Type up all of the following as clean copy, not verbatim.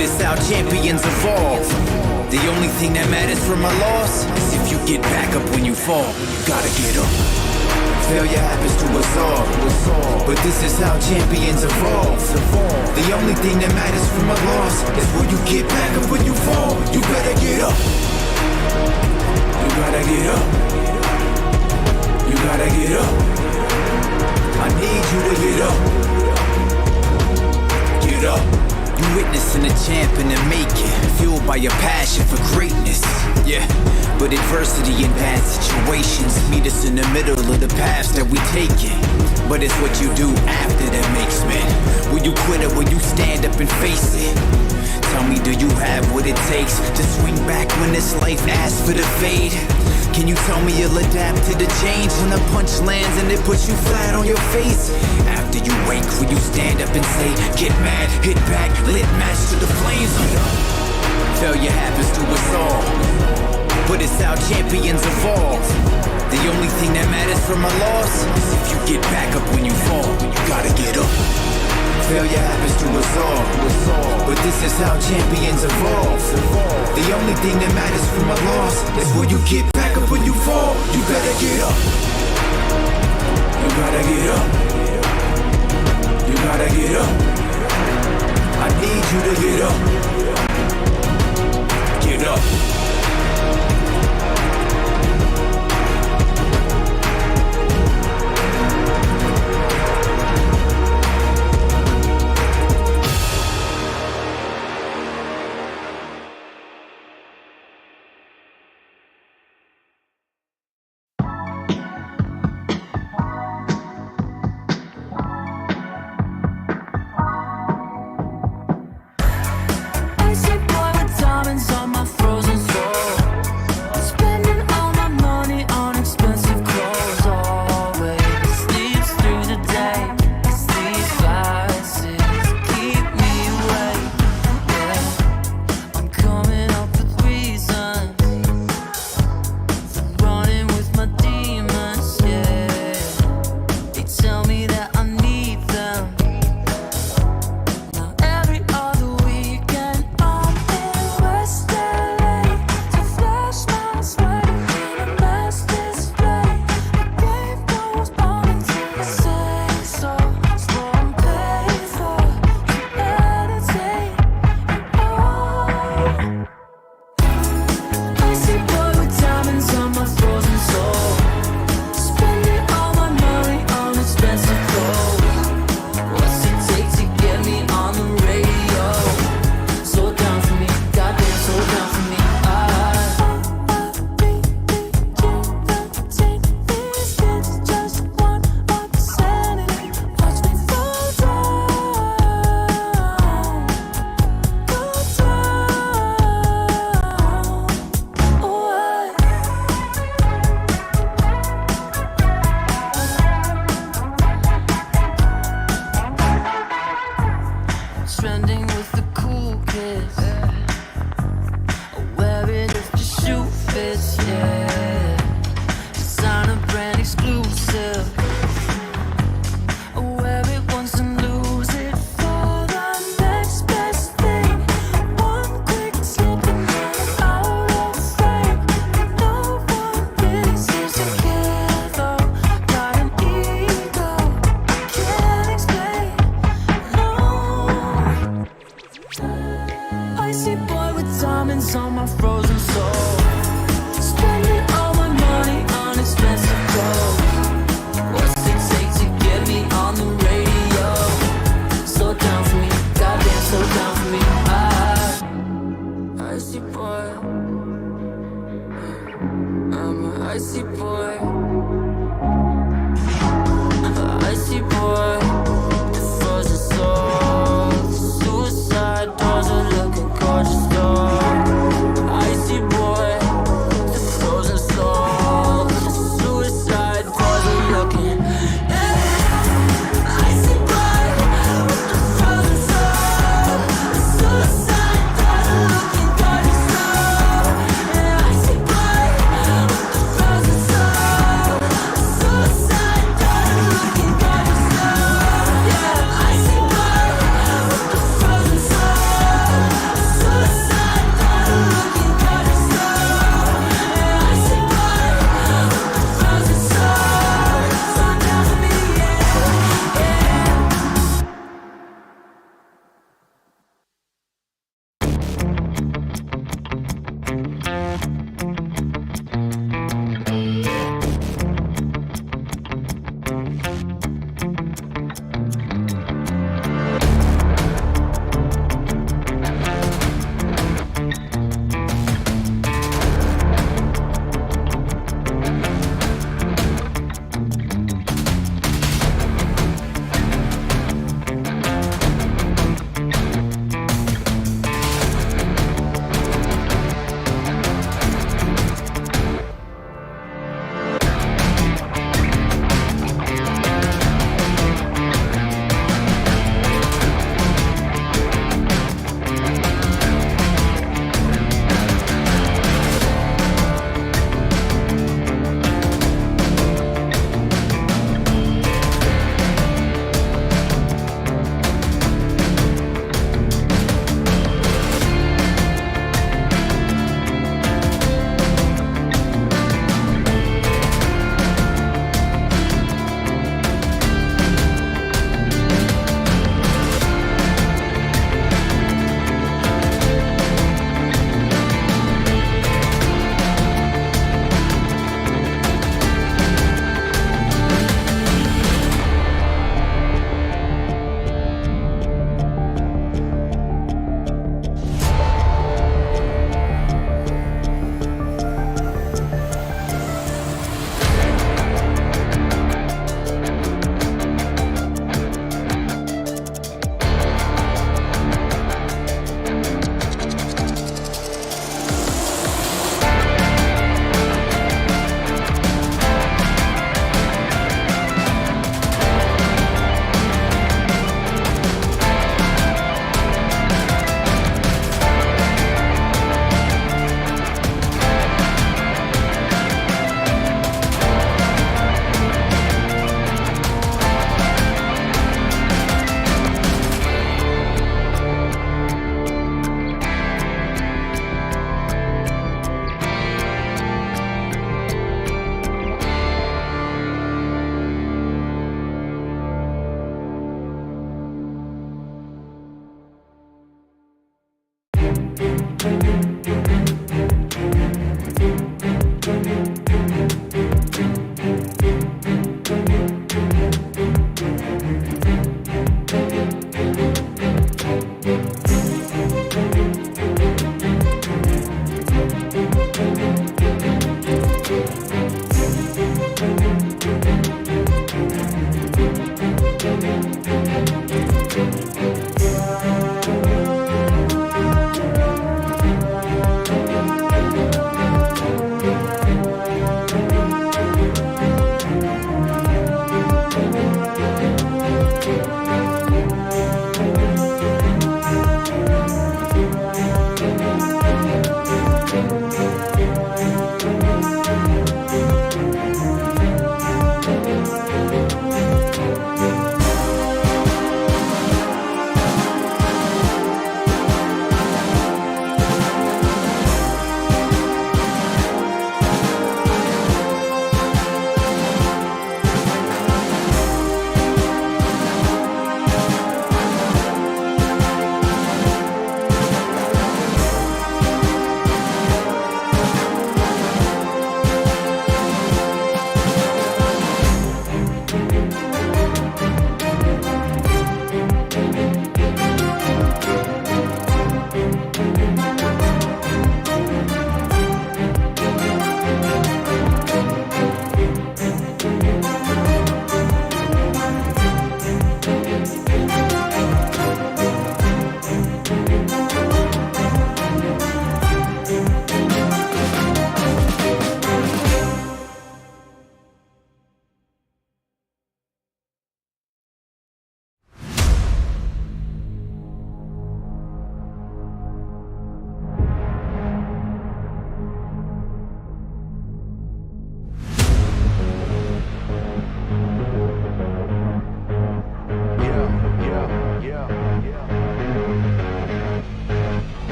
but it's how champions evolve. The only thing that matters from a loss is if you get back up when you fall. You gotta get up. Failure happens to us all, but this is how champions evolve. The only thing that matters from a loss is will you get back up when you fall. You better get up. You gotta get up. You gotta get up. I need you to get up. Get up. You witnessing a champ in the making, fueled by your passion for greatness. Yeah, but adversity and bad situations meet us in the middle of the paths that we taking. But it's what you do after that makes men. Will you quit or will you stand up and face it? Tell me, do you have what it takes to swing back when this life asks for the fade? Can you tell me you'll adapt to the change when a punch lands and it puts you flat on your face? After you wake, will you stand up and say, get mad, hit back, lit match to the flames? Failure happens to us all, but it's how champions evolve. The only thing that matters from a loss is if you get back up when you fall. You gotta get up. Failure happens to us all, but this is how champions evolve. The only thing that matters from a loss is will you get back up when you fall. You better get up. You gotta get up. You gotta get up. I need you to get up. Get up.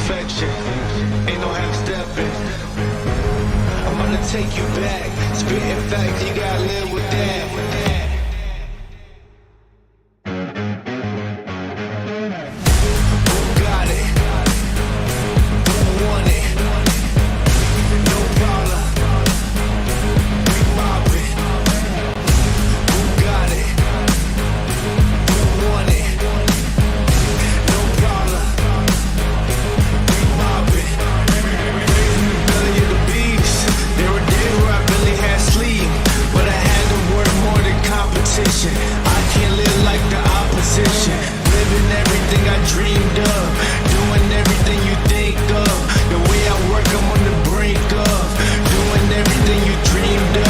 perfection, ain't no half stepping. I'm gonna take you back, spitting facts, you gotta live with that. Who got it? Who want it? No problem. We mobbing. Who got it? Who want it? No problem. We mobbing. Belly of the beast. There were days where I barely had sleep, but I had to work more than competition. I can't live like the opposition. Living everything I dreamed of, doing everything you think of. The way I work, I'm on the brink of doing everything you dreamed of.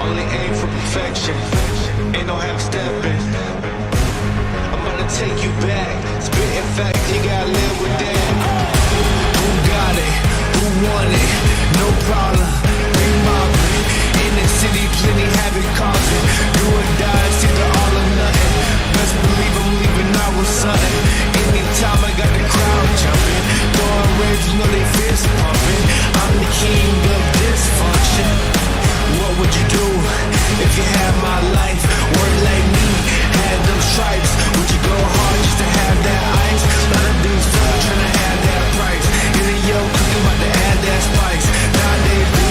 Only aim for perfection, ain't no half stepping. I'm gonna take you back, spitting facts, you gotta live with that. Who got it? Who want it? No problem. We mobbing. In the city, plenty havoc causing. Do or die, it's either all or nothing. Best believe I'm leaving out with something. Anytime I got the crowd jumping, throwing ribs, you know they fist pumping. I'm the king of dysfunction. What would you do if you had my life? Work like me, had them stripes. Would you go hard just to have that ice? Lot of dudes fuck trying to have that price. In the yo, cooking about to add that spice. Nowadays, do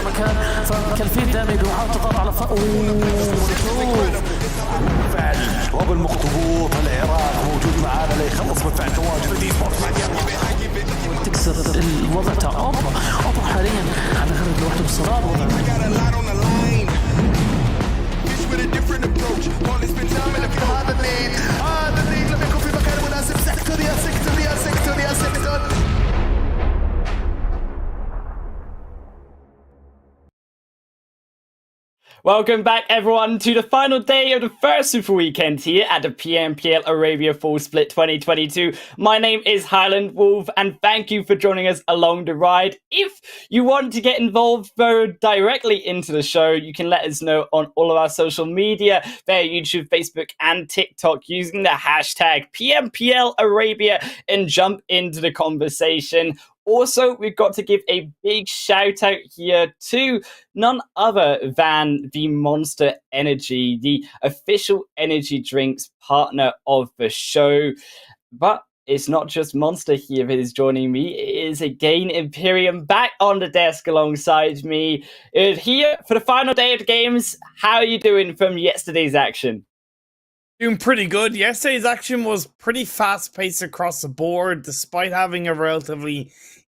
مكان، فكان في دامج وحاول تضغط على فعل وبالمخطبوط العراق موجود معانا ليخلص مدفع تواجد الدي سبورت تكسر الوضع تاع اوبا حاليا على غرد لوحده بالصراط. هذا الليد لم يكن في مكان مناسب. سيكتور يا سيكتور يا سيكتور يا سيكتور. Welcome back, everyone, to the final day of the first Super Weekend here at the PMPL Arabia Full Split 2022. My name is Highland Wolf, and thank you for joining us along the ride. If you want to get involved very directly into the show, you can let us know on all of our social media, there, YouTube, Facebook, and TikTok, using the hashtag PMPL Arabia, and jump into the conversation. Also, we've got to give a big shout out here to none other than the Monster Energy, the official energy drinks partner of the show. But it's not just Monster here that is joining me. It is again Imperium back on the desk alongside me. Here for the final day of the games. How are you doing from yesterday's action? Doing pretty good. Yesterday's action was pretty fast-paced across the board, despite having a relatively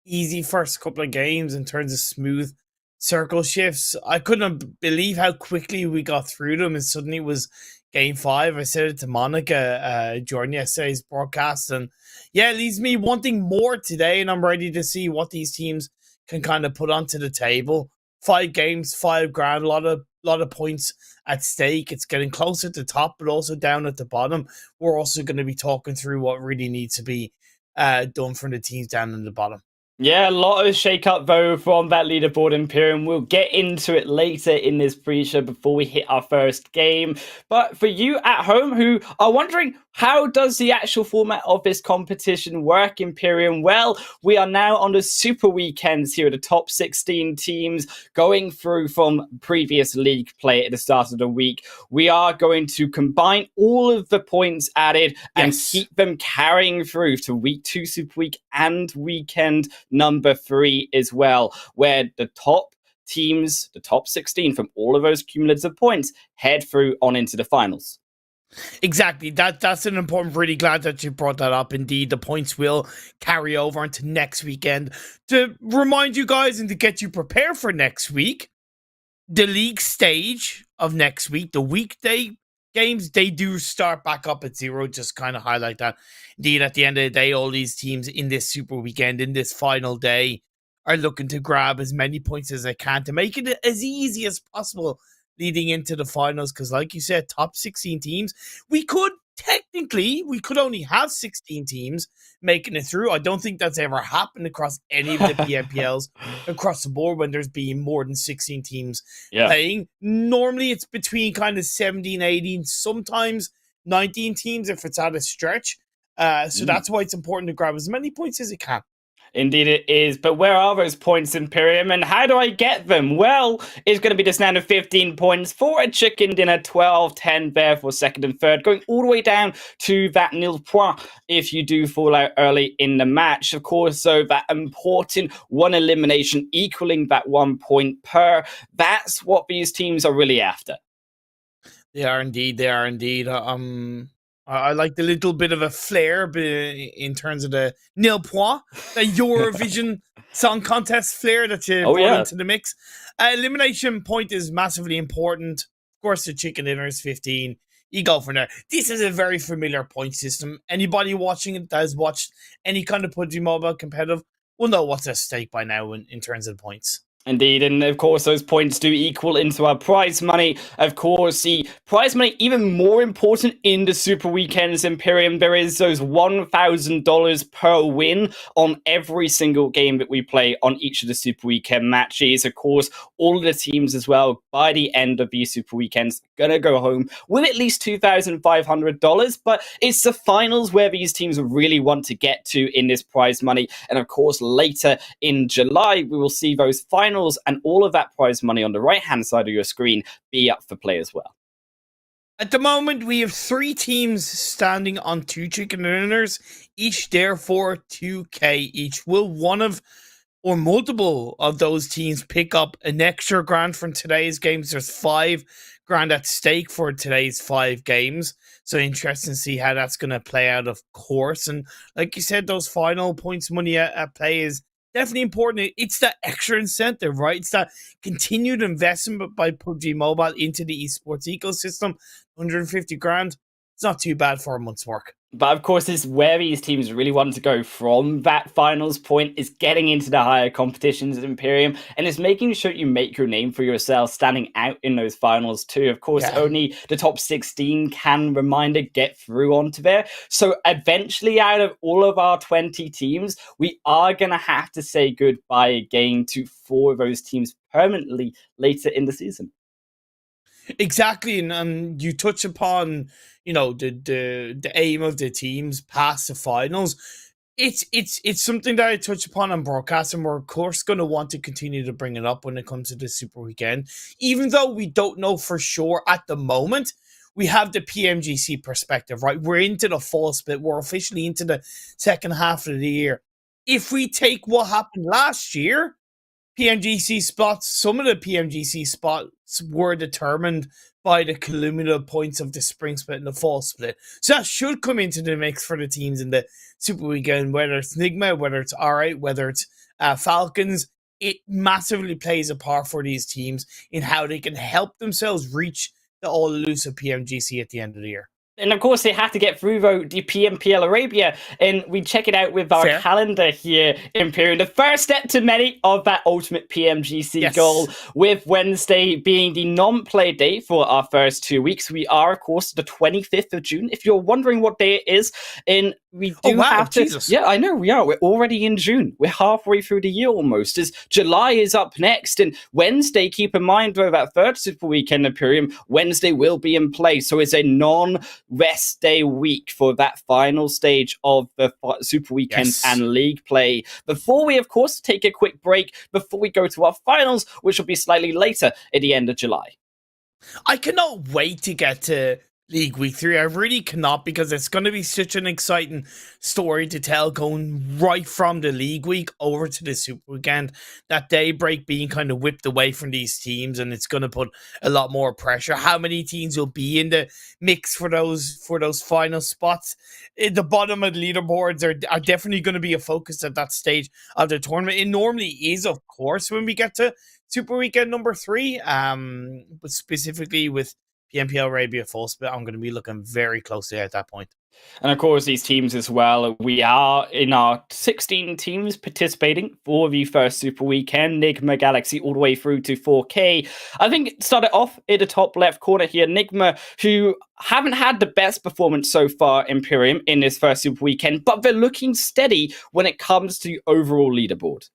easy first couple of games in terms of smooth circle shifts. I couldn't believe how quickly we got through them, and suddenly it was game 5. I said it to Monica during yesterday's broadcast, and yeah, it leaves me wanting more today, and I'm ready to see what these teams can kind of put onto the table. 5 games, $5,000, a lot of points at stake. It's getting closer to the top, but also down at the bottom. We're also going to be talking through what really needs to be done from the teams down in the bottom. Yeah, a lot of shake-up, though, from that leaderboard, Imperium. We'll get into it later in this pre-show before we hit our first game. But for you at home who are wondering, how does the actual format of this competition work, Imperium? Well, we are now on the Super Weekends here, the top 16 teams going through from previous league play at the start of the week. We are going to combine all of the points added and keep them carrying through to week 2 Super Week and weekend number 3 as well, where the top teams, the top 16 from all of those cumulative points, head through on into the finals. Exactly. That's an important. Really glad that you brought that up. Indeed, the points will carry over into next weekend. To remind you guys and to get you prepared for next week, the league stage of next week, the weekday games, they do start back up at 0. Just kind of highlight that. Indeed, at the end of the day, all these teams in this Super Weekend, in this final day, are looking to grab as many points as they can to make it as easy as possible leading into the finals. Because like you said, top 16 teams, we could only have 16 teams making it through. I don't think that's ever happened across any of the PMPLs across the board when there's been more than 16 teams playing. Normally it's between kind of 17, 18, sometimes 19 teams if it's at a stretch. So that's why it's important to grab as many points as you can. Indeed it is, but where are those points, Imperium, and how do I get them? Well, it's going to be the standard 15 points for a chicken dinner, 12, 10 there for second and third, going all the way down to that nil point if you do fall out early in the match. Of course, so that important 1 elimination equaling that 1 point per, that's what these teams are really after. They are indeed. I like the little bit of a flair in terms of the nil point, the Eurovision Song Contest flair that you brought into the mix. Elimination point is massively important. Of course, the chicken dinner is 15. You go from there. This is a very familiar point system. Anybody watching it that has watched any kind of PUBG Mobile competitive will know what's at stake by now in terms of points. Indeed, and of course those points do equal into our prize money. Of course, the prize money even more important in the Super Weekends, Imperium. There is those $1,000 per win on every single game that we play on each of the Super Weekend matches. Of course, all of the teams as well, by the end of these Super Weekends, gonna go home with at least $2,500, but it's the finals where these teams really want to get to in this prize money. And of course, later in July, we will see those finals and all of that prize money on the right-hand side of your screen be up for play as well. At the moment, we have 3 teams standing on 2 chicken dinners, each there for $2,000 each. Will one of or multiple of those teams pick up an extra grand from today's games. There's 5 grand at stake for today's 5 games. So interesting to see how that's going to play out, of course. And like you said, those final points money at play is definitely important. It's that extra incentive, right? It's that continued investment by PUBG Mobile into the esports ecosystem. 150 grand. It's not too bad for a month's work. But of course, this is where these teams really want to go from that finals point, is getting into the higher competitions at Imperium, and it's making sure you make your name for yourself, standing out in those finals too. Of course, only the top 16 can, reminder, get through onto there. So eventually, out of all of our 20 teams, we are going to have to say goodbye again to 4 of those teams permanently later in the season. Exactly, and you touch upon, you know, the aim of the teams past the finals. It's something that I touch upon on broadcast, and we're of course going to want to continue to bring it up when it comes to the Super Weekend, even though we don't know for sure at the moment. We have the PMGC perspective, right? We're into the fall split. We're officially into the second half of the year. If we take what happened last year, PMGC spots, some of the PMGC spots were determined by the cumulative points of the spring split and the fall split. So that should come into the mix for the teams in the Super Weekend, whether it's NIGMA, whether it's R8, whether it's Falcons. It massively plays a part for these teams in how they can help themselves reach the all-elusive PMGC at the end of the year. And of course, they have to get through, though, the PMPL Arabia, and we check it out with our calendar here, Imperium. The first step to many of that ultimate PMGC goal, with Wednesday being the non-play day for our first 2 weeks. We are, of course, the 25th of June. If you're wondering what day it is, and we do have to... Jesus. Yeah, I know, we are. We're already in June. We're halfway through the year almost, as July is up next. And Wednesday, keep in mind, though, that third Super Weekend Imperium, Wednesday will be in play. So it's a rest day week for that final stage of the Super Weekend and League play. Before we, of course, take a quick break before we go to our finals, which will be slightly later at the end of July. I cannot wait to get to League Week 3. I really cannot, because it's going to be such an exciting story to tell, going right from the League Week over to the Super Weekend. That daybreak being kind of whipped away from these teams, and it's going to put a lot more pressure. How many teams will be in the mix for those final spots? The bottom of the leaderboards are definitely going to be a focus at that stage of the tournament. It normally is, of course, when we get to Super Weekend number 3, but specifically with PMPL Arabia full split, I'm going to be looking very closely at that point. And of course, these teams as well, we are in our 16 teams participating for the first Super Weekend, NIGMA Galaxy all the way through to 4K. I think it started off in the top left corner here, NIGMA, who haven't had the best performance so far, Imperium, in this first Super Weekend, but they're looking steady when it comes to overall leaderboard.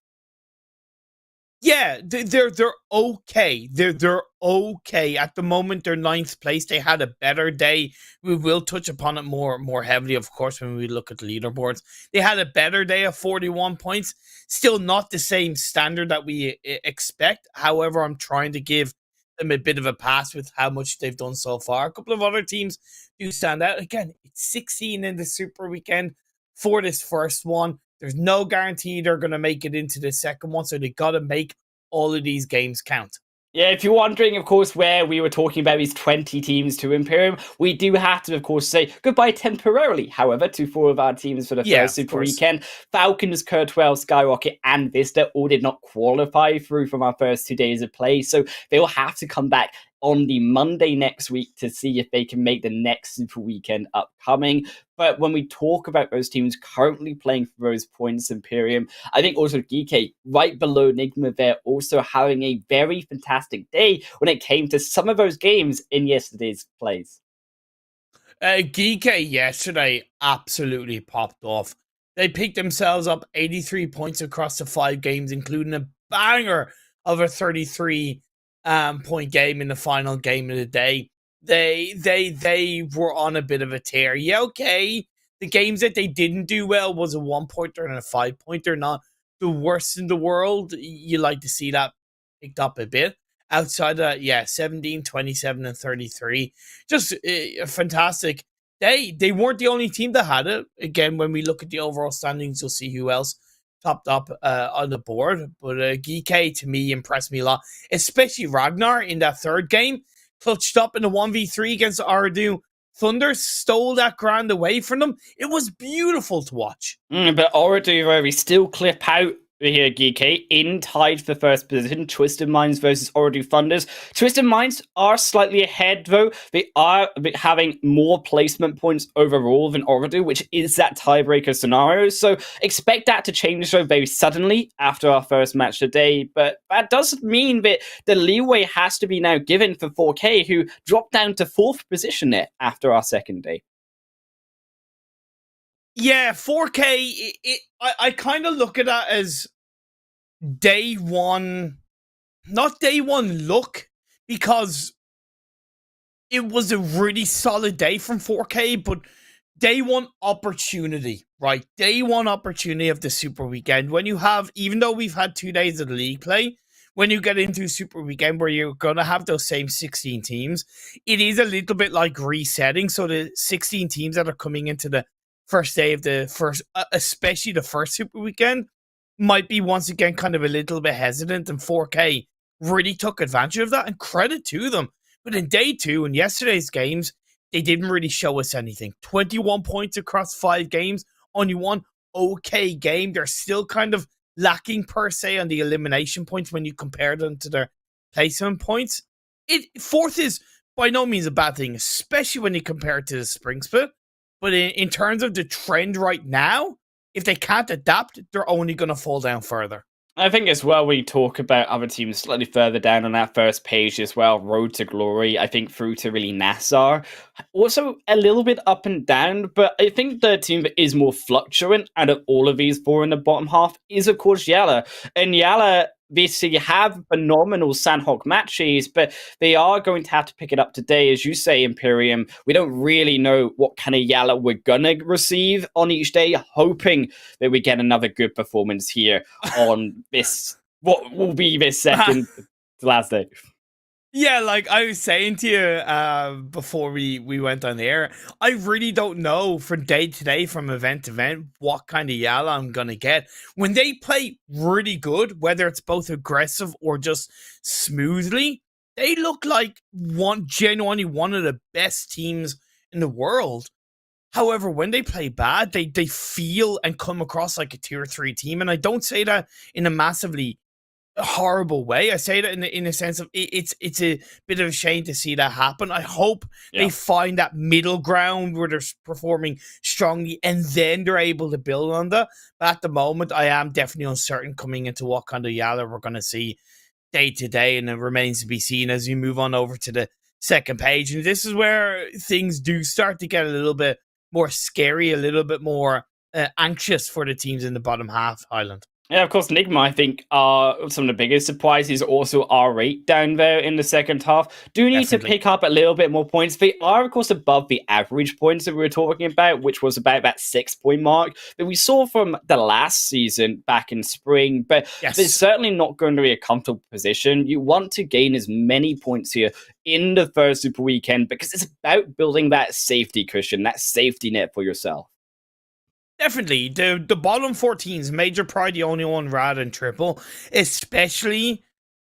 Yeah, they're okay. They're okay. At the moment, they're 9th place. They had a better day. We will touch upon it more heavily, of course, when we look at the leaderboards. They had a better day of 41 points. Still not the same standard that we expect. However, I'm trying to give them a bit of a pass with how much they've done so far. A couple of other teams do stand out. Again, it's 16 in the Super Weekend for this first one. There's no guarantee they're going to make it into the second one, so they got to make all of these games count. Yeah, if you're wondering, of course, where we were talking about these 20 teams to Imperium, we do have to, of course, say goodbye temporarily, however, to 4 of our teams for the first Super Weekend. Falcons, CONQUEROR, SKYROCKET, and VISTA all did not qualify through from our first 2 days of play, so they will have to come back on the Monday next week to see if they can make the next Super Weekend upcoming. But when we talk about those teams currently playing for those points, Imperium, I think also GEEKAY, right below NIGMA there, also having a very fantastic day when it came to some of those games in yesterday's plays. GEEKAY yesterday absolutely popped off. They picked themselves up 83 points across the 5 games, including a banger of a 33 point game in the final game of the day. They were on a bit of a tear. Yeah, okay. The games that they didn't do well was a 1-pointer and a 5-pointer, not the worst in the world. You like to see that picked up a bit. Outside of that, 17, 27, and 33. Just a fantastic day. They weren't the only team that had it. Again, when we look at the overall standings, you'll see who else topped up on the board. But GEEKAY, to me, impressed me a lot, especially Ragnar in that third game. Clutched up in the 1v3 against OOREDOO. Thunder stole that ground away from them. It was beautiful to watch. But OOREDOO, we still clip out here, GEEKAY, in tied for the first position. Twisted Minds versus OOREDOO Thunders. Twisted Minds are slightly ahead, though. They are having more placement points overall than OOREDOO, which is that tiebreaker scenario. So expect that to change so very suddenly after our first match today. But that does mean that the leeway has to be now given for 4K, who dropped down to 4th position there after our second day. Yeah, 4K, I kind of look at that as day one, not day one luck, because it was a really solid day from 4K, but day one opportunity, right? Day one opportunity of the Super Weekend. When you have, even though we've had 2 days of the league play, when you get into Super Weekend where you're going to have those same 16 teams, it is a little bit like resetting. So the 16 teams that are coming into the first day of the first, especially the first Super Weekend, might be once again kind of a little bit hesitant, and 4K really took advantage of that, and credit to them. But in day two, in yesterday's games, they didn't really show us anything. 21 points across 5 games, only one okay game. They're still kind of lacking per se on the elimination points when you compare them to their placement points. Fourth is by no means a bad thing, especially when you compare it to the spring split. But in terms of the trend right now, if they can't adapt, they're only going to fall down further. I think as well, we talk about other teams slightly further down on that first page as well. Road to Glory, I think through to really NASR. Also a little bit up and down, but I think the team that is more fluctuant out of all of these 4 in the bottom half is, of course, YALLA. And YALLA basically have phenomenal Sanhok matches, but they are going to have to pick it up today. As you say, Imperium, we don't really know what kind of YALLA we're going to receive on each day, hoping that we get another good performance here on this, what will be this second to last day. Yeah, like I was saying to you before we went on the air, I really don't know from day to day, from event to event, what kind of YALLA I'm going to get. When they play really good, whether it's both aggressive or just smoothly, they look like genuinely one of the best teams in the world. However, when they play bad, they feel and come across like a tier 3 team. And I don't say that in a massively horrible way. I say that in a sense of it's a bit of a shame to see that happen. I hope they find that middle ground where they're performing strongly and then they're able to build on that. But at the moment, I am definitely uncertain coming into what kind of YALLA we're going to see day to day, and it remains to be seen as we move on over to the second page. And this is where things do start to get a little bit more scary, a little bit more anxious for the teams in the bottom half, Highland. Yeah, of course, NIGMA, I think, are some of the biggest surprises. Also, our rate down there in the second half do need to pick up a little bit more points. They are, of course, above the average points that we were talking about, which was about that 6-point mark that we saw from the last season back in spring. But it's certainly not going to be a comfortable position. You want to gain as many points here in the first Super Weekend because it's about building that safety cushion, that safety net for yourself. Definitely. The bottom 14s, Major Pride, the only one Rad and Triple, especially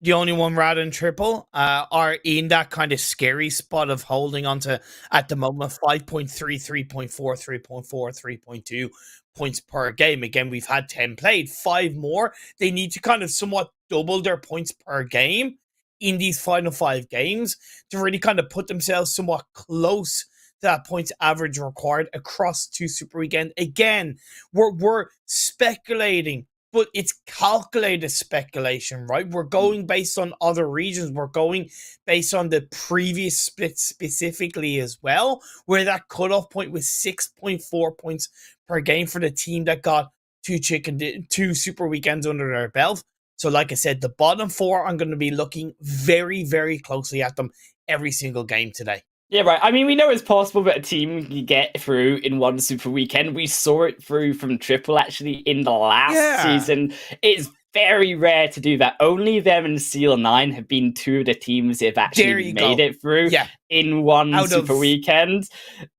the only one Rad and Triple, are in that kind of scary spot of holding on to, at the moment, 5.3, 3.4, 3.4, 3.2 points per game. Again, we've had 10 played, 5 more. They need to kind of somewhat double their points per game in these final 5 games to really kind of put themselves somewhat close that points average required across 2 Super Weekend. Again, we're speculating, but it's calculated speculation, right? We're going based on other regions. We're going based on the previous split specifically as well, where that cutoff point was 6.4 points per game for the team that got 2 Super Weekends under their belt. So like I said, the bottom 4, I'm going to be looking very, very closely at them every single game today. Yeah, right. I mean, we know it's possible that a team can get through in one Super Weekend. We saw it through from Triple, actually, in the last season. It's very rare to do that. Only them and Seal9 have been 2 of the teams that have actually made it through in one Super Weekend.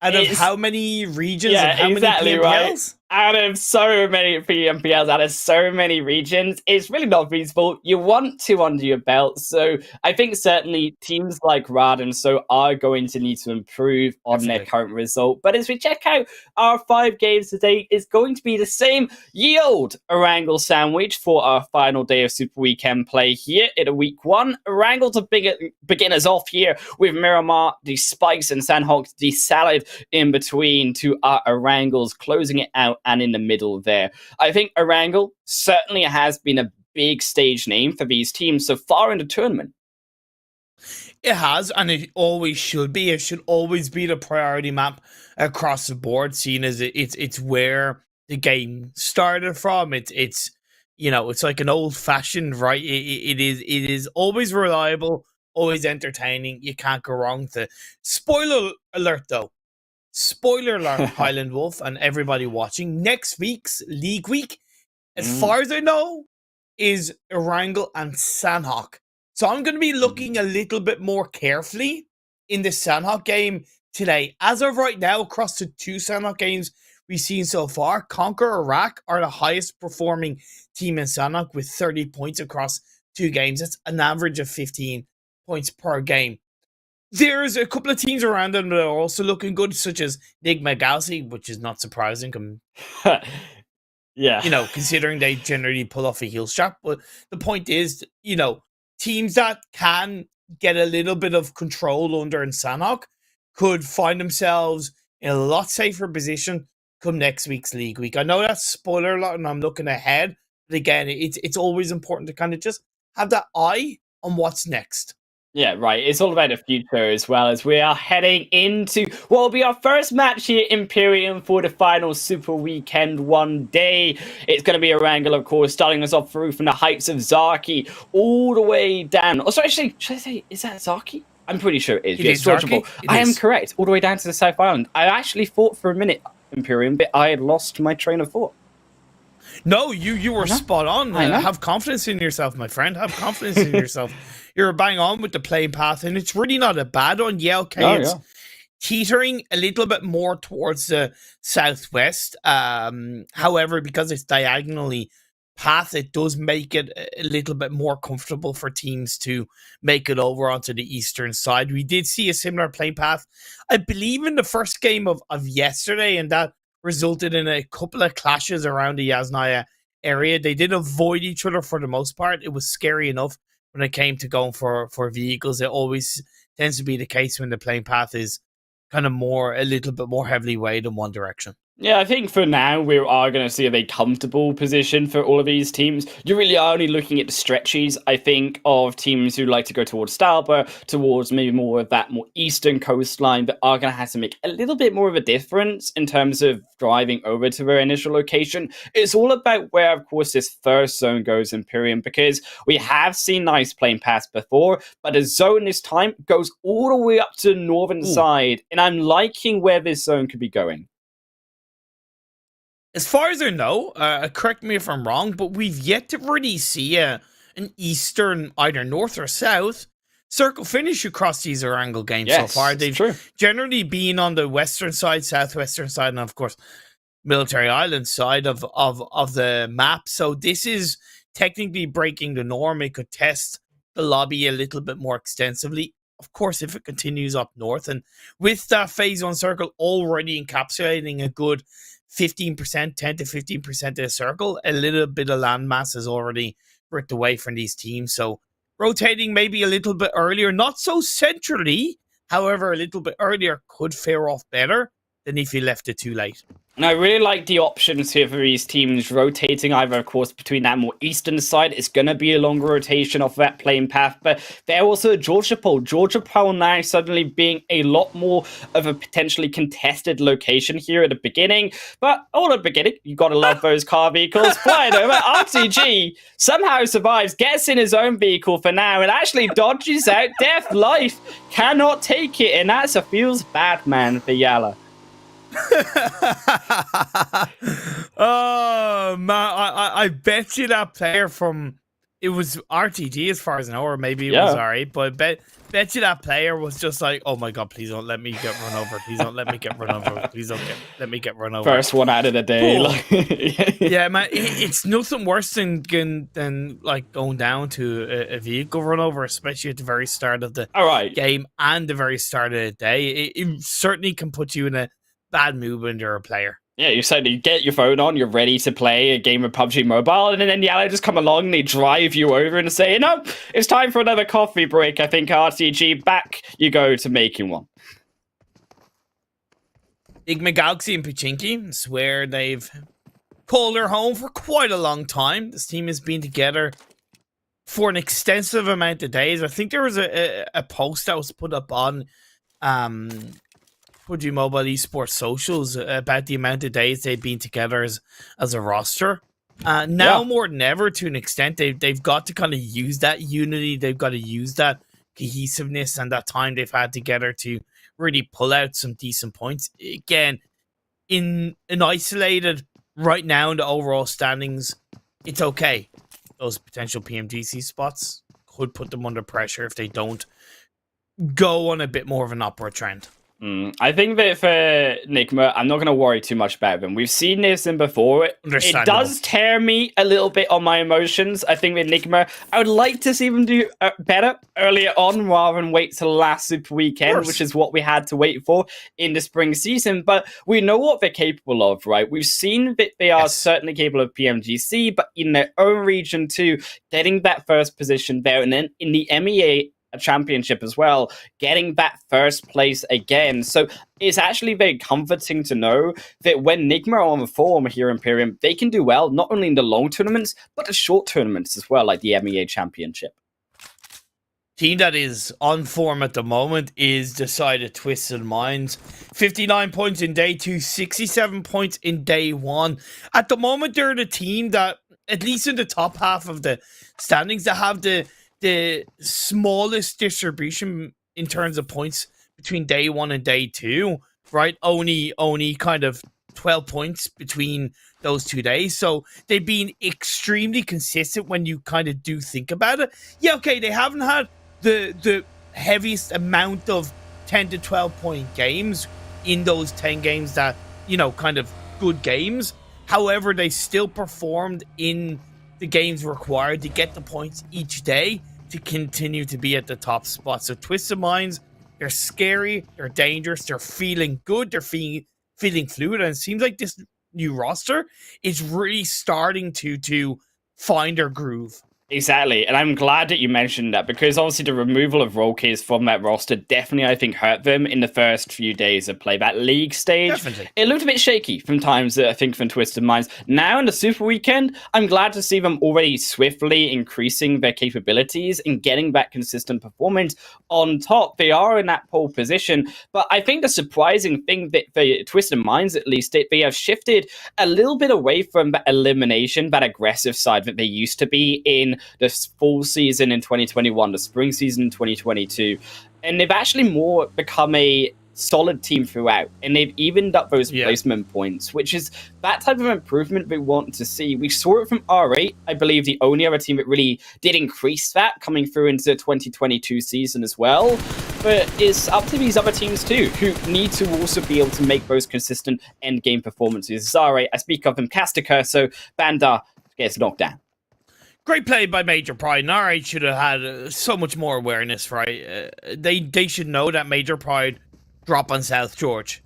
Out of how many regions and how many PMPLs? Right. out of so many PMPLs, out of so many regions, it's really not feasible. You want two under your belt. So I think certainly teams like Rad and so are going to need to improve on their current result. But as we check out our 5 games today, it's going to be the same yield Erangel sandwich for our final day of Super Weekend play here in week 1. Erangel to begin us off here with Miramar, the Spikes, and Sanhok, the salad in between to our Erangels, closing it out and in the middle there. I think Erangel certainly has been a big stage name for these teams so far in the tournament. It has, and it always should be. It should always be the priority map across the board, seeing as it's where the game started from. It's you know, it's like an old fashioned, right? It is always reliable, always entertaining. You can't go wrong with it. Spoiler alert, though. Spoiler alert, Highland Wolf and everybody watching. Next week's League Week, as far as I know, is Erangel and Sanhok. So I'm going to be looking a little bit more carefully in the Sanhok game today. As of right now, across the 2 Sanhok games we've seen so far, CONQUEROR are the highest performing team in Sanhok with 30 points across 2 games. That's an average of 15 points per game. There's a couple of teams around them that are also looking good, such as NIGMA Galaxy, which is not surprising. Yeah. You know, considering they generally pull off a heel strap. But the point is, you know, teams that can get a little bit of control under in Sanhok could find themselves in a lot safer position come next week's League Week. I know that's spoiler alert and I'm looking ahead, but again, it's always important to kind of just have that eye on what's next. Yeah, right. It's all about the future as well, as we are heading into what will be our first match here in Imperium for the final Super Weekend 1 day. It's going to be Erangel, of course, starting us off through from the heights of Zaki all the way down. Oh, sorry, actually, should I say, is that Zaki? I'm pretty sure it is. It is Zaki. I am correct. All the way down to the South Island. I actually thought for a minute, Imperium, but I had lost my train of thought. No, you were spot on. Have confidence in yourself, my friend. Have confidence in yourself. You're bang on with the playing path, and it's really not a bad one. Yeah, okay, it's teetering a little bit more towards the southwest. However, because it's diagonally path, it does make it a little bit more comfortable for teams to make it over onto the eastern side. We did see a similar playing path, I believe, in the first game of yesterday, and that resulted in a couple of clashes around the Yasnaya area. They did avoid each other for the most part. It was scary enough when it came to going for vehicles. It always tends to be the case when the playing path is kind of a little bit more heavily weighted in one direction. Yeah, I think for now we are going to see a very comfortable position for all of these teams. You really are only looking at the stretches, I think, of teams who like to go towards Stalba, towards maybe more of that more eastern coastline, that are going to have to make a little bit more of a difference in terms of driving over to their initial location. It's all about where, of course, this first zone goes, Imperium, because we have seen nice playing paths before, but the zone this time goes all the way up to the northern side, and I'm liking where this zone could be going. As far as I know, correct me if I'm wrong, but we've yet to really see an eastern, either north or south, circle finish across these Erangel games so far. They've generally been on the western side, southwestern side, and of course, Military Island side of the map. So this is technically breaking the norm. It could test the lobby a little bit more extensively. Of course, if it continues up north, and with that phase 1 circle already encapsulating a good 15%, 10 to 15% of the circle, a little bit of landmass is already ripped away from these teams. So rotating maybe a little bit earlier, not so centrally, however, a little bit earlier could fare off better than if you left it too late. And I really like the options here for these teams rotating either, of course, between that more eastern side. It's going to be a longer rotation off that playing path, but they're also Georgia Pole now suddenly being a lot more of a potentially contested location here at the beginning. But all at the beginning, you got to love those car vehicles. Flying over, RTG somehow survives, gets in his own vehicle for now, and actually dodges out. Death Life cannot take it, and that's a feels bad man for Yalla. Oh man, I bet you that player from, it was RTG as far as I know, or maybe it was alright, but bet bet you that player was just like, oh my god, please don't let me get run over. Please don't let me get run over. Please don't let me get run over. First one out of the day. Like, yeah, man, it's nothing worse than like going down to a vehicle run over, especially at the very start of the game and the very start of the day. It certainly can put you in a bad mood when you're a player. Yeah, you said you get your phone on, you're ready to play a game of PUBG Mobile, and then YALLA just come along and they drive you over and say, no, it's time for another coffee break. I think RTG, back you go to making one. NIGMA, Galaxy, and Pachinki swear they've called their home for quite a long time. This team has been together for an extensive amount of days. I think there was a post that was put up on PUBG Mobile Esports socials about the amount of days they've been together as a roster. Now more than ever, to an extent, they've got to kind of use that unity. They've got to use that cohesiveness and that time they've had together to really pull out some decent points. Again, in an isolated right now in the overall standings, it's okay. Those potential PMGC spots could put them under pressure if they don't go on a bit more of an upward trend. I think that for NIGMA, I'm not going to worry too much about them. We've seen this in before. It does tear me a little bit on my emotions. I think with NIGMA, I would like to see them do better earlier on rather than wait till last Super Weekend, which is what we had to wait for in the spring season. But we know what they're capable of, right? We've seen that they are certainly capable of PMGC, but in their own region too, getting that first position there. And then in the MEA championship as well, getting that first place again. So it's actually very comforting to know that when NIGMA are on the form here in Imperium, they can do well, not only in the long tournaments, but the short tournaments as well, like the MEA championship. Team that is on form at the moment is Decided Twisted Minds. 59 points in day 2, 67 points in day 1. At the moment, they're the team that, at least in the top half of the standings, that have the smallest distribution in terms of points between day 1 and day 2, right? Only kind of 12 points between those 2 days. So they've been extremely consistent when you kind of do think about it. Yeah, okay, they haven't had the heaviest amount of 10 to 12 point games in those 10 games that, you know, kind of good games. However, they still performed in the games required to get the points each day to continue to be at the top spot. So Twisted Minds, they're scary, they're dangerous, they're feeling good, they're feeling fluid, and it seems like this new roster is really starting to find their groove. Exactly, and I'm glad that you mentioned that, because obviously the removal of role keys from that roster definitely, I think, hurt them in the first few days of play. That league stage, it looked a bit shaky from times, I think, from Twisted Minds. Now in the Super Weekend, I'm glad to see them already swiftly increasing their capabilities and getting that consistent performance on top. They are in that pole position, but I think the surprising thing that for Twisted Minds, at least, they have shifted a little bit away from that elimination, that aggressive side that they used to be in the fall season in 2021, the spring season in 2022, and they've actually more become a solid team throughout, and they've evened up those placement points, which is that type of improvement we want to see. We saw it from R8, I believe, the only other team that really did increase that coming through into the 2022 season as well. But it's up to these other teams too, who need to also be able to make those consistent end game performances. R8, I speak of them, Castica, so Banda gets knocked down. Great play by Major Pride. And R8 should have had so much more awareness, right? They should know that Major Pride drop on South George.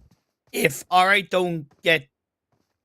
If R8 don't get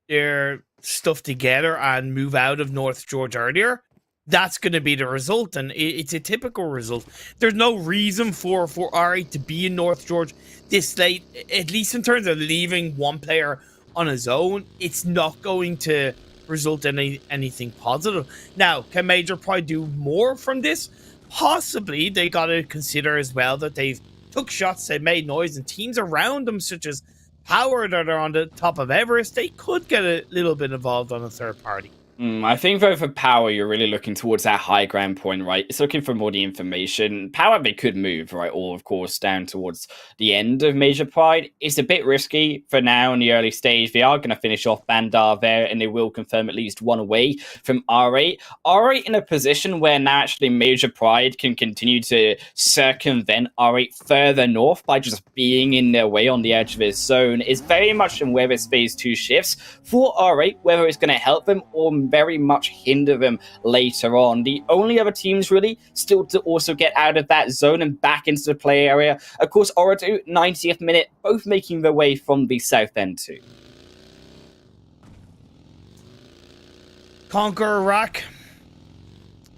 their stuff together and move out of North George earlier, that's going to be the result, and it's a typical result. There's no reason for R8 to be in North George this late, at least in terms of leaving one player on his own. It's not going to result in anything positive. Now, can Major Pride do more from this? Possibly. They got to consider as well that they've took shots, they made noise, and teams around them, such as POWR, that are on the top of Everest, they could get a little bit involved on a third party. I think though for Power, you're really looking towards that high ground point, right? It's looking for more the information. Power, they could move, right? Or of course down towards the end of Major Pride. It's a bit risky for now in the early stage. They are going to finish off Bandar there, and they will confirm at least one away from R8. R8 in a position where now actually Major Pride can continue to circumvent R8 further north by just being in their way on the edge of his zone is very much in where this phase 2 shifts for R8, whether it's going to help them or very much hinder them later on. The only other teams really still to also get out of that zone and back into the play area, of course, OOREDOO, 90th minute, both making their way from the south end too. CONQUEROR,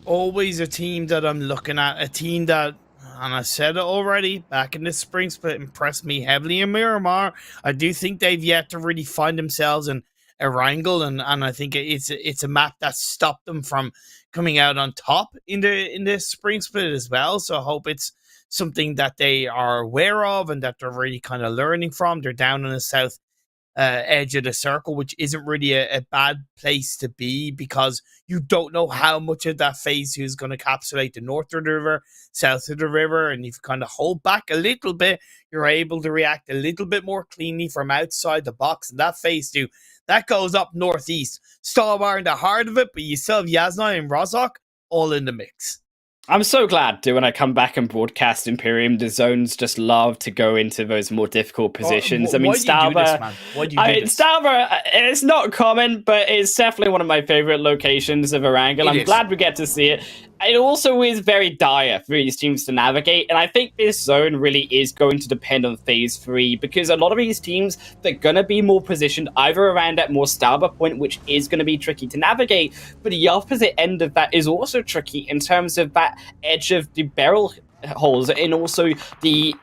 always a team that I'm looking at, a team that, and I said it already, back in the spring split, impressed me heavily in Miramar. I do think they've yet to really find themselves in Erangel, and I think it's a map that stopped them from coming out on top in the spring split as well. So I hope it's something that they are aware of and that they're really kind of learning from. They're down on the south edge of the circle, which isn't really a bad place to be, because you don't know how much of that phase 2 is going to encapsulate the north of the river, south of the river, and if you kind of hold back a little bit, you're able to react a little bit more cleanly from outside the box. And that phase 2, that goes up northeast. Stalbar in the heart of it, but you still have Yasna and Rozhok all in the mix. I'm so glad when I come back and broadcast Imperium, the zones just love to go into those more difficult positions. I mean, Stalbar, it's not common, but it's definitely one of my favorite locations of Erangel. I'm glad we get to see it. It also is very dire for these teams to navigate, and I think this zone really is going to depend on phase 3, because a lot of these teams, they're going to be more positioned either around that more Stalbar point, which is going to be tricky to navigate, but the opposite end of that is also tricky in terms of that edge of the barrel holes, and also the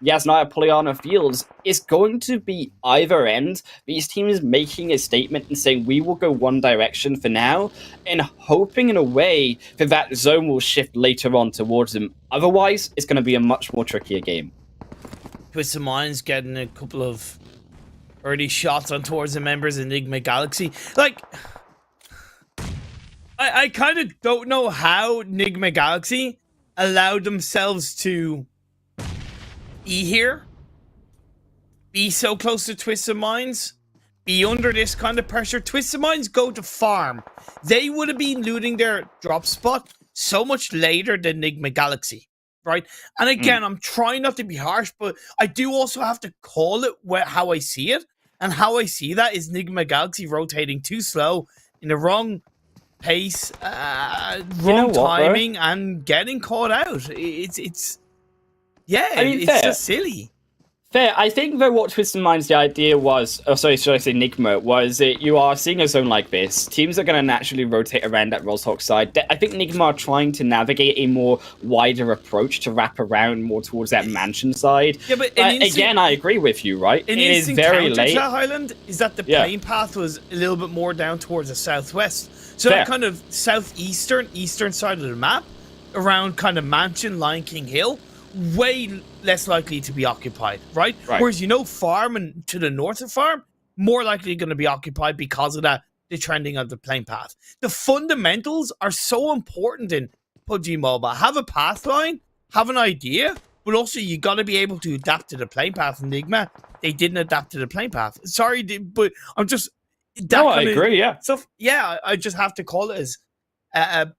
Yasnaya Polyana Fields is going to be either end. These teams making a statement and saying we will go one direction for now, and hoping in a way that that zone will shift later on towards them. Otherwise, it's going to be a much more trickier game. Twisted Minds getting a couple of early shots on towards the members of NIGMA Galaxy. Like, I kind of don't know how NIGMA Galaxy allowed themselves to be here, be so close to Twisted Minds, be under this kind of pressure. Twisted Minds go to farm. They would have been looting their drop spot so much later than NIGMA Galaxy, right? And again, I'm trying not to be harsh, but I do also have to call it how I see it. And how I see that is NIGMA Galaxy rotating too slow in the wrong pace, wrong timing, and getting caught out. It's yeah, I mean, it's just silly. Fair. I think though what Twisted Minds, the idea was, sorry, should I say NIGMA, was that you are seeing a zone like this. Teams are going to naturally rotate around that Rozhok side. I think NIGMA are trying to navigate a more wider approach to wrap around more towards that mansion side. Yeah, but again, I agree with you, right? It is very late. Highland is that the plane path was a little bit more down towards the southwest. So that kind of eastern side of the map, around kind of Mansion, Lion King Hill, way less likely to be occupied, right? Whereas, you know, Farm and to the north of Farm, more likely going to be occupied because of that, the trending of the plane path. The fundamentals are so important in PUBG Mobile. Have a path line, have an idea, but also you got to be able to adapt to the plane path. Enigma, they didn't adapt to the plane path. Sorry, but I'm just... No, I agree, yeah. So, yeah, I just have to call it as a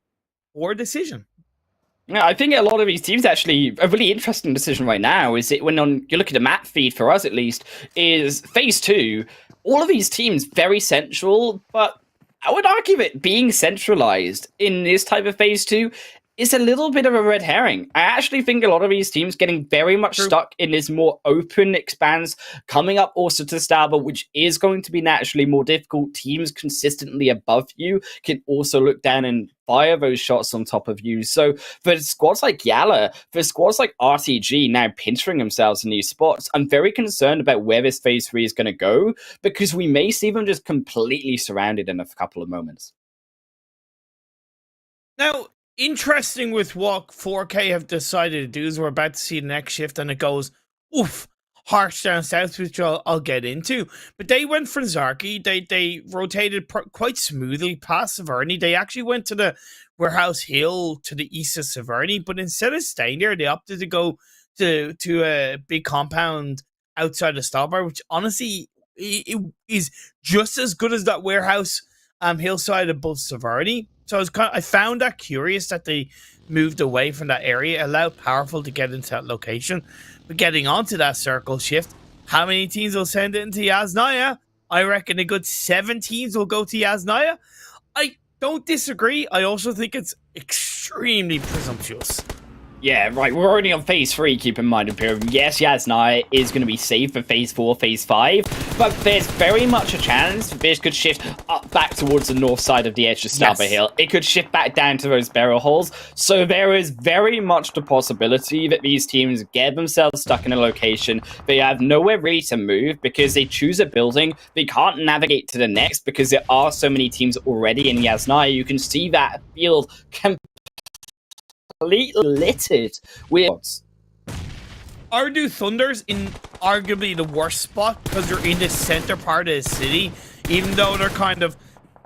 poor decision. Yeah, I think a lot of these teams actually, a really interesting decision right now is it when you look at the map feed for us at least, is phase 2, all of these teams very central, but I would argue that being centralized in this type of phase 2 is a little bit of a red herring. I actually think a lot of these teams getting very much stuck in this more open expanse, coming up also to Stalbar, which is going to be naturally more difficult. Teams consistently above you can also look down and fire those shots on top of you. So for squads like YALLA, for squads like RTG now pinching themselves in these spots, I'm very concerned about where this phase 3 is going to go, because we may see them just completely surrounded in a couple of moments. Now, interesting with what 4K have decided to do is we're about to see the next shift, and it goes, oof, harsh down south, which I'll get into. But they went for Zarky. They rotated quite smoothly past Severny. They actually went to the Warehouse Hill to the east of Severny, but instead of staying there, they opted to go to a big compound outside of Stallbar, which honestly it is just as good as that Warehouse hillside above Severny. So I found that curious that they moved away from that area, allowed Powerful to get into that location. But getting onto that circle shift, how many teams will send it into Yasnaya? I reckon a good 7 teams will go to Yasnaya. I don't disagree. I also think it's extremely presumptuous. Yeah, right. We're already on phase 3, keep in mind, Imperium. Yes, Yasnaya is going to be safe for phase 4, phase 5, but there's very much a chance this could shift up back towards the north side of the edge of Stallbar Hill. It could shift back down to those barrel holes. So there is very much the possibility that these teams get themselves stuck in a location. They have nowhere really to move because they choose a building. They can't navigate to the next because there are so many teams already in Yasnaya. You can see that field completely littered with OOREDOO Thunder's in arguably the worst spot because they're in the center part of the city, even though they're kind of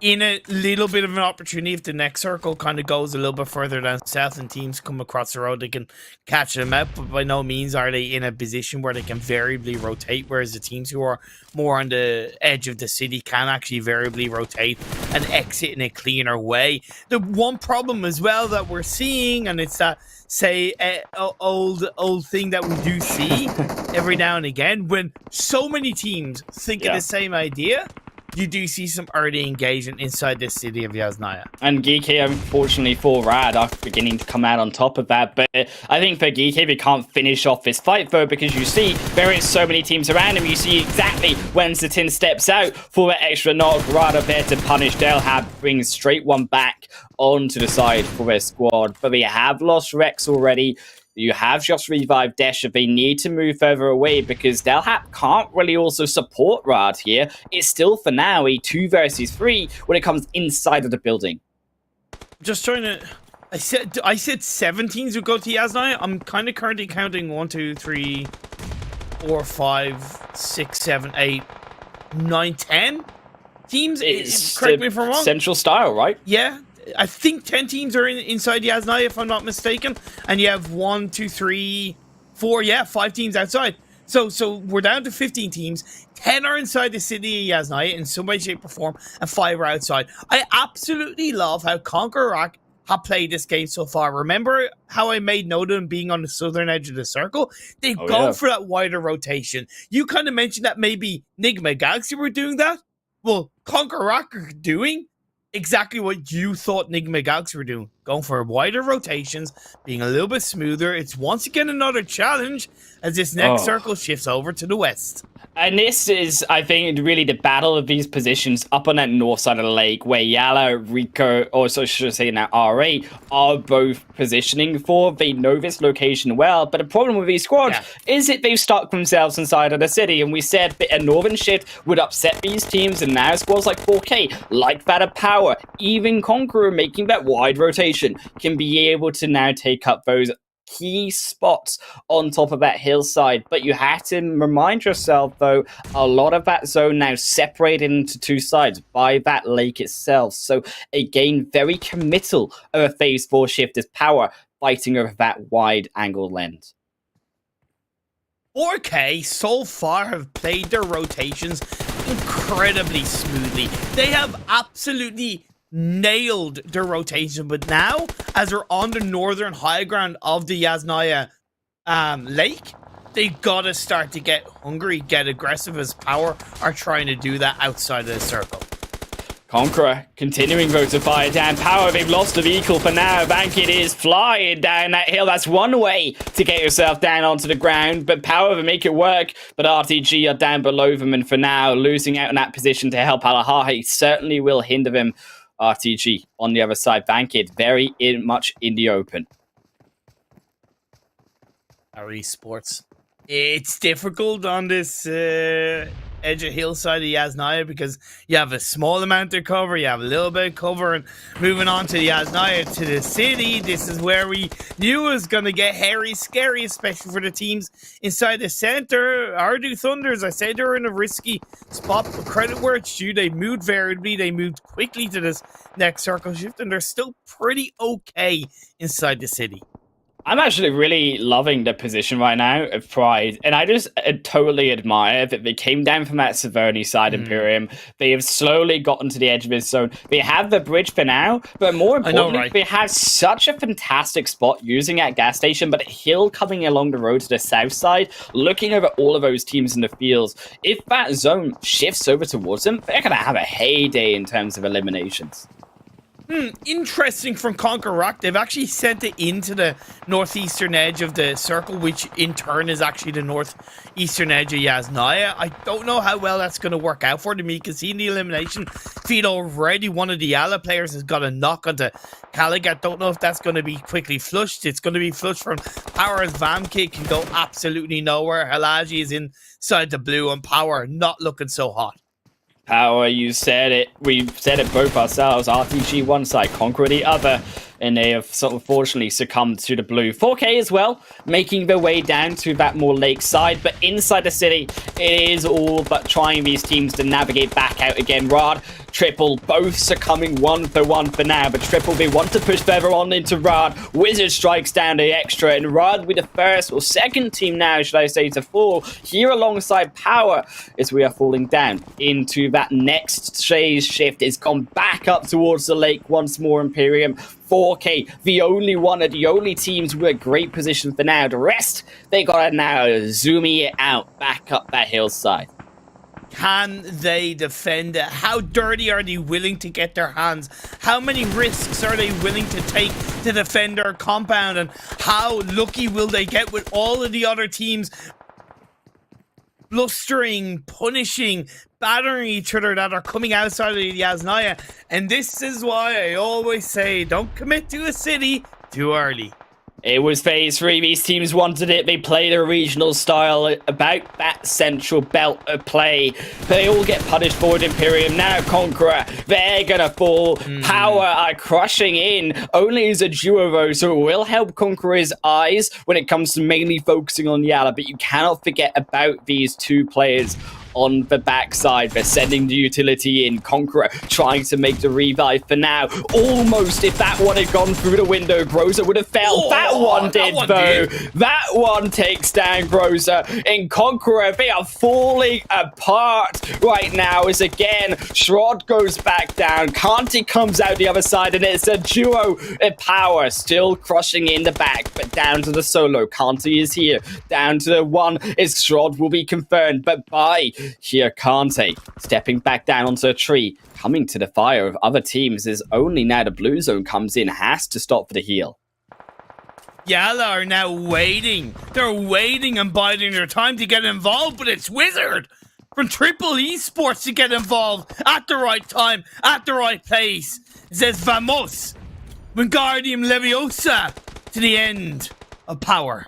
in a little bit of an opportunity. If the next circle kind of goes a little bit further down south and teams come across the road, they can catch them out, but by no means are they in a position where they can variably rotate, whereas the teams who are more on the edge of the city can actually variably rotate and exit in a cleaner way. The one problem as well that we're seeing, and it's that old thing that we do see every now and again, when so many teams think of the same idea, you do see some early engagement inside the city of Yasnaya. And GEEKAY, unfortunately for Rad, are beginning to come out on top of that. But I think for GEEKAY, they can't finish off this fight, though, because you see there is so many teams around him. You see exactly when Zatin steps out for that extra knock. Rad are there to punish. They'll bring straight one back onto the side for their squad. But they have lost Rex already. You have just revived Desha. They need to move further away because Delhap can't really also support Rad here. It's still, for now, a 2 versus 3 when it comes inside of the building. Just trying to... I said 17s would go to Yasnaya. I'm kind of currently counting 1, 2, 3, 4, 5, 6, 7, 8, 9, 10 teams. It's correct me if I'm wrong. Central style, right? Yeah. I think 10 teams are inside Yasnaya, if I'm not mistaken. And you have 1, 2, 3, 4, 5 teams outside. So we're down to 15 teams. 10 are inside the city of Yasnaya in some way, shape, or form, and 5 are outside. I absolutely love how CONQUEROR have played this game so far. Remember how I made note of them being on the southern edge of the circle? They've gone for that wider rotation. You kind of mentioned that maybe NIGMA Galaxy were doing that. Well, CONQUEROR are doing exactly what you thought NIGMA Galaxy were doing. Going for wider rotations, being a little bit smoother. It's once again another challenge as this next circle shifts over to the west. And this is, I think, really the battle of these positions up on that north side of the lake where YALLA, Rico, or so should I say now RA, are both positioning for. They know this location well, but the problem with these squads is that they've stuck themselves inside of the city, and we said that a northern shift would upset these teams, and now squads like 4K, like that of POWR, even CONQUEROR making that wide rotation, can be able to now take up those key spots on top of that hillside. But you have to remind yourself, though, a lot of that zone now separated into 2 sides by that lake itself. So again, very committal of a phase 4 shift as POWR fighting over that wide angle lens. 4K so far have played their rotations incredibly smoothly. They have absolutely nailed their rotation, but now as they're on the northern high ground of the Yasnaya lake, they've got to start to get hungry, get aggressive, as POWR are trying to do that outside of the circle. CONQUEROR continuing though to fire down. POWR, they've lost the vehicle for now. Bankit is flying down that hill. That's one way to get yourself down onto the ground, but POWR will make it work. But RTG are down below them, and for now, losing out in that position to help Alahahi certainly will hinder them. RTG on the other side, Bankit very much in the open. Our esports. It's difficult on this edge of hillside of Yasnaya because you have a small amount of cover, you have a little bit of cover, and moving on to Yasnaya to the city, this is where we knew it was going to get hairy, scary, especially for the teams inside the center. OOREDOO Thunder, as I said, they're in a risky spot, but credit where it's due, they moved variably, they moved quickly to this next circle shift, and they're still pretty okay inside the city. I'm actually really loving the position right now of Pride, and I just totally admire that they came down from that Severny side Imperium. They have slowly gotten to the edge of this zone. They have the bridge for now, but more importantly, they have such a fantastic spot using that gas station, but a hill coming along the road to the south side, looking over all of those teams in the fields. If that zone shifts over towards them, they're going to have a heyday in terms of eliminations. Interesting from CONQUEROR. They've actually sent it into the northeastern edge of the circle, which in turn is actually the northeastern edge of Yasnaya. I don't know how well that's going to work out for them. You can see in the elimination feed already one of the YALLA players has got a knock onto Caligat. Don't know if that's going to be quickly flushed. It's going to be flushed from POWR's VAMKit, can go absolutely nowhere. Halaji is inside the blue, and POWR not looking so hot. POWR, you said it. We've said it both ourselves. RTG one side, CONQUEROR the other. And they have sort of unfortunately succumbed to the blue. 4K as well, making their way down to that more lake side. But inside the city, it is all but trying these teams to navigate back out again. Rad, Triple, both succumbing 1-for-1 for now. But Triple, they want to push further on into Rad. Wizard strikes down the extra. And Rad with the first or second team now, should I say, to fall here alongside POWR as we are falling down into that next phase shift. It's gone back up towards the lake once more, Imperium. 4K, the only one of the only teams with a great position for now. The rest, they gotta now zooming it out back up that hillside. Can they defend it? How dirty are they willing to get their hands? How many risks are they willing to take to defend their compound? And how lucky will they get with all of the other teams blustering, punishing, battering each other that are coming outside of the Yasnaya? And this is why I always say, don't commit to a city too early. It was phase 3. These teams wanted it. They played a regional style about that central belt of play. They all get punished for it. Imperium, now CONQUEROR. They're gonna fall. POWR are crushing in. Only as a duo though, so it will help CONQUEROR's eyes when it comes to mainly focusing on YALLA. But you cannot forget about these two players on the backside. They're sending the utility in. CONQUEROR trying to make the revive for now. Almost, if that one had gone through the window, Groza would have fell. That one did, though. That one takes down Groza. In CONQUEROR, they are falling apart right now as again, Shrod goes back down. Kanti comes out the other side, and it's a duo. POWR still crushing in the back, but down to the solo. Kanti is here. Down to the one is Shrod will be confirmed, but by here, Kante stepping back down onto a tree, coming to the fire of other teams as only now the blue zone comes in, has to stop for the heal. YALLA are now waiting. They're waiting and biding their time to get involved, but it's Wizard from Triple Esports to get involved at the right time, at the right place. It says Vamos, Wingardium Leviosa to the end of POWR.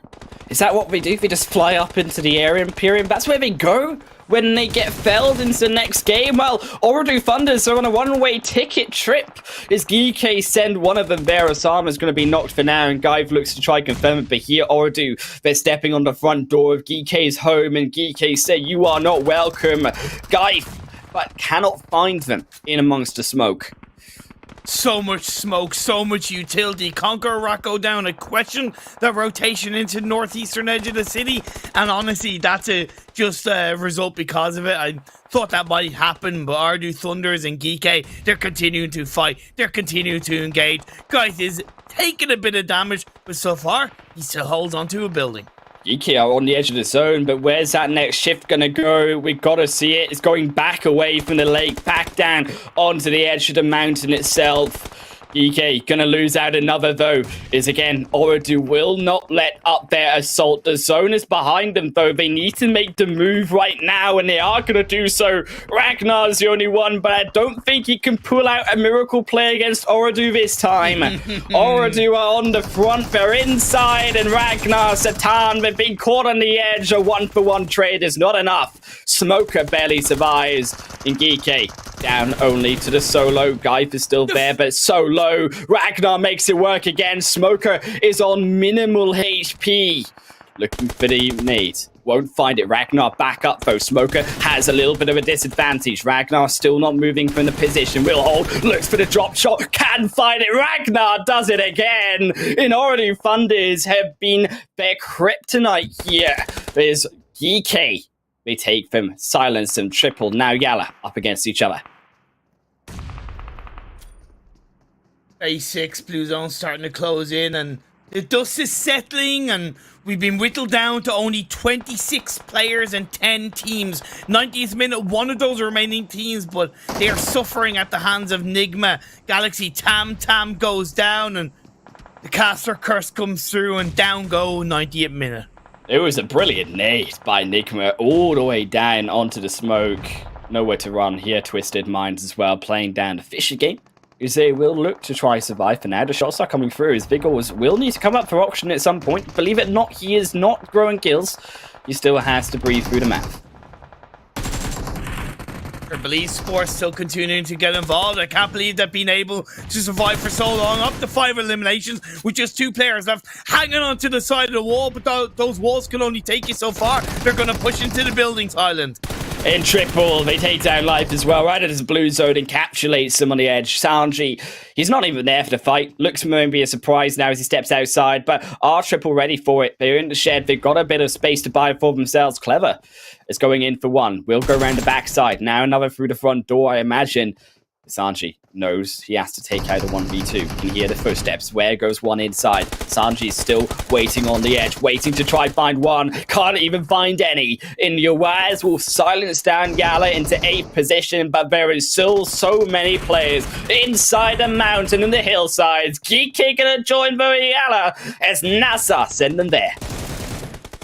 Is that what they do? They just fly up into the area, Imperium? That's where they go when they get felled into the next game? Well, OOREDOO Thunders are on a one-way ticket trip. As GEEKAY send one of them there, Osama's going to be knocked for now, and Guy looks to try and confirm it, but here OOREDOO, they're stepping on the front door of GEEKAY's home, and GEEKAY say, you are not welcome. Guy, but cannot find them in amongst the smoke. So much smoke, so much utility. CONQUEROR go down. I question that rotation into northeastern edge of the city, and honestly, that's just a result because of it. I thought that might happen, but OOREDOO Thunders and GEEKAY, they're continuing to fight. They're continuing to engage. Guys is taking a bit of damage, but so far, he still holds onto a building. GEEKAY are on the edge of the zone, but where's that next shift gonna go? We gotta see it. It's going back away from the lake, back down onto the edge of the mountain itself. GEEKAY gonna lose out another though, is again, OOREDOO will not let up their assault. The zone is behind them though. They need to make the move right now, and they are gonna do so. Ragnar's the only one, but I don't think he can pull out a miracle play against OOREDOO this time. OOREDOO are on the front, they're inside, and Ragnar, Satan, they've been caught on the edge. A 1-for-1 trade is not enough. Smoker barely survives, and GEEKAY down only to the solo. Geif is still there, but so low. Ragnar makes it work again. Smoker is on minimal HP. Looking for the nade. Won't find it. Ragnar back up though. Smoker has a little bit of a disadvantage. Ragnar still not moving from the position. Will hold. Looks for the drop shot. Can find it. Ragnar does it again. In already funders have been their kryptonite here. There's GEEKAY. They take them. Silence and triple. Now YALLA up against each other. Phase 6, Blue Zone starting to close in, and the dust is settling, and we've been whittled down to only 26 players and 10 teams. 90th minute, one of those remaining teams, but they are suffering at the hands of NIGMA. Galaxy Tam goes down, and the caster curse comes through, and down go 90th minute. It was a brilliant nade by NIGMA all the way down onto the smoke. Nowhere to run here. Twisted Minds as well, playing down the Fisher game. They will look to try survive for now. The shots are coming through. His Vigors will need to come up for auction at some point. Believe it or not, he is not growing kills. He still has to breathe through the map. ESPORT still continuing to get involved. I can't believe they've been able to survive for so long. Up to 5 eliminations with just 2 players left, hanging onto the side of the wall. But those walls can only take you so far. They're going to push into the buildings, Highland. In triple, they take down Life as well, right as his blue zone encapsulates him on the edge. Sanji, he's not even there for the fight. Looks maybe a surprise now as he steps outside, but are triple ready for it. They're in the shed. They've got a bit of space to buy for themselves. Clever is going in for one. We'll go around the backside. Now another through the front door, I imagine. Sanji knows he has to take out a 1v2. You can hear the footsteps. Where goes one inside? Sanji's still waiting on the edge, waiting to try find one. Can't even find any. In your wires will silence down YALLA into 8th position, but there is still so many players inside the mountain and the hillsides. GEEKAY gonna join YALLA as NASR send them there.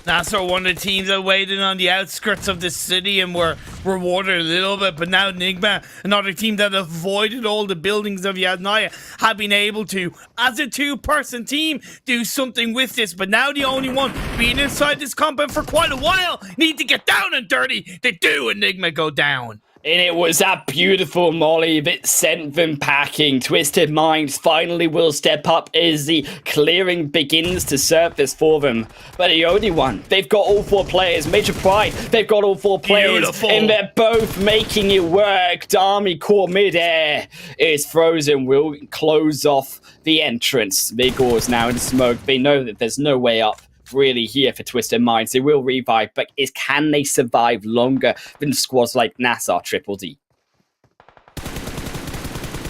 NASR, one of the teams that waited on the outskirts of the city and were rewarded a little bit, but now NIGMA, another team that avoided all the buildings of Yasnaya, have been able to, as a 2-person team, do something with this. But now the only one being inside this compound for quite a while need to get down and dirty. They do, and NIGMA go down. And it was that beautiful molly that sent them packing. Twisted Minds finally will step up as the clearing begins to surface for them. But the only one, they've got all 4 players. Major Pride, they've got all 4 players. Beautiful. And they're both making it work. Dami caught midair. Is frozen. Will close off the entrance. Vigors now in smoke. They know that there's no way up really here for Twisted Minds. They will revive, but can they survive longer than squads like NASR Triple D?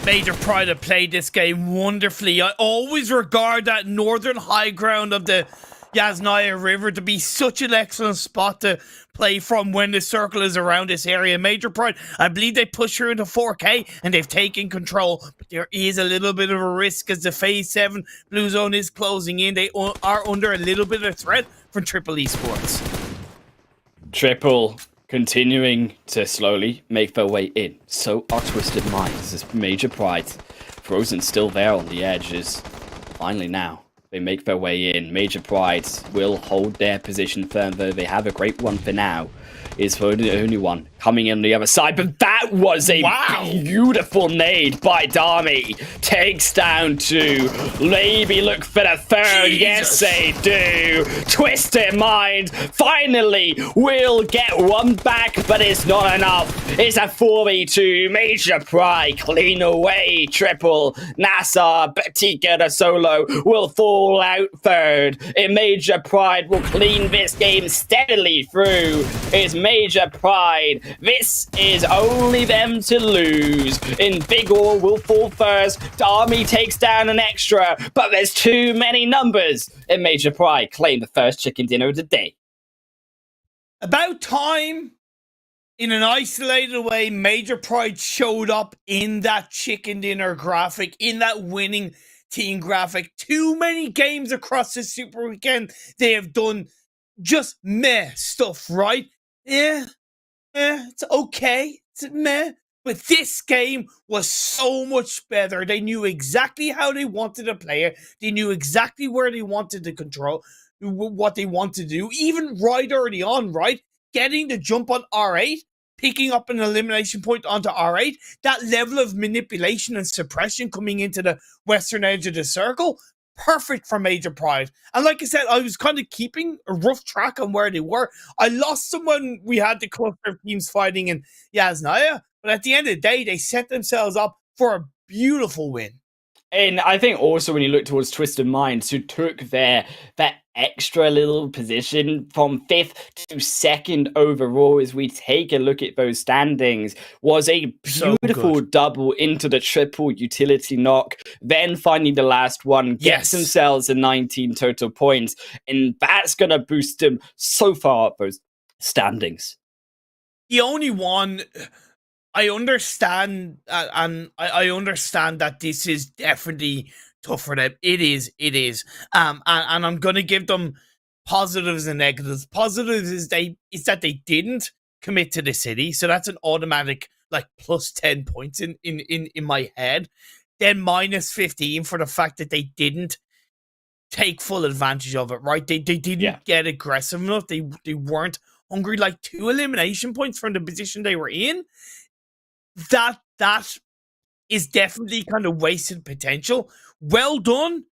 Major Pride have played this game wonderfully. I always regard that northern high ground of the Yasnaya River to be such an excellent spot to play from when the circle is around this area. Major Pride, I believe they push through into 4K and they've taken control, but there is a little bit of a risk as the Phase 7 Blue Zone is closing in. They are under a little bit of threat from Triple Esports. Triple continuing to slowly make their way in. So are Twisted Minds. This Major Pride. Frozen still there on the edges. Finally now, they make their way in. Major Pride will hold their position firm, though they have a great one for now. Is for the only one coming in the other side, but that was a beautiful nade by Dami. Takes down 2. Maybe look for the 3rd. Jesus. Yes, they do. Twisted Mind finally will get one back, but it's not enough. It's a 4v2. Major Pride clean away. Triple NASR, Batika the solo will fall out 3rd. And Major Pride will clean this game steadily through. It's Major Pride. This is only them to lose. And Vigor will fall first. Dami takes down an extra, but there's too many numbers. And Major Pride claim the first chicken dinner of the day. About time in an isolated way, Major Pride showed up in that chicken dinner graphic, in that winning team graphic. Too many games across the Super Weekend. They have done just meh stuff, right? Yeah, it's okay. It's meh. But this game was so much better. They knew exactly how they wanted to play it. They knew exactly where they wanted to control, what they want to do. Even right early on, right? Getting the jump on R8, picking up an elimination point onto R8, that level of manipulation and suppression coming into the western edge of the circle, perfect for Major Pride. And like I said, I was kind of keeping a rough track on where they were. I lost someone we had the cluster of teams fighting in Yasnaya, but at the end of the day, they set themselves up for a beautiful win. And I think also when you look towards Twisted Minds, who took that extra little position from 5th to 2nd overall, as we take a look at those standings, was a beautiful double into the triple utility knock. Then finding the last one, gets themselves a 19 total points, and that's going to boost them so far up those standings. The only one... I understand, and I understand that this is definitely tough for them. It is. And I'm gonna give them positives and negatives. Positives is that they didn't commit to the city, so that's an automatic like plus 10 points in my head. Then minus 15 for the fact that they didn't take full advantage of it. Right? They didn't get aggressive enough. They weren't hungry. Like 2 elimination points from the position they were in. That is definitely kind of wasted potential. Well done.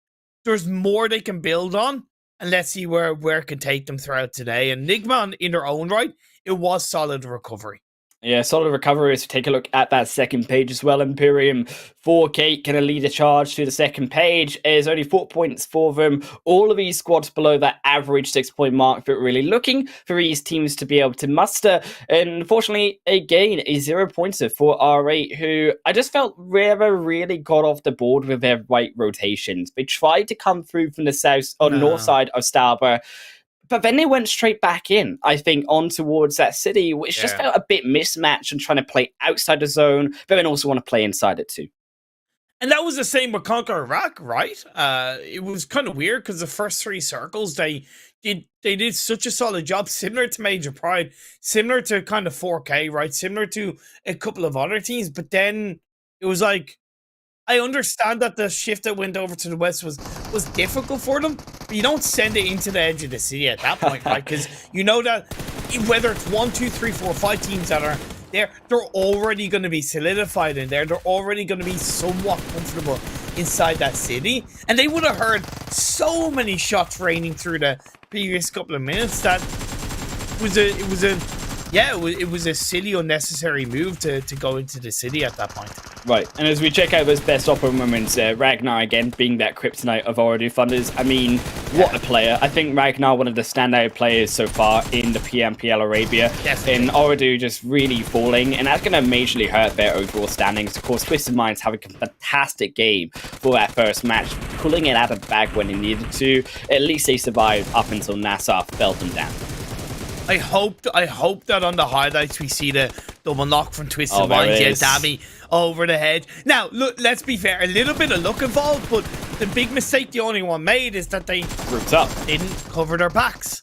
There's more they can build on, and let's see where it can take them throughout today. And NIGMA, in their own right, it was solid recovery. Yeah, solid recovery. As we take a look at that second page as well, Imperium 4K going to lead a charge to the second page. There's only 4 points for them. All of these squads below that average 6-point mark, but really looking for these teams to be able to muster. And unfortunately, again, a 0-pointer for R8, who I just felt never really got off the board with their right rotations. They tried to come through from the south or north side of Stauber, but then they went straight back in, I think, on towards that city, which just felt a bit mismatched and trying to play outside the zone, but then also want to play inside it too. And that was the same with CONQUEROR, right? It was kind of weird because the first 3 circles, they did such a solid job, similar to Major Pride, similar to kind of 4K, right? Similar to a couple of other teams, but then it was like, I understand that the shift that went over to the west was difficult for them, but you don't send it into the edge of the city at that point, right? Because you know that whether it's 1, 2, 3, 4, 5 teams that are there, they're already going to be solidified in there. They're already going to be somewhat comfortable inside that city. And they would have heard so many shots raining through the previous couple of minutes that it was a silly, unnecessary move to go into the city at that point. Right, and as we check out those best opera moments, Ragnar again being that kryptonite of OOREDOO Thunders. I mean, what a player. I think Ragnar, one of the standout players so far in the PMPL Arabia. Definitely. And OOREDOO just really falling, and that's going to majorly hurt their overall standings. Of course, Twisted Minds having a fantastic game for that first match, pulling it out of the bag when they needed to. At least they survived up until NASR felt them down. I hope that on the highlights we see the double knock from Twisted Minds. Yeah, Dammy over the head. Now, look, let's be fair. A little bit of luck involved, but the big mistake the only one made is that they grouped up, didn't cover their backs.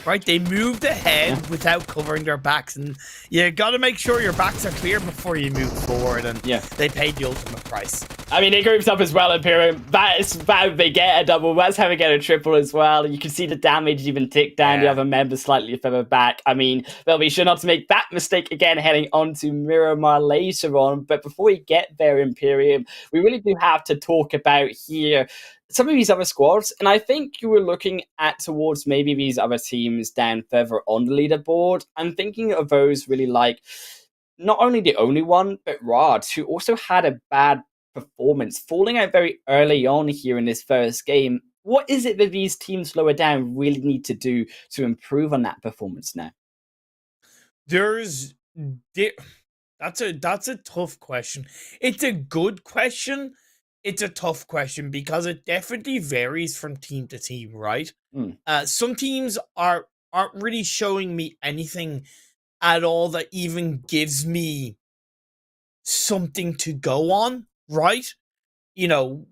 Right? They moved ahead without covering their backs, and you got to make sure your backs are clear before you move forward, and they paid the ultimate price. I mean, it groups up as well, Imperium. That is how they get a double. That's how they get a triple as well. You can see the damage even tick down the other members slightly further back. I mean, they'll be sure not to make that mistake again heading on to Miramar later on. But before we get there, Imperium, we really do have to talk about here some of these other squads, and I think you were looking at towards maybe these other teams down further on the leaderboard. I'm thinking of those really like not only the only one, but Rod, who also had a bad performance, falling out very early on here in this first game. What is it that these teams lower down really need to do to improve on that performance now? That's a tough question. It's a good question. It's a tough question because it definitely varies from team to team, right? Some teams aren't really showing me anything at all that even gives me something to go on, right? You know,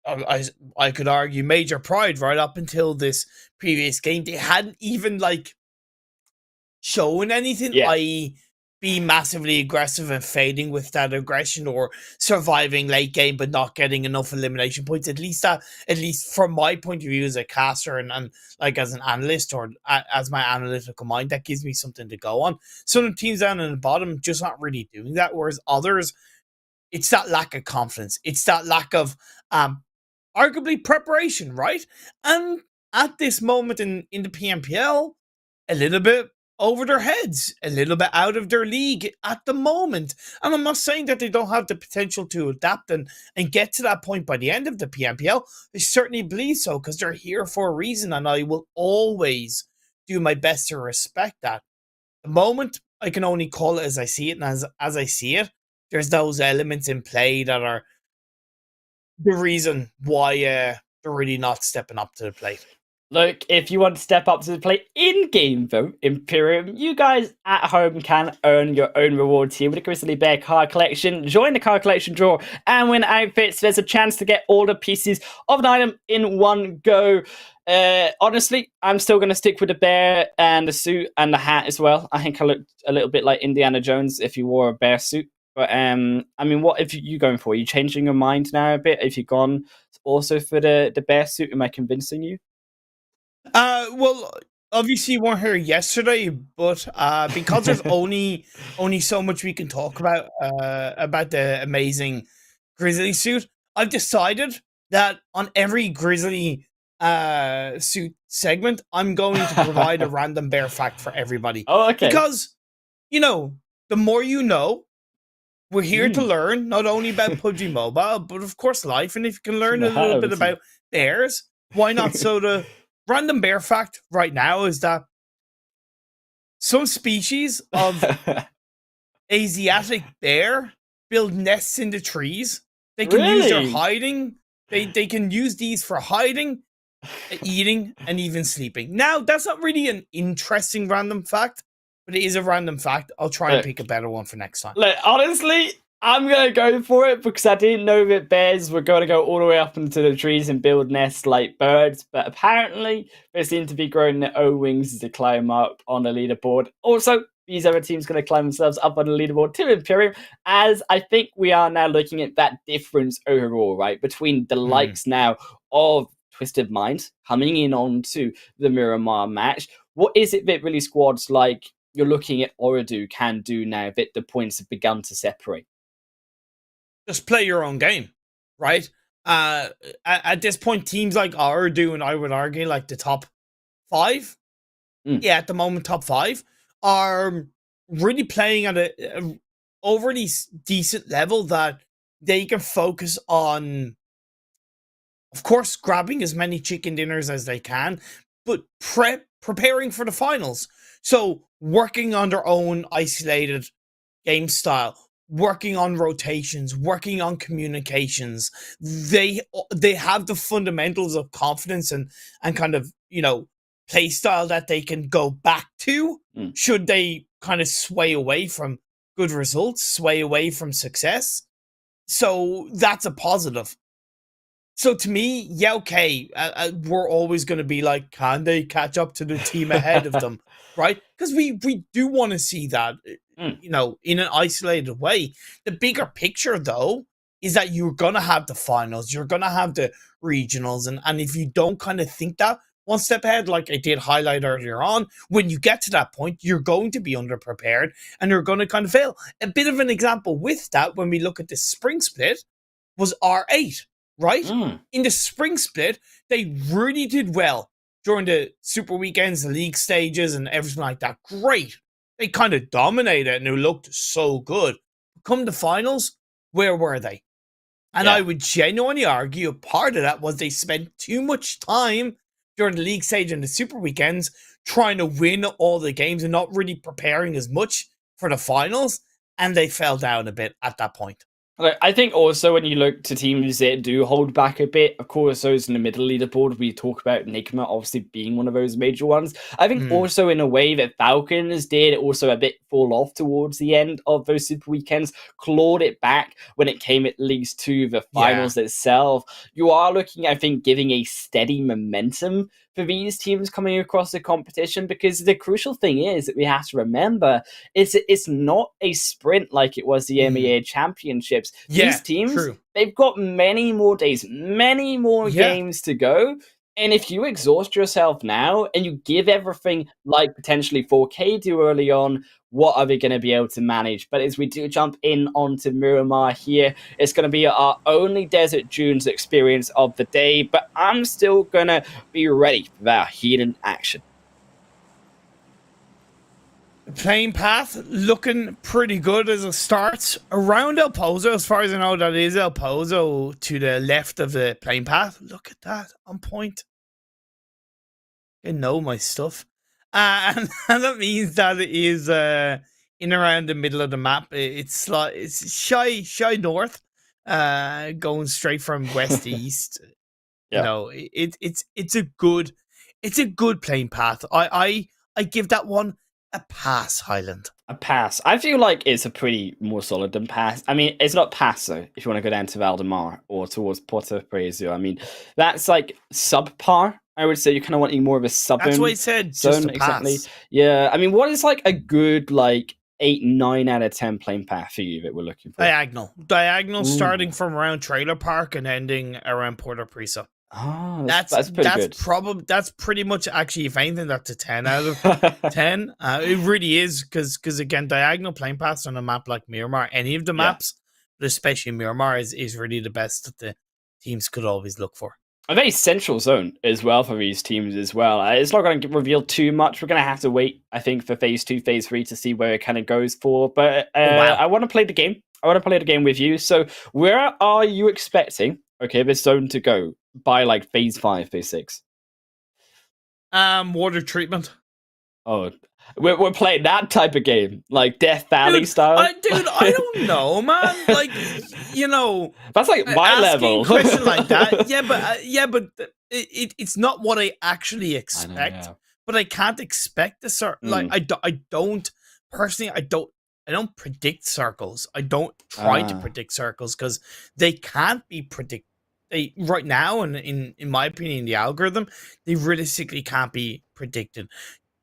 I could argue major pride right up until this previous game. They hadn't even like shown anything, Yeah. i.e., be massively aggressive and fading with that aggression, or surviving late game but not getting enough elimination points. At least from my point of view as a caster and like as an analyst, or as my analytical mind, that gives me something to go on. Some teams down in the bottom just not really doing that, whereas others, it's that lack of confidence. It's that lack of arguably preparation, right? And at this moment in the PMPL, a little bit over their heads, a little bit out of their league at the moment. And I'm not saying that they don't have the potential to adapt and get to that point by the end of the PMPL. I certainly believe so, because they're here for a reason, and I will always do my best to respect that. The moment, I can only call it as I see it, and as I see it, there's those elements in play that are the reason why they're really not stepping up to the plate. Look, if you want to step up to the plate in-game, though, Imperium, you guys at home can earn your own rewards here with the Grizzly Bear card collection. Join the card collection draw and win outfits. There's a chance to get all the pieces of an item in one go. Honestly, I'm still going to stick with the bear and the suit and the hat as well. I think I looked a little bit like Indiana Jones if you wore a bear suit. But, I mean, what if you going for? Are you changing your mind now a bit? If you've gone also for the bear suit, am I convincing you? Well, obviously you weren't here yesterday, but because there's only so much we can talk about the amazing Grizzly suit, I've decided that on every Grizzly suit segment, I'm going to provide a random bear fact for everybody. Oh, okay. Because, you know, the more you know, we're here to learn not only about PUBG Mobile, but of course life. And if you can learn a little bit about bears, why not? So the random bear fact right now is that some species of Asiatic bear build nests in the trees. They can use their hiding. They can use these for hiding, eating, and even sleeping. Now, that's not really an interesting random fact, but it is a random fact. I'll try and pick a better one for next time. Look, honestly, I'm going to go for it because I didn't know that bears were going to go all the way up into the trees and build nests like birds, but apparently they seem to be growing their own wings to climb up on the leaderboard. Also, these other teams going to climb themselves up on the leaderboard to Imperium, as I think we are now looking at that difference overall, right, between the likes now of Twisted Minds coming in onto the Miramar match. What is it that really squads like you're looking at OOREDOO can do now that the points have begun to separate? Just play your own game, right? At this point, teams like OOREDOO, and I would argue like the top 5, at the moment, top 5, are really playing at a overly decent level that they can focus on, of course, grabbing as many chicken dinners as they can, but preparing for the finals. So working on their own isolated game style, working on rotations, working on communications. They have the fundamentals of confidence and kind of, you know, play style that they can go back to should they kind of sway away from good results, sway away from success. So that's a positive. So to me, yeah, okay, we're always going to be like, can they catch up to the team ahead of them, right? Because we do want to see that, you know, in an isolated way. The bigger picture, though, is that you're going to have the finals, you're going to have the regionals, and if you don't kind of think that one step ahead, like I did highlight earlier on, when you get to that point, you're going to be underprepared and you're going to kind of fail. A bit of an example with that, when we look at the spring split, was R8. Right? In the spring split, they really did well during the super weekends, the league stages, and everything like that. Great. They kind of dominated and it looked so good. Come the finals, where were they? And I would genuinely argue a part of that was they spent too much time during the league stage and the super weekends trying to win all the games and not really preparing as much for the finals. And they fell down a bit at that point. I think also when you look to teams that do hold back a bit, of course, those in the middle leaderboard, we talk about NIGMA obviously being one of those major ones. I think also in a way that Falcons did also a bit fall off towards the end of those Super Weekends, clawed it back when it came at least to the finals itself. You are looking, I think, giving a steady momentum for these teams coming across the competition, because the crucial thing is that we have to remember it's not a sprint like it was the MEA Championships. These teams, they've got many more days, many more games to go. And if you exhaust yourself now and you give everything like potentially 4K do early on, what are they going to be able to manage? But as we do jump in onto Miramar here, it's going to be our only Desert Dunes experience of the day, but I'm still going to be ready for that hidden action. Playing path looking pretty good as it starts around El Pozo. As far as I know, that is El Pozo to the left of the playing path. Look at that, on point. I know my stuff. And that means that it is in around the middle of the map. It's like it's shy north, going straight from west to east. You know, it's a good playing path. I give that one a pass, Highland. A pass. I feel like it's a pretty more solid than pass. I mean, it's not pass though, if you want to go down to Valdemar or towards Porto Prezio. I mean, that's like subpar. I would say you're kind of wanting more of a sub. That's what I said. Just a pass. Yeah. I mean, what is like a good 8, 9 out of 10 playing path for you that we're looking for? Diagonal starting from around Trailer Park and ending around Porto Prezio. Oh, that's pretty good. That's pretty much, actually, if anything, that's a 10 out of 10. It really is, because again, diagonal playing paths on a map like Miramar, any of the maps, but especially Miramar, is really the best that the teams could always look for. A very central zone as well for these teams as well. It's not going to reveal too much. We're going to have to wait, I think, for phase 2, phase 3 to see where it kind of goes for. But I want to play the game. I want to play the game with you. So where are you expecting, this zone to go by phase 5, phase 6? Water treatment. Oh, we're playing that type of game, like Death Valley style. I don't know, man. That's my level. Question like that. But it's not what I actually expect. But I can't expect a certain. I don't personally. I don't predict circles. I don't try to predict circles because they can't be predicted. Right now, and in my opinion, the algorithm, they realistically can't be predicted.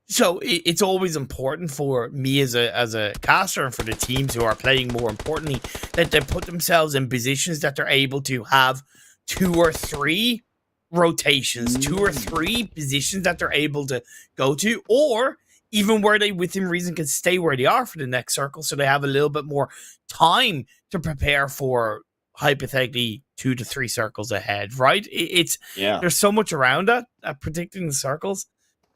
So it's always important for me as a caster and for the teams who are playing, more importantly, that they put themselves in positions that they're able to have 2 or 3 rotations, 2 or 3 positions that they're able to go to, or even where they, within reason, can stay where they are for the next circle, so they have a little bit more time to prepare for, hypothetically, 2 to 3 circles ahead, right? There's so much around that, predicting the circles.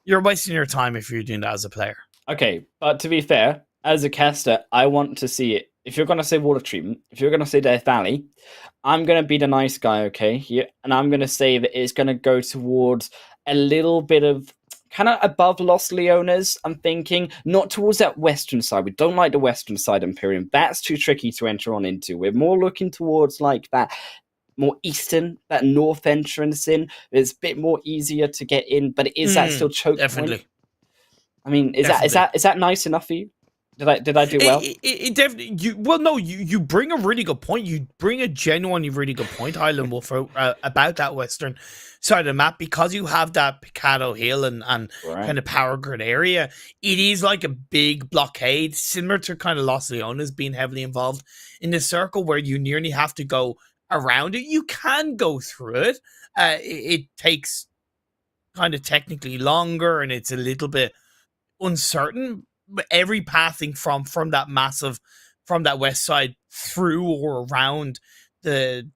You're wasting your time if you're doing that as a player. Okay, but to be fair, as a caster, I want to see it. If you're going to say water treatment, if you're going to say Death Valley, I'm going to be the nice guy, here, and I'm going to say that it's going to go towards a little bit of kind of above Los Leones, I'm thinking, not towards that western side. We don't like the western side, Imperium. That's too tricky to enter on into. We're more looking towards that more eastern, that north entrance in. It's a bit more easier to get in, but is that still choke definitely point? I mean, is that nice enough for you? Did I do well? It definitely. You bring a really good point. You bring a genuinely really good point, Highland Wolf, about that western side of the map, because you have that Picado Hill and kind of power grid area. It is like a big blockade, similar to kind of Los Leones being heavily involved in the circle, where you nearly have to go around it. You can go through it. It takes kind of technically longer, and it's a little bit uncertain. But every pathing from that west side through or around the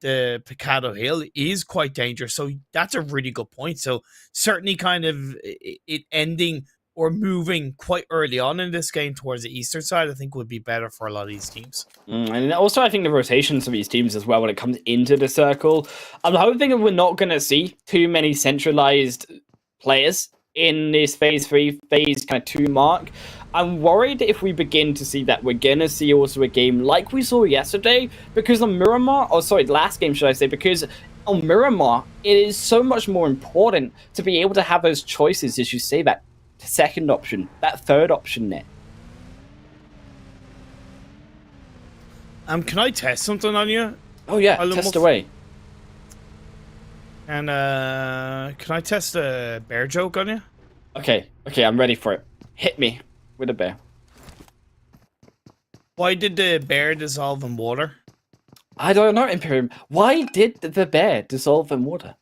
Picado Hill is quite dangerous. So that's a really good point. So certainly kind of it ending or moving quite early on in this game towards the eastern side, I think would be better for a lot of these teams. And also I think the rotations of these teams as well when it comes into the circle, I'm hoping that we're not going to see too many centralized players in this phase 3, phase kind of 2 mark. I'm worried if we begin to see that we're gonna see also a game like we saw yesterday, because on Miramar, or sorry, last game should I say, because on Miramar, it is so much more important to be able to have those choices, as you say, that second option, that third option net. Can I test something on you? Oh yeah, test away. And can I test a bear joke on you? Okay, I'm ready for it. Hit me with a bear. Why did the bear dissolve in water? I don't know, Imperium. Why did the bear dissolve in water?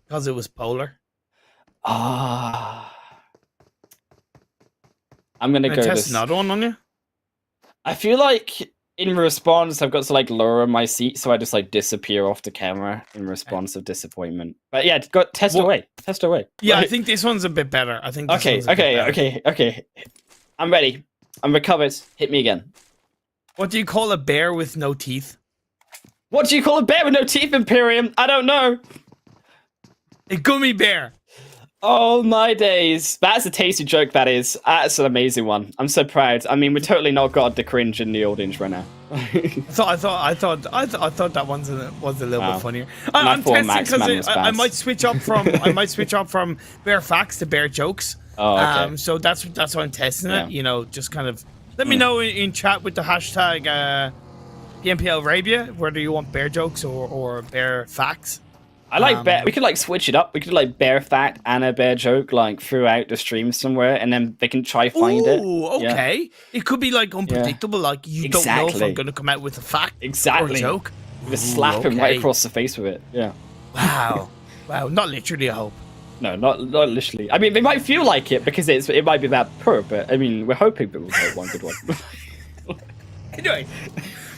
Because it was polar. Ah. I'm gonna go test this. another one on you? I feel like in response, I've got to like lower my seat, so I just like disappear off the camera in response of disappointment. But yeah, test away. Yeah, Like, I think this one's a bit better. I think. Okay. I'm ready. I'm recovered. Hit me again. What do you call a bear with no teeth? What do you call a bear with no teeth, Imperium? I don't know. A gummy bear. Oh my days. That's a tasty joke, that is. That's an amazing one. I'm so proud. I mean, we totally not got the cringe in the audience right now. I thought that one was a little bit funnier. And I'm testing Max because I bad. might switch up from bear facts to bear jokes. Oh, okay. So that's why I'm testing it. Yeah. You know, just kind of let me know in chat with the hashtag PMPL Arabia whether you want bear jokes or bear facts. I like bear. We could like switch it up. We could like bear fact and a bear joke like throughout the stream somewhere, and then they can try find it. Ooh, okay. Yeah. It could be like unpredictable. Yeah. Like you don't know if I'm going to come out with a fact or a joke. Just slap him right across the face with it. Yeah. Wow. Wow. Not literally, I hope. No, not literally. I mean, they might feel like it because it might be that poor, but I mean, we're hoping that we'll get one good one. Anyway.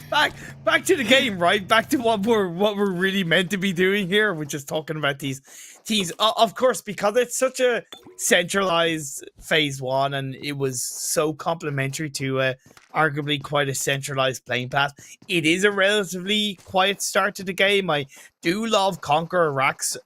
Back to the game, right? Back to what we're really meant to be doing here, which is talking about these teams. Of course, because it's such a centralized phase one, and it was so complementary to arguably quite a centralized playing path. It is a relatively quiet start to the game. I do love CONQUEROR Rack's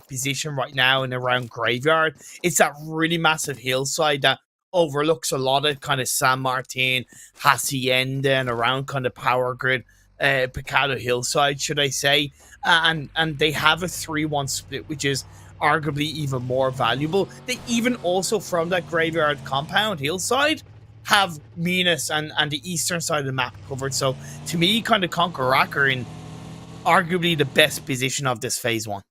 position right now in around Graveyard. It's that really massive hillside that overlooks a lot of kind of San Martin, Hacienda, and around kind of Power Grid, Picado Hillside, should I say. And they have a 3-1 split, which is arguably even more valuable. They even also, from that Graveyard compound hillside, have Minas and the eastern side of the map covered. So to me, kind of CONQUEROR Rack are in arguably the best position of this phase one.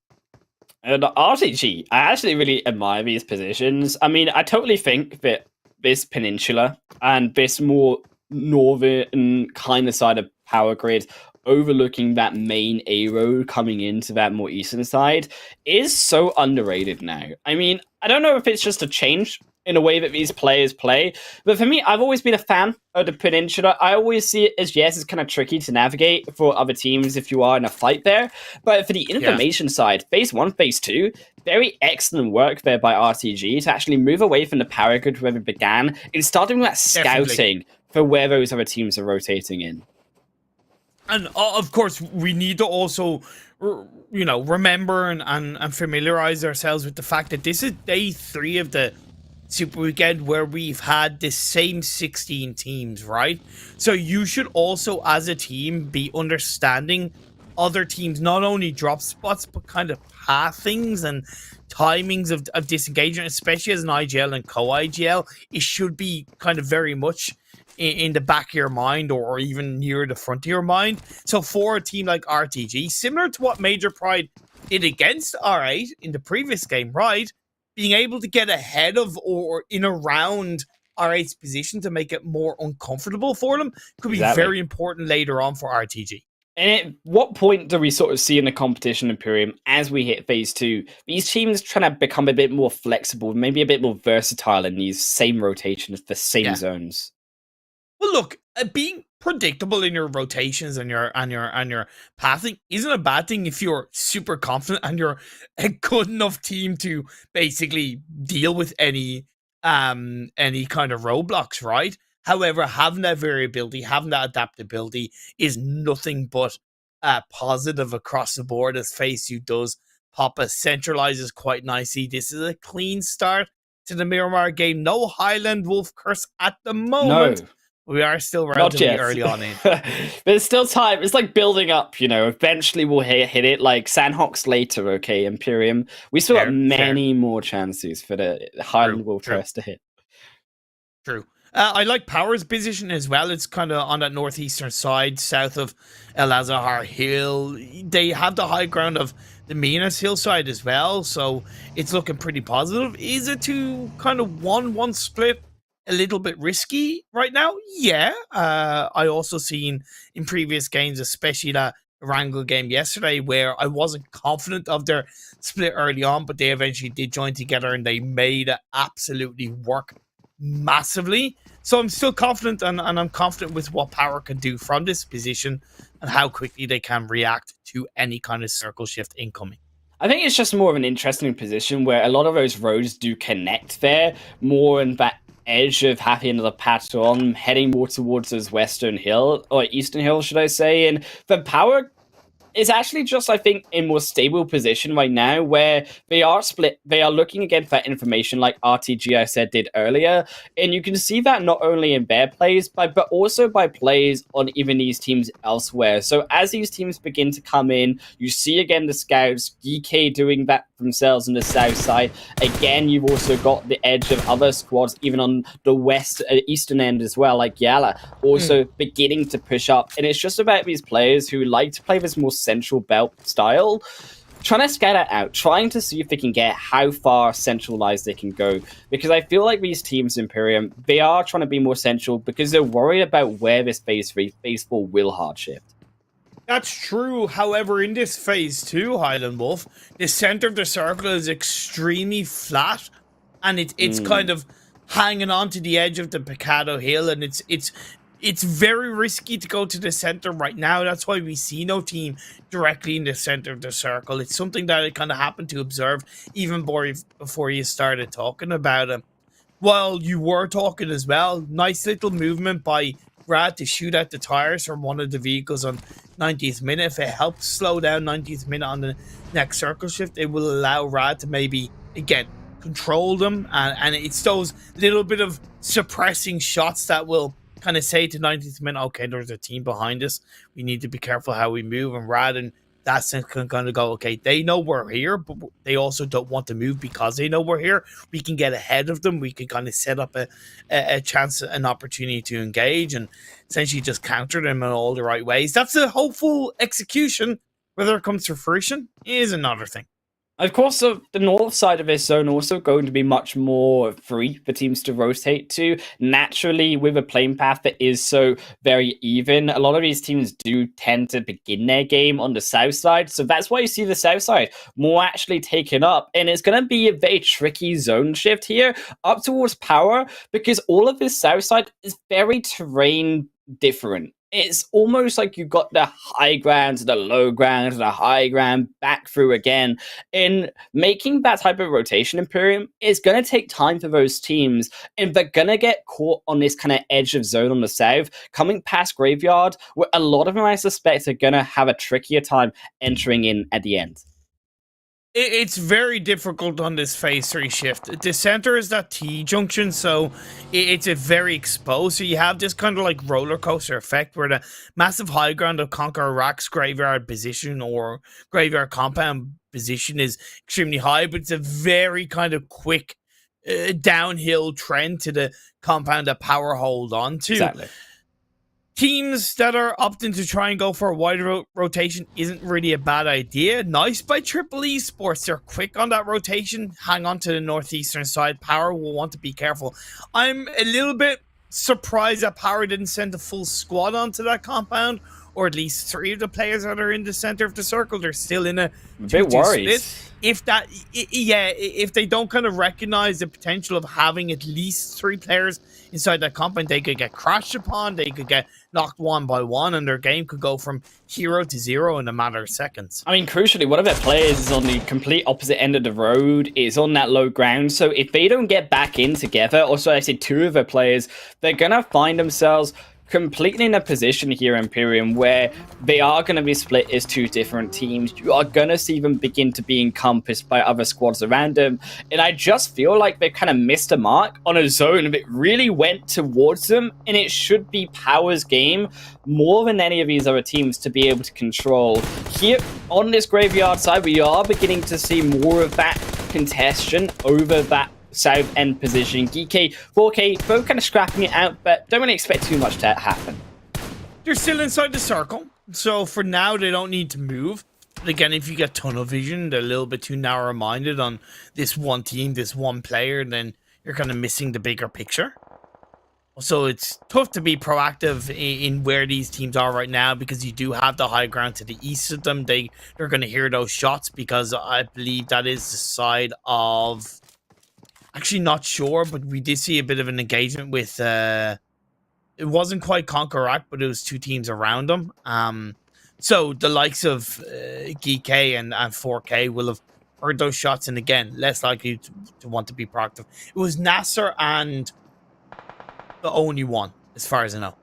And RTG, I actually really admire these positions. I mean, I totally think that this peninsula and this more northern kind of side of Power Grid, overlooking that main A road coming into that more eastern side, is so underrated now. I mean, I don't know if it's just a change in a way that these players play, but for me, I've always been a fan of the peninsula. I always see it as, yes, it's kind of tricky to navigate for other teams if you are in a fight there, but for the information side, phase 1, phase 2, very excellent work there by RTG to actually move away from the Power Grid where it began and start doing that scouting for where those other teams are rotating in. And of course, we need to also, you know, remember and familiarize ourselves with the fact that this is day 3 of the Super Weekend where we've had the same 16 teams, right? So you should also, as a team, be understanding other teams, not only drop spots, but kind of pathings and timings of disengagement, especially as an IGL and co-IGL. It should be kind of very much in the back of your mind or even near the front of your mind. So for a team like RTG, similar to what Major Pride did against R8 in the previous game, right? Being able to get ahead of or in around R8's position to make it more uncomfortable for them could be very important later on for RTG. And at what point do we sort of see in the competition, Imperium, as we hit phase 2, these teams trying to become a bit more flexible, maybe a bit more versatile in these same rotations, the same zones? Well, look, being predictable in your rotations and your pathing isn't a bad thing if you're super confident and you're a good enough team to basically deal with any kind of roadblocks, right? However, having that variability, having that adaptability is nothing but positive across the board, as phase 2 does. Papa centralizes quite nicely. This is a clean start to the Miramar game. No Highland Wolf curse at the No. moment. We are still Not relatively yet. early on in. There's still time. It's like building up, you know. Eventually we'll hit it. Like Sanhok's later, okay, Imperium. We still got many more chances for the Highland Wolf curse to hit. True. I like POWR's position as well. It's kind of on that northeastern side, south of El Azahar Hill. They have the high ground of the Minas hillside as well, so it's looking pretty positive. Is it to kind of 1-1 split a little bit risky right now? Yeah. I also seen in previous games, especially that Erangel game yesterday, where I wasn't confident of their split early on, but they eventually did join together and they made it absolutely work massively. So I'm still confident, and I'm confident with what POWR can do from this position and how quickly they can react to any kind of circle shift incoming. I think it's just more of an interesting position where a lot of those roads do connect there, more in that edge of having another patron heading more towards those Western Hill, or Eastern Hill, should I say. And the POWR is actually just, I think, in more stable position right now, where they are split. They are looking again for that information, like RTG I said did earlier, and you can see that not only in their plays, but also by plays on even these teams elsewhere. So as these teams begin to come in, you see again the scouts, GEEKAY doing that themselves on the south side. Again, you've also got the edge of other squads, even on the eastern end as well, like YALLA, also beginning to push up. And it's just about these players who like to play this more central belt style, trying to scatter out, trying to see if they can get how far centralized they can go. Because I feel like these teams, Imperium, they are trying to be more central because they're worried about where this phase 3, phase 4 will hard shift. That's true. However, in this phase 2, Highland Wolf, the center of the circle is extremely flat, and it's kind of hanging on to the edge of the Picado Hill, and it's very risky to go to the center right now. That's why we see no team directly in the center of the circle. It's something that I kind of happened to observe even before you started talking about it. While you were talking as well, nice little movement by Rad to shoot out the tires from one of the vehicles on 90th minute. If it helps slow down 90th minute on the next circle shift, it will allow Rad to maybe, again, control them. And it's those little bit of suppressing shots that will kind of say to 90th minute, okay, there's a team behind us. We need to be careful how we move. And Rad and that's can kind of go, okay, they know we're here, but they also don't want to move because they know we're here. We can get ahead of them. We can kind of set up a chance, an opportunity to engage and essentially just counter them in all the right ways. That's a hopeful execution. Whether it comes to fruition is another thing. Of course, the north side of this zone also going to be much more free for teams to rotate to. Naturally, with a playing path that is so very even, a lot of these teams do tend to begin their game on the south side. So that's why you see the south side more actually taken up. And it's going to be a very tricky zone shift here up towards POWR, because all of this south side is very terrain different. It's almost like you've got the high ground to the low ground to the high ground back through again. In making that type of rotation, Imperium, it's going to take time for those teams, and they're going to get caught on this kind of edge of zone on the south, coming past Graveyard, where a lot of them, I suspect, are going to have a trickier time entering in at the end. It's very difficult on this phase 3 shift. The center is that T-junction, so it's a very exposed. So you have this kind of like roller coaster effect where the massive high ground of CONQUEROR's graveyard position or graveyard compound position is extremely high, but it's a very kind of quick downhill trend to the compound that POWR hold on to. Exactly. Teams that are opting to try and go for a wider rotation isn't really a bad idea. Nice by Triple Esports. They're quick on that rotation. Hang on to the northeastern side. POWR will want to be careful. I'm a little bit surprised that POWR didn't send a full squad onto that compound, or at least 3 of the players that are in the center of the circle. They're still in a bit worried. Split. If they don't kind of recognize the potential of having at least 3 players inside that compound, they could get crashed upon, they could get knocked one by one, and their game could go from 0 to 0 in a matter of seconds. I mean, crucially, one of their players is on the complete opposite end of the road, is on that low ground, so if they don't get back in together, or so I say 2 of their players, they're going to find themselves completely in a position here, Imperium, where they are going to be split as two different teams. You are going to see them begin to be encompassed by other squads around them. And I just feel like they've kind of missed a mark on a zone that really went towards them. And it should be POWR's game more than any of these other teams to be able to control. Here on this graveyard side, we are beginning to see more of that contestation over that south end position. GEEKAY, 4K, both kind of scrapping it out, but don't really expect too much to happen. They're still inside the circle, so for now they don't need to move. But again, if you get tunnel vision, they're a little bit too narrow-minded on this one team, this one player, then you're kind of missing the bigger picture. So it's tough to be proactive in where these teams are right now, because you do have the high ground to the east of them. They're going to hear those shots, because I believe that is the side of... Actually, not sure, but we did see a bit of an engagement with... it wasn't quite CONQUEROR, but it was two teams around them. So the likes of GEEKAY and 4K will have heard those shots, and again, less likely to want to be proactive. It was NASR and the only one, as far as I know.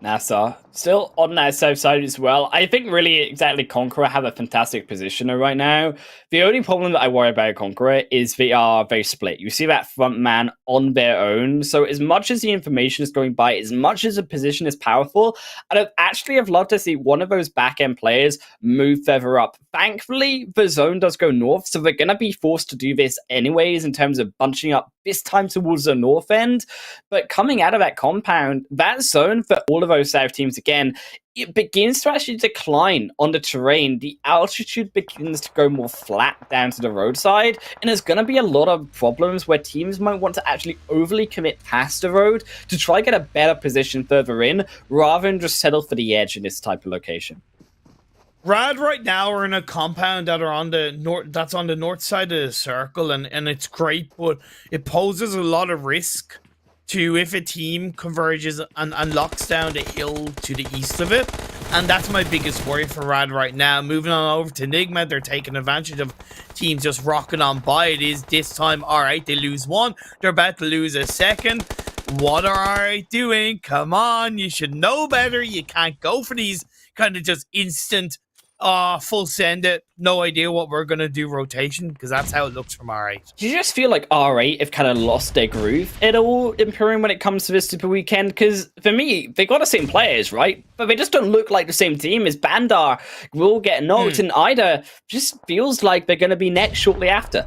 NASR still on that south side as well. I think really exactly CONQUEROR have a fantastic positioner right now. The only problem that I worry about CONQUEROR is they are very split. You see that front man on their own. So as much as the information is going by, as much as the position is powerful, I'd actually have loved to see one of those back end players move further up. Thankfully, the zone does go north, so they're going to be forced to do this anyways in terms of bunching up this time towards the north end. But coming out of that compound, that zone for all of those south teams, again, it begins to actually decline on the terrain. The altitude begins to go more flat down to the roadside, and there's going to be a lot of problems where teams might want to actually overly commit past the road to try get a better position further in, rather than just settle for the edge in this type of location. Rad right now are in a compound that are on the north. That's on the north side of the circle, and it's great, but it poses a lot of risk to if a team converges and locks down the hill to the east of it. And that's my biggest worry for Rad right now. Moving on over to NIGMA, they're taking advantage of teams just rocking on by. It is this time, alright, they lose one. They're about to lose a second. What are alright doing? Come on, you should know better. You can't go for these kind of just instant full send it, no idea what we're gonna do rotation, because that's how it looks from R8. Do you just feel like R8 have kind of lost their groove at all, Imperium, when it comes to this Super Weekend? Because for me, they got the same players, right? But they just don't look like the same team. As Bandar will get knocked, and Ida just feels like they're gonna be next shortly after.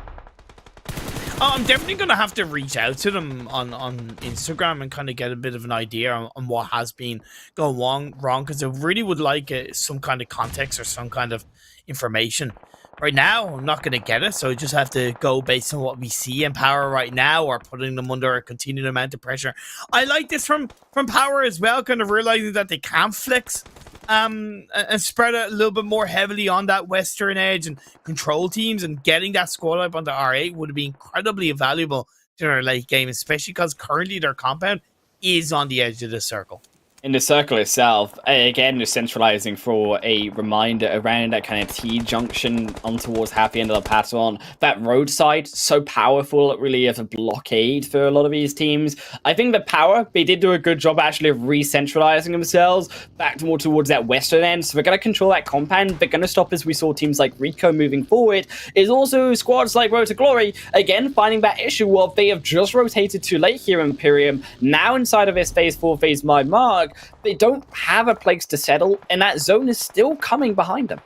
I'm definitely going to have to reach out to them on Instagram and kind of get a bit of an idea on what has been going wrong, because I really would like some kind of context or some kind of information. Right now, I'm not going to get it, so I just have to go based on what we see in POWR right now, or putting them under a continued amount of pressure. I like this from POWR as well, kind of realizing that they can flex and spread it a little bit more heavily on that western edge and control teams, and getting that squad up onto R8 would be incredibly valuable to their late game, especially because currently their compound is on the edge of the circle. In the circle itself, again, they're centralizing for a reminder around that kind of T-junction on towards half the end of the pattern. That roadside, so powerful, it really is a blockade for a lot of these teams. I think the POWR, they did do a good job actually of re-centralizing themselves back more towards that western end, so they're going to control that compound. They're going to stop, as we saw teams like Rico moving forward, is also squads like Road to Glory, again, finding that issue of they have just rotated too late here in Imperium, now inside of this Phase 4, Phase 5 mark. They don't have a place to settle, and that zone is still coming behind them.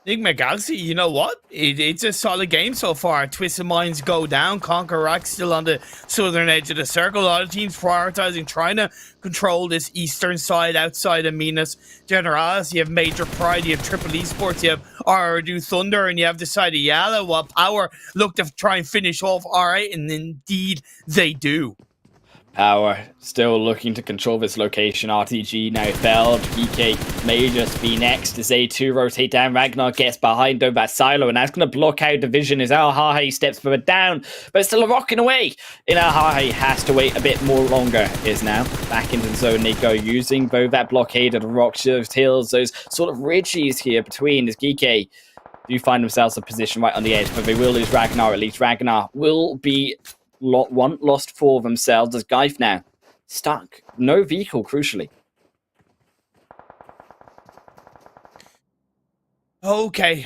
NIGMA Galaxy, you know what? It's a solid game so far. Twisted Minds go down. CONQUEROR still on the southern edge of the circle. A lot of teams prioritizing trying to control this eastern side outside of Minas Generalis. You have Major Pride, you have Triple Esports, you have OOREDOO Thunder, and you have the side of YALLA, while POWR look to try and finish off R8, and indeed they do. POWR still looking to control this location. RTG now felled. GEEKAY may just be next as A2 rotate down. Ragnar gets behind over that silo, and that's going to block out the vision as Alhahe steps further down, but it's still rocking away. And Alhahe has to wait a bit more longer. Is now back into the zone they go, using both that blockade of the rocks, those hills, those sort of ridges here between as GEEKAY do find themselves a position right on the edge, but they will lose Ragnar. At least Ragnar will be lost for themselves as Geif now stuck. No vehicle, crucially. Okay.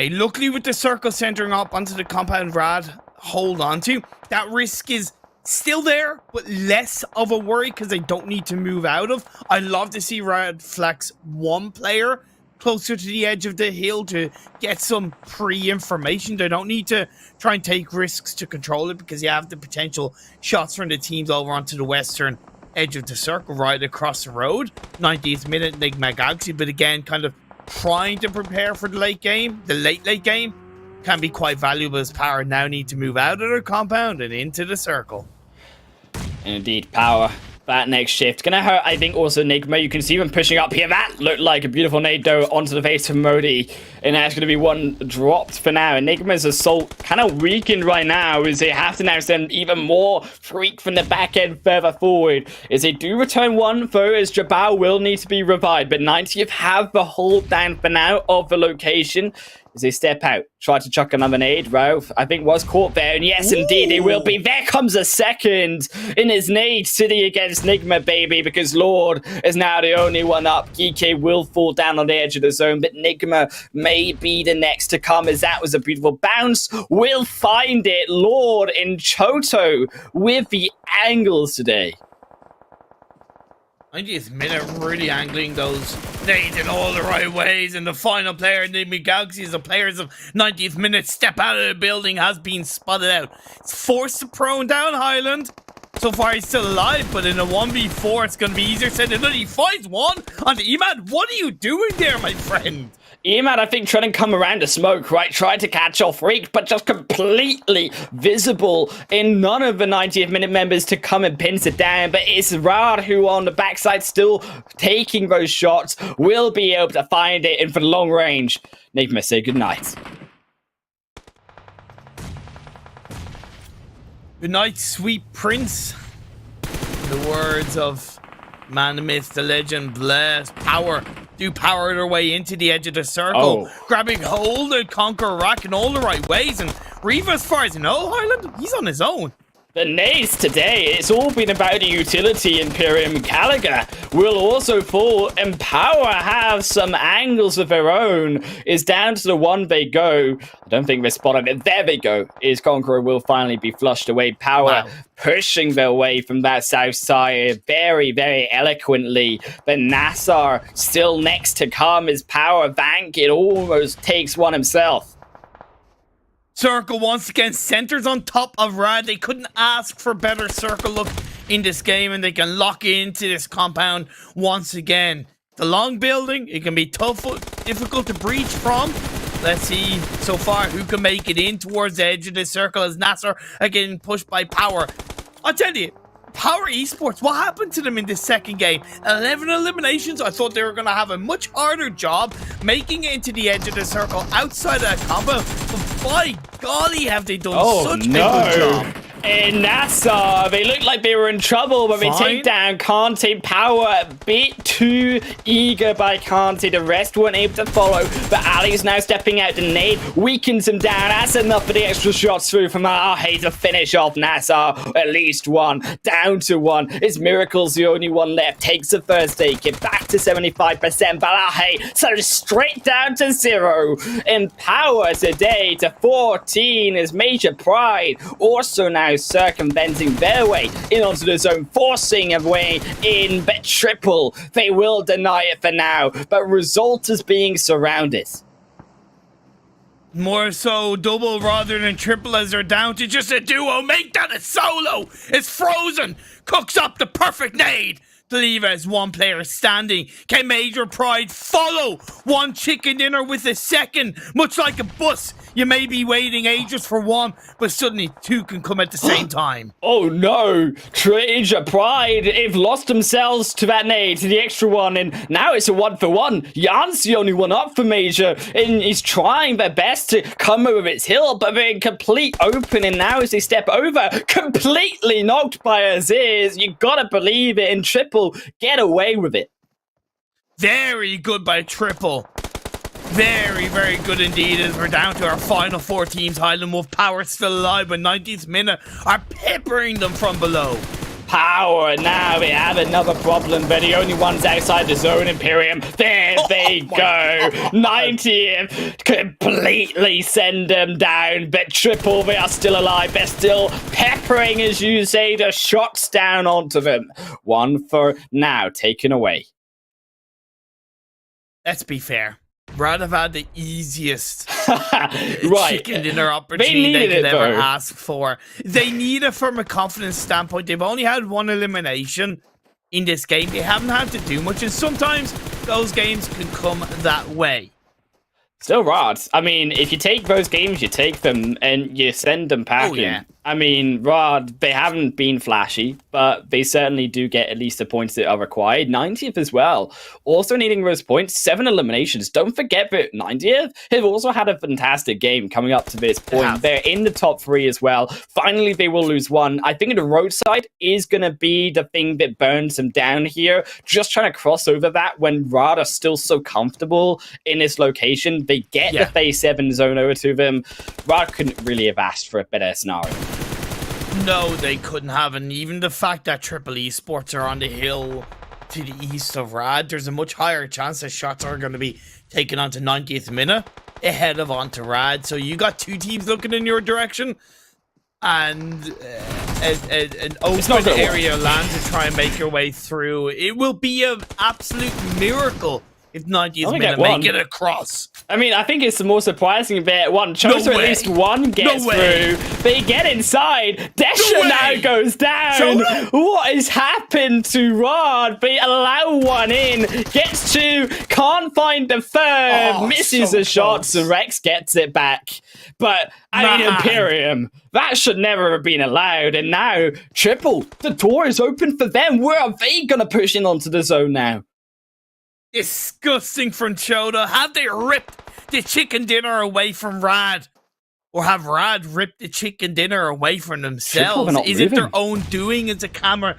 Luckily with the circle centering up onto the compound Rad hold on to, that risk is still there, but less of a worry because they don't need to move out of. I love to see Rad flex one player closer to the edge of the hill to get some pre-information. They don't need to try and take risks to control it because you have the potential shots from the teams over onto the western edge of the circle right across the road. 90th minute NIGMA Galaxy, but again, kind of trying to prepare for the late game. The late game can be quite valuable as Power now need to move out of their compound and into the circle. Indeed, Power. That next shift gonna hurt, I think, also NIGMA. You can see them pushing up here. That looked like a beautiful nade though onto the face of Modi. And that's gonna be one dropped for now. And NIGMA's assault kind of weakened right now as they have to now send even more Freak from the back end further forward. As they do return one though, as Jabal will need to be revived. But 90th have the hold down for now of the location. As they step out, try to chuck another nade. Ralph, I think, was caught there. And yes, indeed, he will be. There comes a second in his nade city against NIGMA, baby, because Lord is now the only one up. GEEKAY will fall down on the edge of the zone, but NIGMA may be the next to come, as that was a beautiful bounce. Will find it. Lord in Choto with the angles today. 90th minute, really angling those nades in all the right ways, and the final player in the Galaxy as the players of 90th minute step out of the building has been spotted out. It's forced to prone down Highland. So far he's still alive, but in a 1v4 it's going to be easier said than done. He finds one on the Emad. What are you doing there, my friend? Emad, I think, trying to come around the smoke, right? Tried to catch off Freak, but just completely visible in none of the 90th minute members to come and pin it down. But it's Rad who on the backside still taking those shots, will be able to find it in for the long range. NIGMA, say goodnight. Good night, sweet prince. In the words of man, the myth, the legend, bless, Power. Do power their way into the edge of the circle, grabbing hold of CONQUEROR in all the right ways. And Reva, as far as you know, Highland, he's on his own. The nades today, it's all been about the utility. Imperium Gallagher will also fall, and Power have some angles of their own. Is down to the one they go. I don't think they spotted it. There they go. Is CONQUEROR will finally be flushed away. Power pushing their way from that south side very, very eloquently. But NASR still next to come. Is Power bank? It almost takes one himself. Circle once again centers on top of Rad. They couldn't ask for better circle look in this game, and they can lock into this compound once again. The long building, it can be tough, difficult to breach from. Let's see so far who can make it in towards the edge of the circle as NASR are getting pushed by Power. I'll tell you, Power Esports, what happened to them in this second game? 11 eliminations. I thought they were going to have a much harder job making it into the edge of the circle outside of that combo. But by golly, have they done such a good job. And NASR, they looked like they were in trouble, but they take down Kante. Power a bit too eager by Kante. The rest weren't able to follow, but Ali's now stepping out. The nade weakens him down. That's enough for the extra shots through from Ahe to finish off NASR. At least one, down to one. Is Miracle's the only one left? Takes the first take, it back to 75%, but Ahe so straight down to 0. And Power today to 14 is Major Pride. Also now circumventing their way in onto the zone, forcing a way in, but Triple, they will deny it for now, but Result is being surrounded. More so double rather than triple as they're down to just a duo. Make that a solo. It's Frozen. Cooks up the perfect nade to leave as one player standing. Can Major Pride follow one chicken dinner with a second? Much like a bus, you may be waiting ages for one, but suddenly two can come at the same time. Oh no, Major Pride, they've lost themselves to that nade, to the extra one, and now it's a 1-for-1. Jan's the only one up for Major, and he's trying their best to come over its hill, but they're in complete open, and now as they step over, completely knocked by Aziz. You gotta believe it, and Triple get away with it. Very good by Triple. Very, very good indeed as we're down to our final 4 teams. Highland Wolf Power still alive, but 90th minute are peppering them from below. POWR. Now we have another problem. They're the only ones outside the zone, Imperium. There they go. 90th. Completely send them down. But Triple, they are still alive. They're still peppering, as you say, the shots down onto them. One for now, taken away. Let's be fair. Rad have had the easiest right. chicken dinner opportunity they could ever ask for. They need it from a confidence standpoint. They've only had one elimination in this game. They haven't had to do much, and sometimes those games can come that way. Still Rad. I mean, if you take those games, you take them and you send them packing. Oh, yeah. I mean, Rad, they haven't been flashy, but they certainly do get at least the points that are required. 90th as well. Also needing those points, 7 eliminations. Don't forget that 90th have also had a fantastic game coming up to this point. They're in the top 3 as well. Finally, they will lose one. I think the roadside is going to be the thing that burns them down here. Just trying to cross over that when Rad are still so comfortable in this location. They get the phase 7 zone over to them. Rad couldn't really have asked for a better scenario. No, they couldn't have, and even the fact that Triple Esports are on the hill to the east of Rad, there's a much higher chance that shots are going to be taken onto 90th minute ahead of onto Rad. So you got 2 teams looking in your direction, and an open area land to try and make your way through. It will be an absolute miracle if 90th minute make it across. I mean, I think it's the more surprising bit. One chose at least one gets through. They get inside. Desha now goes down. What has happened to Rad? They allow one in. Gets 2. Can't find the third. Misses the shots. And Rex gets it back. But, I mean, Imperium, that should never have been allowed. And now, Triple, the door is open for them. Where are they going to push in onto the zone now? Disgusting from Choda. Have they ripped the chicken dinner away from Rad? Or have Rad ripped the chicken dinner away from themselves? Is it their own doing as the camera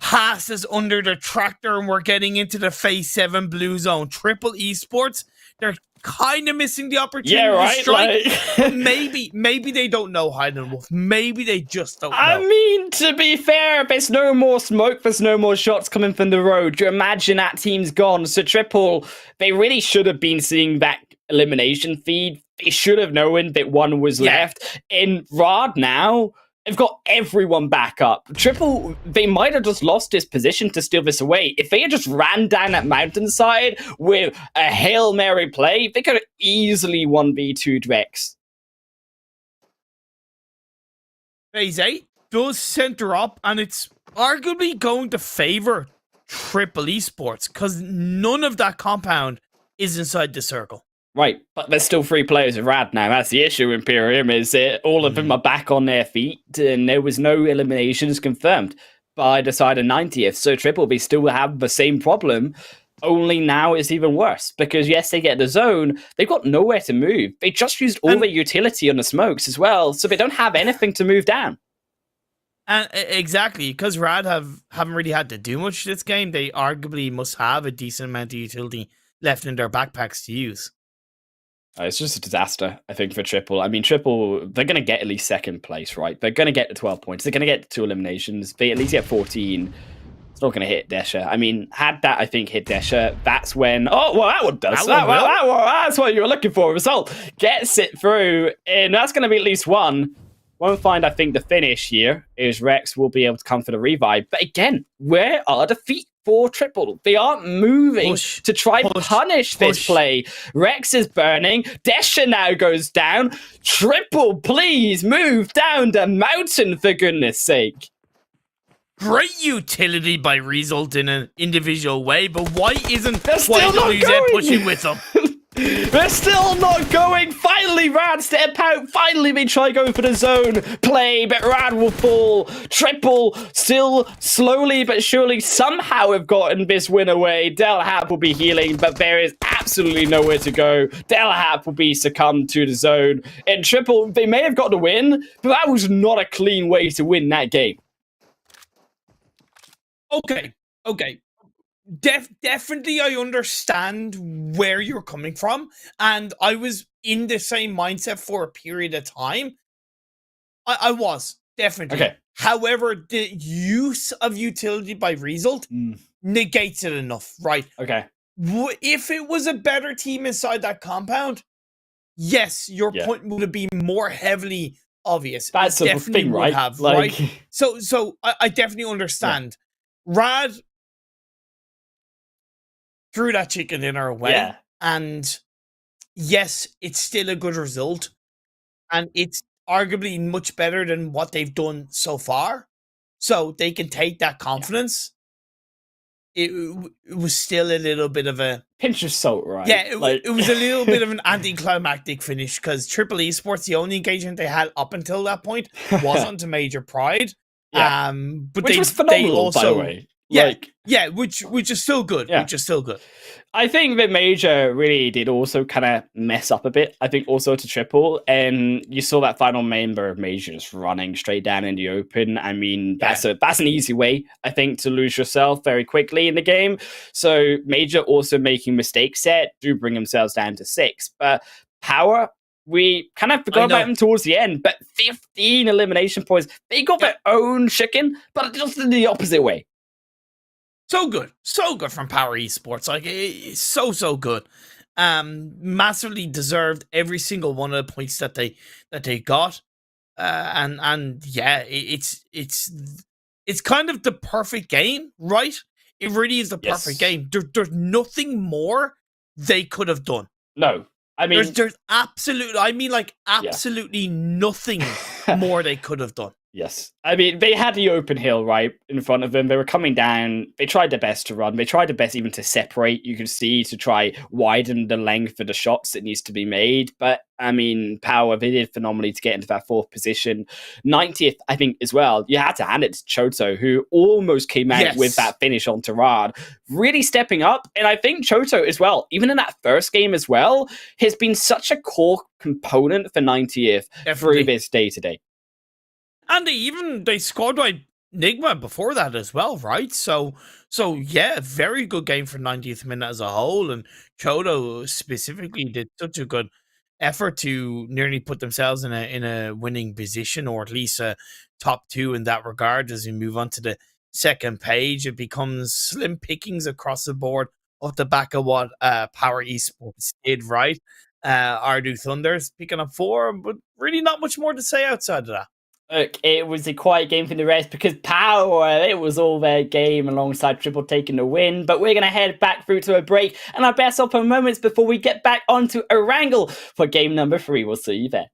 passes under the tractor and we're getting into the phase 7 blue zone? Triple Esports, they're kind of missing the opportunity to strike. Like... maybe they don't know Hide and Wolf. Maybe they just don't know. I mean, to be fair, there's no more smoke, there's no more shots coming from the road. You imagine that team's gone. So Triple, they really should have been seeing that elimination feed. They should have known that one was left. In Rad now, they've got everyone back up. Triple, they might have just lost this position to steal this away. If they had just ran down that mountainside with a Hail Mary play, they could have easily 1v2'd Rex. Phase 8 does center up, and it's arguably going to favor Triple Esports, because none of that compound is inside the circle. Right, but there's still 3 players of Rad now. That's the issue, Imperium, is that all of them are back on their feet, and there was no eliminations confirmed by the side of 90th. So Triple, they still have the same problem, only now it's even worse. Because yes, they get the zone, they've got nowhere to move. They just used all their utility on the smokes as well, so they don't have anything to move down. And exactly, because Rad haven't really had to do much this game, they arguably must have a decent amount of utility left in their backpacks to use. It's just a disaster, I think, for Triple. I mean, Triple, they're going to get at least 2nd place, right? They're going to get the 12 points. They're going to get 2 eliminations. They at least get 14. It's not going to hit Desha. I mean, had that, I think, hit Desha, that's when... Oh, well, that one does. That's what you were looking for. Result gets it through, and that's going to be at least 1. Won't find, I think, the finish here is Rex will be able to come for the revive. But again, where are the feet for Triple? They aren't moving to try and punish this play. Rex is burning. Desha now goes down. Triple, please move down the mountain, for goodness sake. Great utility by Result in an individual way, but why isn't YWZ pushing with them? They're still not going. Finally, Rad step out. Finally, they try going for the zone play, but Rad will fall. Triple still slowly but surely somehow have gotten this win away. Delhap will be healing, but there is absolutely nowhere to go. Delhap will be succumbed to the zone. And Triple, they may have got the win, but that was not a clean way to win that game. Okay. Definitely, I understand where you're coming from, and I was in the same mindset for a period of time. I was definitely. Okay. However, the use of utility by result negates it enough, right? Okay. If it was a better team inside that compound, yes, your point would have been more heavily obvious. That's it the definitely thing, would right? have, Like, right? So I definitely understand. Rad threw that chicken dinner away, and yes, it's still a good result, and it's arguably much better than what they've done so far. So they can take that confidence. It was still a little bit of a pinch of salt, right? Yeah, it was a little bit of an anticlimactic finish because Triple Esports, the only engagement they had up until that point, wasn't a major pride. But which they, was phenomenal, they also, by the way. Which is still good. Which is still good. I think that Major really did also kind of mess up a bit. I think also to Triple, and you saw that final member of Major just running straight down in the open. I mean, that's an easy way, I think, to lose yourself very quickly in the game. So Major also making mistakes set do bring themselves down to 6. But POWR, we kind of forgot about them towards the end, but 15 elimination points. They got their own chicken, but just in the opposite way. So good from POWR Esports. Like, it's so good. Massively deserved every single one of the points that they got. And yeah, it's kind of the perfect game, right? It really is the perfect game. There's nothing more they could have done. No. I mean, there's absolutely nothing more they could have done. Yes. I mean, they had the open hill right in front of them. They were coming down. They tried their best to run. They tried their best even to separate, you could see, to try widen the length of the shots that needs to be made. But, I mean, POWR, they did phenomenally to get into that 4th position. 90th, I think, as well. You had to hand it to Choto, who almost came out with that finish on Rad. Really stepping up. And I think Choto as well, even in that first game as well, has been such a core component for 90th through this day-to-day. And they scored by NIGMA before that as well, right? So yeah, very good game for 90th minute as a whole. And Choto specifically did such a good effort to nearly put themselves in a winning position, or at least a top 2 in that regard. As we move on to the second page, it becomes slim pickings across the board off the back of what POWR Esports did, right? Ardu Thunders picking up 4, but really not much more to say outside of that. Look, it was a quiet game for the rest because POWR, it was all their game alongside Triple taking the win. But we're going to head back through to a break and our best of moments before we get back onto Erangel for game number 3. We'll see you there.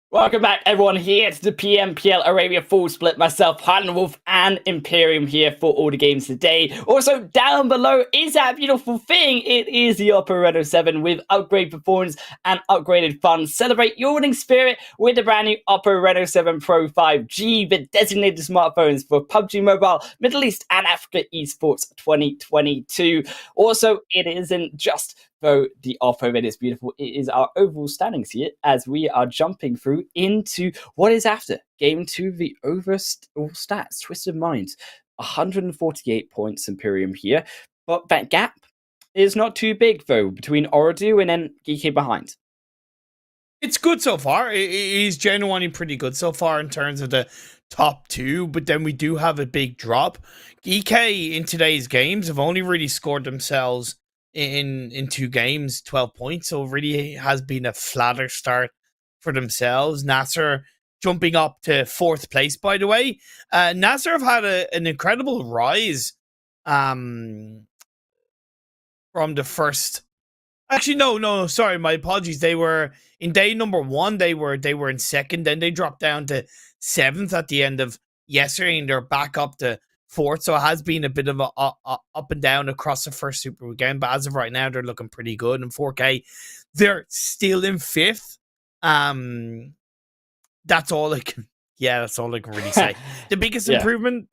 Welcome back, everyone, here to the PMPL Arabia Full Split. Myself, Highland Wolf, and Imperium here for all the games today. Also, down below is that beautiful thing. It is the Oppo Reno 7 with upgrade performance and upgraded fun. Celebrate your winning spirit with the brand new Oppo Reno 7 Pro 5G, the designated smartphones for PUBG Mobile, Middle East, and Africa Esports 2022. Also, it isn't just though the offer of it is beautiful, it is our overall standings here as we are jumping through into what is after game 2 of the overall stats. Twisted Minds, 148 points Imperium here, but that gap is not too big though between OOREDOO and then GEEKAY behind. It's good so far. It is genuinely pretty good so far in terms of the top two, but then we do have a big drop. GEEKAY in today's games have only really scored themselves in 2 games, 12 points, so it really has been a flatter start for themselves. NASR jumping up to 4th place, by the way. NASR have had an incredible rise from the first. Actually, no, sorry, my apologies. They were in day number 1. They were in 2nd, then they dropped down to 7th at the end of yesterday, and they're back up to 4th. So it has been a bit of a up and down across the first Super Weekend, but as of right now, they're looking pretty good. And 4K, they're still in 5th. That's all I can. Yeah, that's all I can really say. The biggest improvement.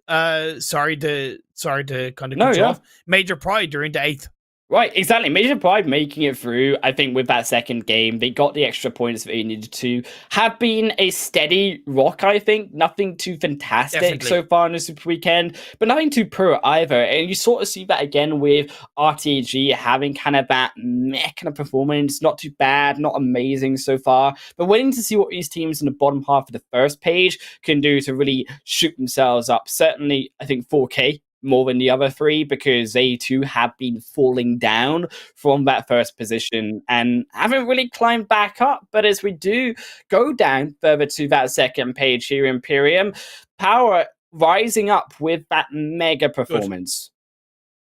Sorry to kind of cut you off. Major Pride, they're into 8th. Right, exactly. Major Pride making it through, I think, with that second game. They got the extra points that they needed to. Have been a steady rock, I think. Nothing too fantastic so far in the Super Weekend, but nothing too poor either. And you sort of see that again with RTG having kind of that meh kind of performance. Not too bad, not amazing so far, but waiting to see what these teams in the bottom half of the first page can do to really shoot themselves up. Certainly, I think 4K more than the other 3 because they too have been falling down from that first position and haven't really climbed back up. But as we do go down further to that second page here, Imperium, POWR rising up with that mega performance.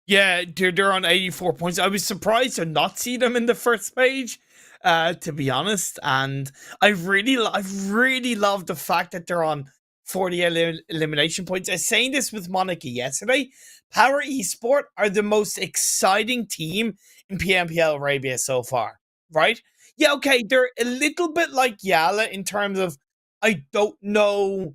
Yeah, they're on 84 points. I was surprised to not see them in the first page, to be honest. And I really love the fact that they're on 40 elimination points. I was saying this with Monica yesterday. POWR Esport are the most exciting team in PMPL Arabia so far, right? Yeah, okay, they're a little bit like YALLA in terms of I don't know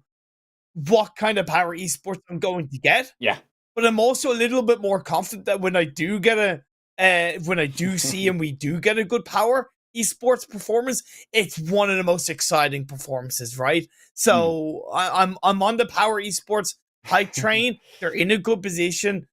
what kind of POWR Esports I'm going to get. Yeah. But I'm also a little bit more confident that when I do get when I do see and we do get a good POWR Esports performance, it's one of the most exciting performances, right? So I'm on the POWR Esports hype train. They're in a good position.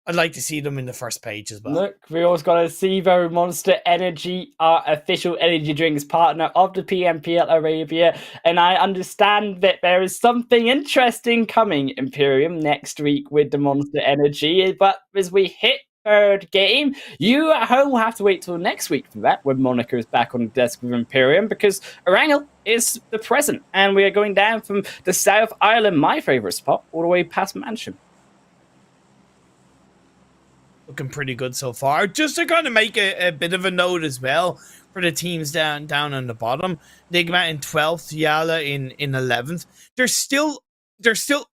I'd like to see them in the first page as well. Look, we also got to see though Monster Energy, our official energy drinks partner of the PMPL Arabia, and I understand that there is something interesting coming, Imperium, next week with the Monster Energy. But as we hit 3rd game, you at home will have to wait till next week for that, when Monica is back on the desk with Imperium, because Erangel is the present, and we are going down from the South Island, my favorite spot, all the way past Mansion. Looking pretty good so far. Just to kind of make a bit of a note as well for the teams down on the bottom. NIGMA in 12th, YALLA in 11th. They're still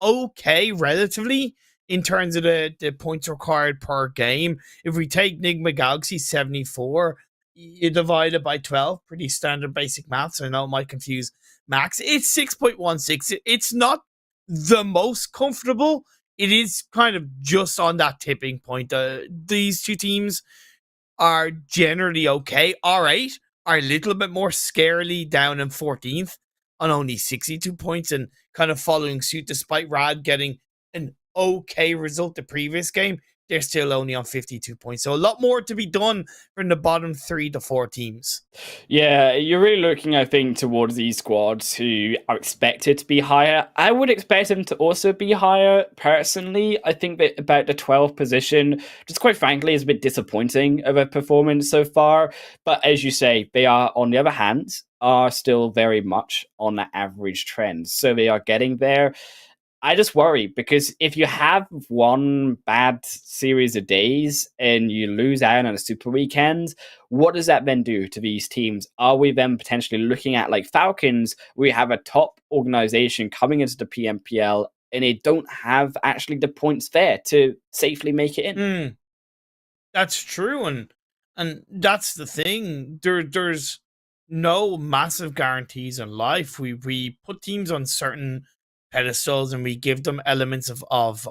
okay relatively in terms of the points required per game. If we take NIGMA Galaxy 74, you divide it by 12, pretty standard basic maths. I know it might confuse Max. It's 6.16. It's not the most comfortable. It is kind of just on that tipping point. These two teams are generally okay. R8 are a little bit more scarily down in 14th on only 62 points and kind of following suit despite Rad getting an okay result the previous game. They're still only on 52 points. So a lot more to be done from the bottom 3 to 4 teams. Yeah, you're really looking, I think, towards these squads who are expected to be higher. I would expect them to also be higher, personally. I think that about the 12th position, just quite frankly, is a bit disappointing of a performance so far. But as you say, they are, on the other hand, are still very much on the average trend. So they are getting there. I just worry because if you have one bad series of days and you lose out on a super weekend, what does that then do to these teams? Are we then potentially looking at like Falcons? We have a top organization coming into the PMPL and they don't have actually the points there to safely make it in. That's true, and that's the thing. There's no massive guarantees in life. We put teams on certain pedestals and we give them elements of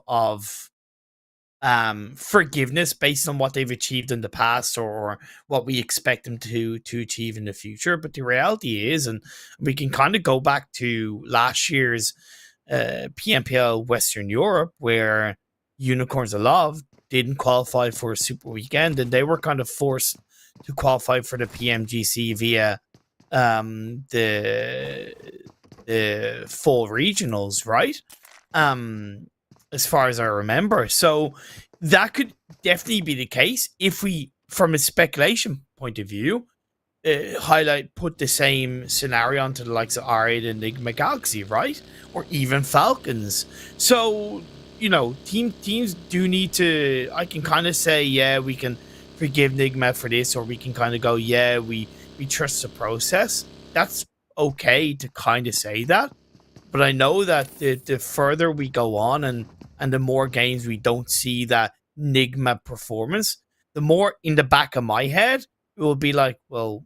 forgiveness based on what they've achieved in the past or what we expect them to achieve in the future. But the reality is, and we can kind of go back to last year's PMPL Western Europe, where Unicorns of Love didn't qualify for a super weekend, and they were kind of forced to qualify for the PMGC via the full regionals, right? As far as I remember. So that could definitely be the case if we, from a speculation point of view, put the same scenario onto the likes of R8 and NIGMA Galaxy, right? Or even Falcons. So, you know, teams do need to, I can kind of say, yeah, we can forgive NIGMA for this, or we can kind of go, yeah, we trust the process. That's okay to kind of say that, but I know that the further we go on and the more games we don't see that NIGMA performance, the more in the back of my head it will be like, well,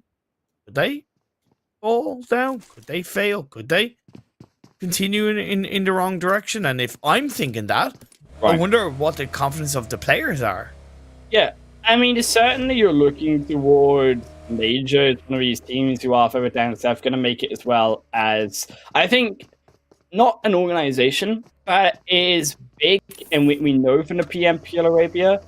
could they fall down? Could they fail? Could they continue in the wrong direction? And if I'm thinking that, right, I wonder what the confidence of the players are. Yeah, I mean, certainly you're looking towards Major, one of these teams who are further down south, going to make it as well as, I think, not an organization, but is big, and we know from the PMPL Arabia,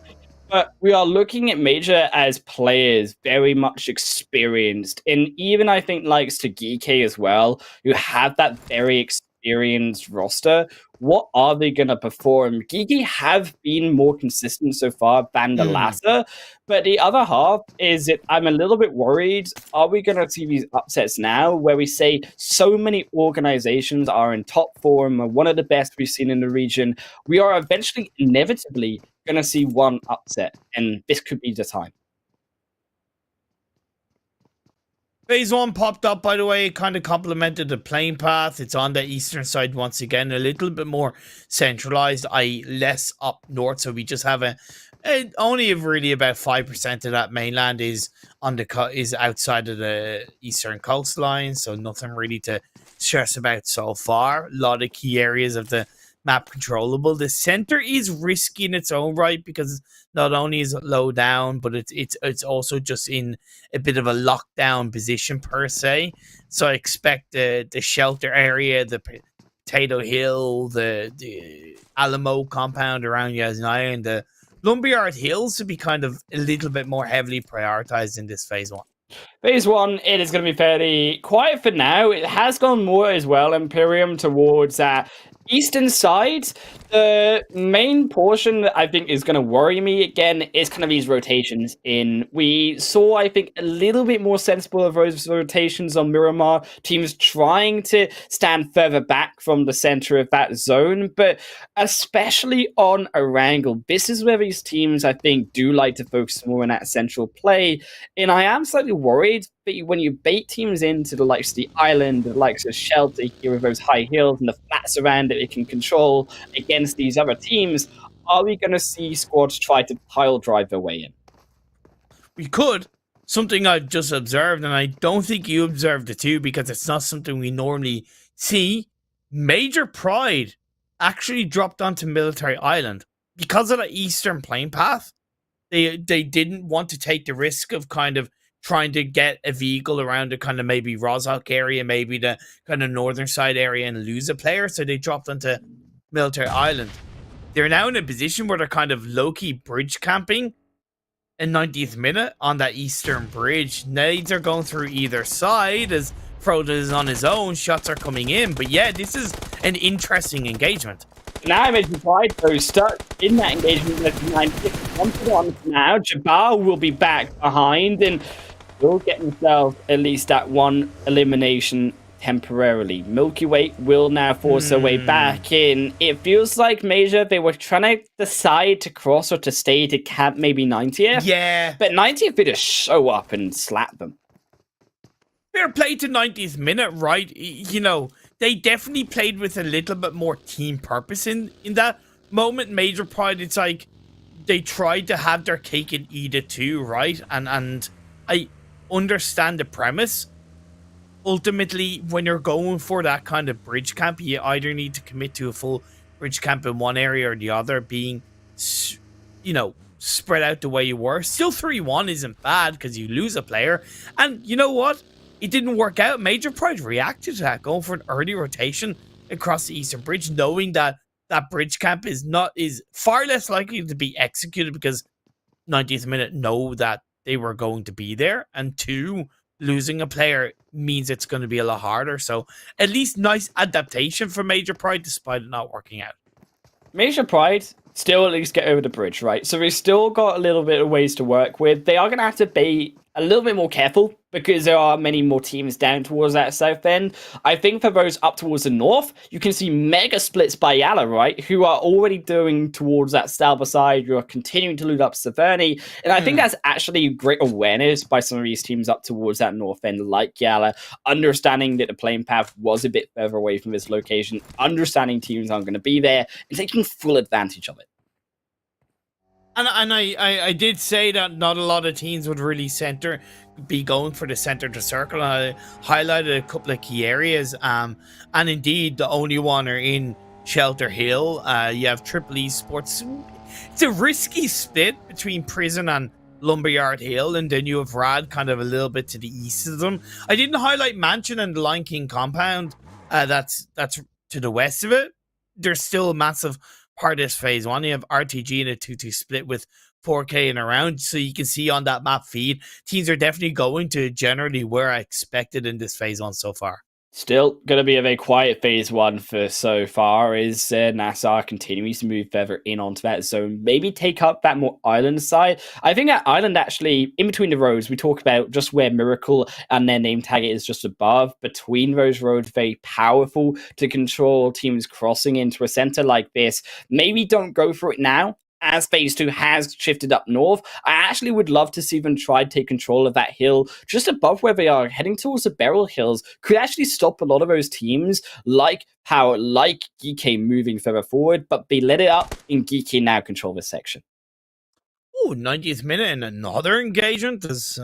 but we are looking at Major as players very much experienced, and even I think likes to GEEKAY as well, who have that very experienced roster. What are they going to perform? GEEKAY have been more consistent so far than the NASR, but the other half is that I'm a little bit worried. Are we going to see these upsets now where we say so many organizations are in top form, one of the best we've seen in the region? We are eventually, inevitably, going to see one upset, and this could be the time. Phase 1 popped up, by the way. It kind of complemented the playing path. It's on the eastern side once again, a little bit more centralized, i.e. less up north. So we just have only really about 5% of that mainland is is outside of the eastern coastline. So nothing really to stress about so far. A lot of key areas of the map controllable. The center is risky in its own right because not only is it low down, but it's also just in a bit of a lockdown position per se. So I expect the shelter area, the Potato Hill, the Alamo compound around Yasnaya, and the Lumberyard Hills to be kind of a little bit more heavily prioritized in this phase 1. Phase 1, it is going to be fairly quiet for now. It has gone more as well, Imperium, towards that eastern side. The main portion that I think is going to worry me again is kind of these rotations in. We saw, I think, a little bit more sensible of those rotations on Miramar. Teams trying to stand further back from the center of that zone, but especially on Erangel, this is where these teams, I think, do like to focus more on that central play. And I am slightly worried that when you bait teams into the likes of the island, the likes of Shelter here with those high hills and the flats around it it can control against these other teams, are we going to see squads try to pile drive their way in? We could. something I've just observed, and I don't think you observed it too, because it's not something we normally see. Major Pride actually dropped onto Military Island because of the eastern plane path. They didn't want to take the risk of kind of trying to get a vehicle around the kind of maybe Rozhok area, maybe the kind of northern side area, and lose a player. So they dropped onto Military Island. They're now in a position where they're kind of low-key bridge camping in 90th minute on that eastern bridge. Nades are going through either side as Frodo is on his own. Shots are coming in. But yeah, this is an interesting engagement. Now I mentioned Pride, though, stuck in that engagement with 9-1 now. Jabal will be back behind and will get himself at least that one elimination temporarily. Milky Way will now force their way back in. It feels like Major, they were trying to decide to cross or to stay to camp maybe 90th. Yeah. But 90th would just show up and slap them. Fair play to 90th minute, right? You know, they definitely played with a little bit more team purpose in that moment. Major Pride, it's like they tried to have their cake and eat it too, right? And I understand the premise. Ultimately, when you're going for that kind of bridge camp, you either need to commit to a full bridge camp in one area or the other, being, you know, spread out the way you were. Still 3-1 isn't bad because you lose a player. And you know what? It didn't work out. Major Pride reacted to that, going for an early rotation across the Eastern Bridge, knowing that that bridge camp is far less likely to be executed because 90th minute know that they were going to be there. And two, losing a player means it's going to be a lot harder. So at least nice adaptation for Major Pride despite it not working out. Major Pride still at least get over the bridge, right? So we've still got a little bit of ways to work with. They are going to have to be a little bit more careful because there are many more teams down towards that south end. I think for those up towards the north, you can see mega splits by YALLA, right? Who are already doing towards that Stalba side. You are continuing to loot up Severny. And I think that's actually great awareness by some of these teams up towards that north end, like YALLA, understanding that the playing path was a bit further away from this location, understanding teams aren't going to be there, and taking full advantage of it. And I did say that not a lot of teams would really be going for the center to circle. I highlighted a couple of key areas. And indeed, the only one are in Shelter Hill. You have Triple Esports. It's a risky split between Prison and Lumberyard Hill. And then you have Rad kind of a little bit to the east of them. I didn't highlight Mansion and the Lion King compound. That's to the west of it. There's still a massive part of this phase one. You have RTG in a 2-2 split with 4K and around, so you can see on that map feed teams are definitely going to generally where I expected in this phase one so far. Still going to be a very quiet phase one for so far is NASR continues to move further in onto that zone, maybe take up that more island side. I think that island actually, in between the roads, we talk about just where Miracle and their name tag is just above. Between those roads, very powerful to control teams crossing into a center like this. Maybe don't go for it now, as phase 2 has shifted up north. I actually would love to see them try to take control of that hill just above where they are, heading towards the Beryl Hills. Could actually stop a lot of those teams like POWR, like GEEKAY moving further forward, but they let it up, and GEEKAY now control this section. Oh, 90th minute and another engagement as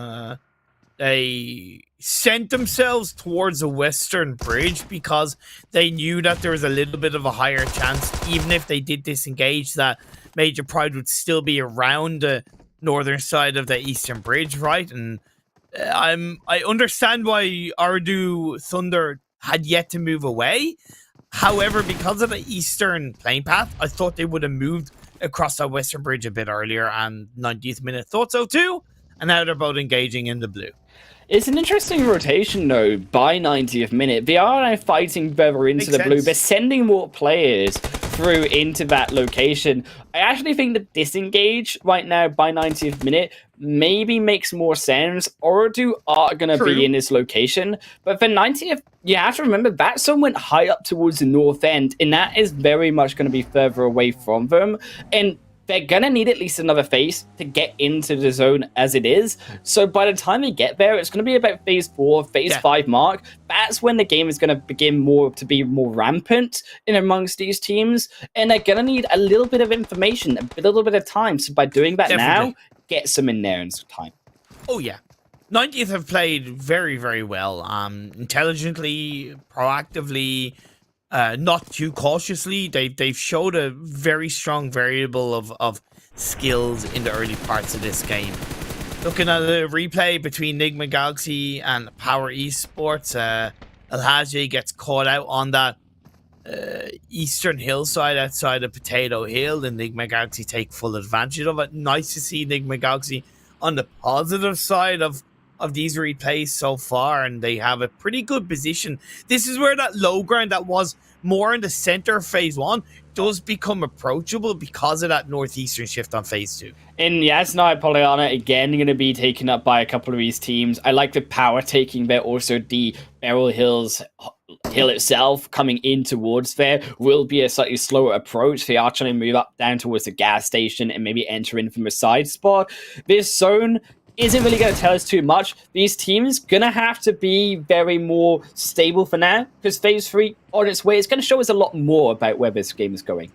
they sent themselves towards the western bridge because they knew that there was a little bit of a higher chance, even if they did disengage, that Major Pride would still be around the northern side of the eastern bridge, right? And I understand why OOREDOO Thunder had yet to move away. However, because of the eastern plane path, I thought they would have moved across that western bridge a bit earlier, and 90th minute thought so too. And now they're both engaging in the blue. It's an interesting rotation, though, by 90th minute. They are now fighting further into the blue. They're sending more players through into that location. I actually think that disengage right now by 90th minute maybe makes more sense. OOREDOO are going to be in this location. But for 90th, you have to remember that zone went high up towards the north end, and that is very much going to be further away from them. And they're going to need at least another phase to get into the zone as it is. So by the time they get there, it's going to be about phase 4, phase 5 mark. That's when the game is going to begin to be more rampant in amongst these teams. And they're going to need a little bit of information, a little bit of time. So by doing that now, get some in there in some time. Oh, yeah. 90th have played very, very well. Intelligently, proactively, not too cautiously. They've showed a very strong variable of skills in the early parts of this game. Looking at the replay between NIGMA Galaxy and POWR Esports, Alhaji gets caught out on that eastern hillside outside of Potato Hill, and NIGMA Galaxy take full advantage of it. Nice to see NIGMA Galaxy on the positive side of these replays so far, and they have a pretty good position. This is where that low ground that was more in the center of phase 1 does become approachable because of that northeastern shift on phase 2. And yes, now Pollyanna again going to be taken up by a couple of these teams. I like the power taking there. Also, the Beryl Hill itself coming in towards there will be a slightly slower approach. They are trying to move up down towards the gas station and maybe enter in from a side spot. This zone isn't really going to tell us too much. These teams going to have to be very more stable for now, because phase 3 on its way is going to show us a lot more about where this game is going.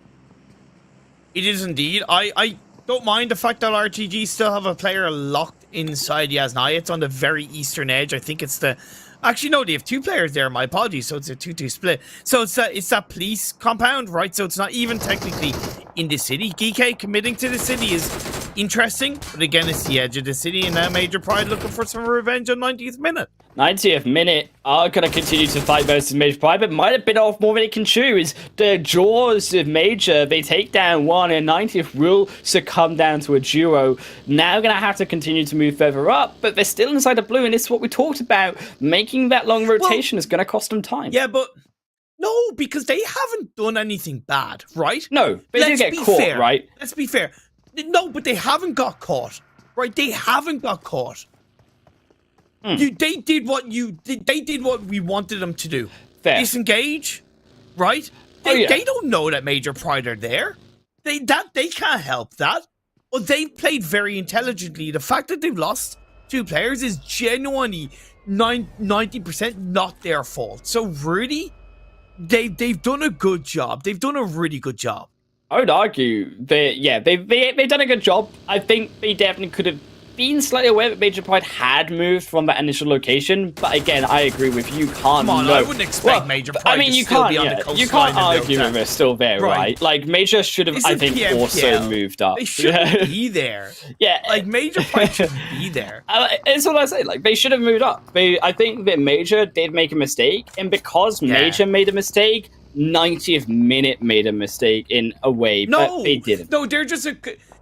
It is indeed. I don't mind the fact that RTG still have a player locked inside Yasnaya. It's on the very eastern edge. I think it's the... Actually, no, they have 2 players there. My apologies. So it's a 2-2 split. So it's that police compound, right? So it's not even technically in the city. GEEKAY committing to the city is interesting, but again, it's the edge of the city, and now Major Pride looking for some revenge on 90th minute. 90th minute are going to continue to fight versus Major Pride, but might have been off more than it can chew. Is the jaws of Major, they take down one, and 90th will succumb down to a duo. Now going to have to continue to move further up, but they're still inside the blue, and this is what we talked about. Making that long rotation is going to cost them time. Yeah, but no, because they haven't done anything bad, right? No, they did get caught, fair. right? Let's be fair. No, but they haven't got caught, right? They haven't got caught. They did what we wanted them to do. Fair. Disengage, right? They don't know that Major Pride are there. They can't help that. But they've played very intelligently. The fact that they've lost 2 players is genuinely 90% not their fault. So really, they've done a good job. They've done a really good job. I would argue they've done a good job. I think they definitely could have been slightly aware that Major Pride had moved from that initial location, but again, I agree with you. Can't Come on, know. I wouldn't expect Major Pride to still be on the coastline. You can't argue that they're still there, right? Like, Major should have, I think, PMPL. also moved up. They shouldn't be there. Yeah. Like, Major Pride shouldn't be there. It's what I say. Like, they should have moved up. I think that Major did make a mistake, and because Major made a mistake, 90th minute made a mistake in a way, but they didn't. No, they're just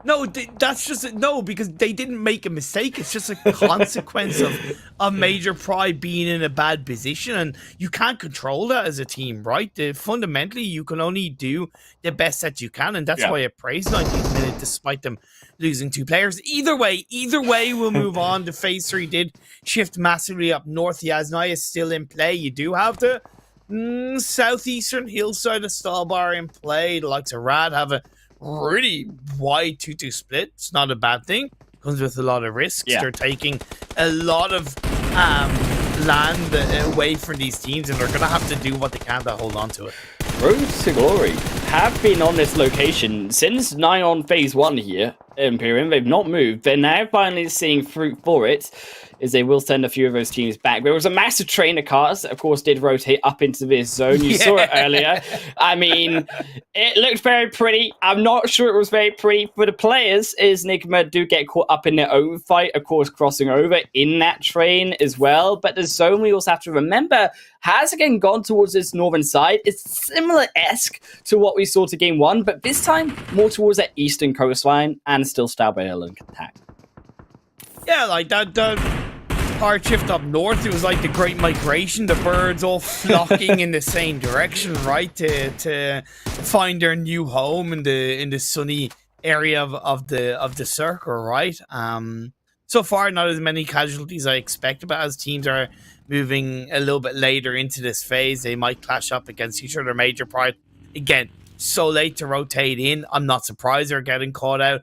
because they didn't make a mistake. It's just a consequence of Major Pride being in a bad position, and you can't control that as a team, right? Fundamentally, you can only do the best that you can, and that's why I praise 90th minute despite them losing 2 players. Either way, we'll move on. The phase 3 did shift massively up north. Yasnaya is still in play. You do have the southeastern hillside of Stalbar in play. The likes of Rad have a really wide 2-2 split. It's not a bad thing. Comes with a lot of risks. They're taking a lot of land away from these teams, and they're going to have to do what they can to hold on to it. Road to Glory have been on this location since 9 on phase 1 here, Imperium. They've not moved. They're now finally seeing fruit for it, is they will send a few of those teams back. There was a massive train of cars that, of course, did rotate up into this zone. You saw it earlier. I mean, it looked very pretty. I'm not sure it was very pretty for the players, as NIGMA do get caught up in their own fight, of course, crossing over in that train as well. But the zone, we also have to remember, has again gone towards this northern side. It's similar-esque to what we saw to game 1, but this time more towards that eastern coastline and still Stalbar Hill and attack. Yeah, like that hard shift up north, it was like the Great Migration, the birds all flocking in the same direction, right, to find their new home in the sunny area of the circle, right? So far, not as many casualties I expected, but as teams are moving a little bit later into this phase, they might clash up against each other. Major Pride, again, so late to rotate in. I'm not surprised they're getting caught out.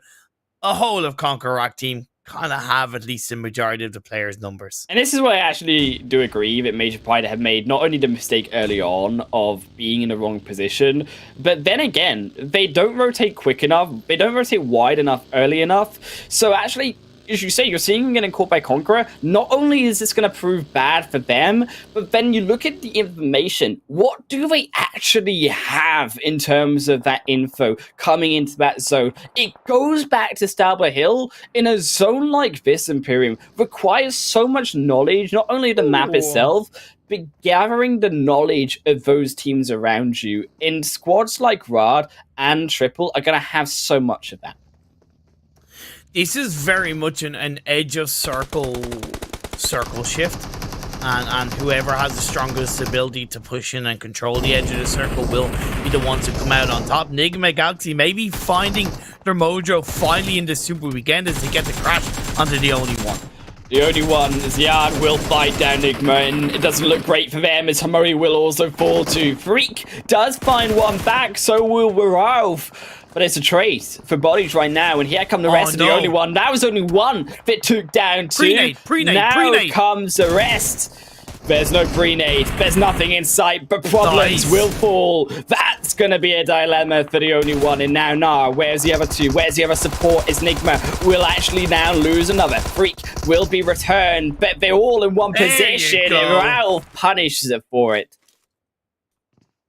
A whole of CONQUEROR team kind of have at least the majority of the players' numbers. And this is where I actually do agree that Major Pride have made not only the mistake early on of being in the wrong position, but then again, they don't rotate quick enough, they don't rotate wide enough early enough. So actually, as you say, you're seeing him getting caught by Conqueror. Not only is this going to prove bad for them, but then you look at the information. What do they actually have in terms of that info coming into that zone? It goes back to Stabler Hill. In a zone like this, Imperium requires so much knowledge, not only the map itself, but gathering the knowledge of those teams around you. In squads like Rod and Triple are going to have so much of that. This is very much an edge of circle shift. And whoever has the strongest ability to push in and control the edge of the circle will be the ones who come out on top. NIGMA Galaxy maybe finding their mojo finally in the Super Weekend as they get the crash onto the only one. The only one is Yard will fight down NIGMA, and it doesn't look great for them as Hamori will also fall to. Freak does find one back, so will Ralph. But it's a trade for bodies right now, and here come the rest of the only one. That was only one that took down two. Now comes the rest. There's no pre-nade. There's nothing in sight, but problems will fall. That's going to be a dilemma for the only one. And now, nah, where's the other two? Where's the other support? Is NIGMA will actually now lose another. Freak will be returned, but they're all in one position, and Ralph punishes it for it.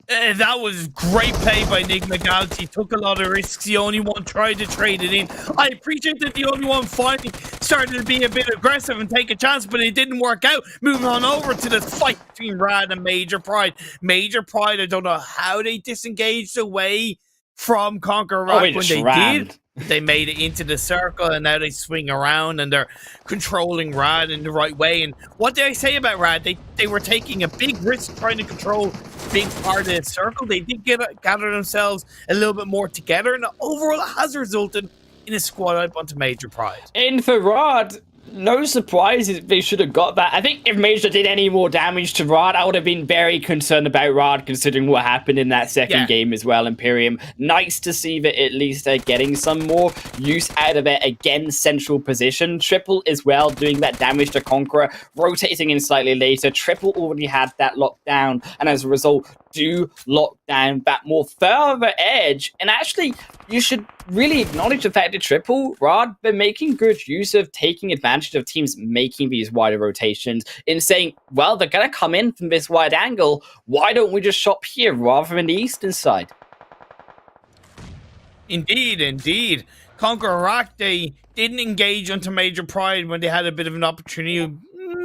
That was great play by NIGMA Galaxy. Took a lot of risks. The only one tried to trade it in. I appreciate that the only one finally started to be a bit aggressive and take a chance, but it didn't work out. Moving on over to the fight between Rad and Major Pride. Major Pride, I don't know how they disengaged away from CONQUEROR when they did. They made it into the circle, and now they swing around, and they're controlling Rad in the right way. And what did I say about Rad? They were taking a big risk trying to control a big part of the circle. They did gather themselves a little bit more together, and overall it has resulted in a squad up onto Major Pride. And for Rod, no surprise they should have got that. I think if Major did any more damage to Rod, I would have been very concerned about Rod, considering what happened in that second game as well, Imperium. Nice to see that at least they're getting some more use out of it. Again, central position. Triple as well, doing that damage to CONQUEROR, rotating in slightly later. Triple already had that locked down, and as a result, do lock down that more further edge. And actually, you should really acknowledge the fact that Triple, Rod, been making good use of taking advantage of teams making these wider rotations in saying, well, they're going to come in from this wide angle. Why don't we just shop here rather than the eastern side? Indeed. CONQUEROR, they didn't engage onto Major Pride when they had a bit of an opportunity,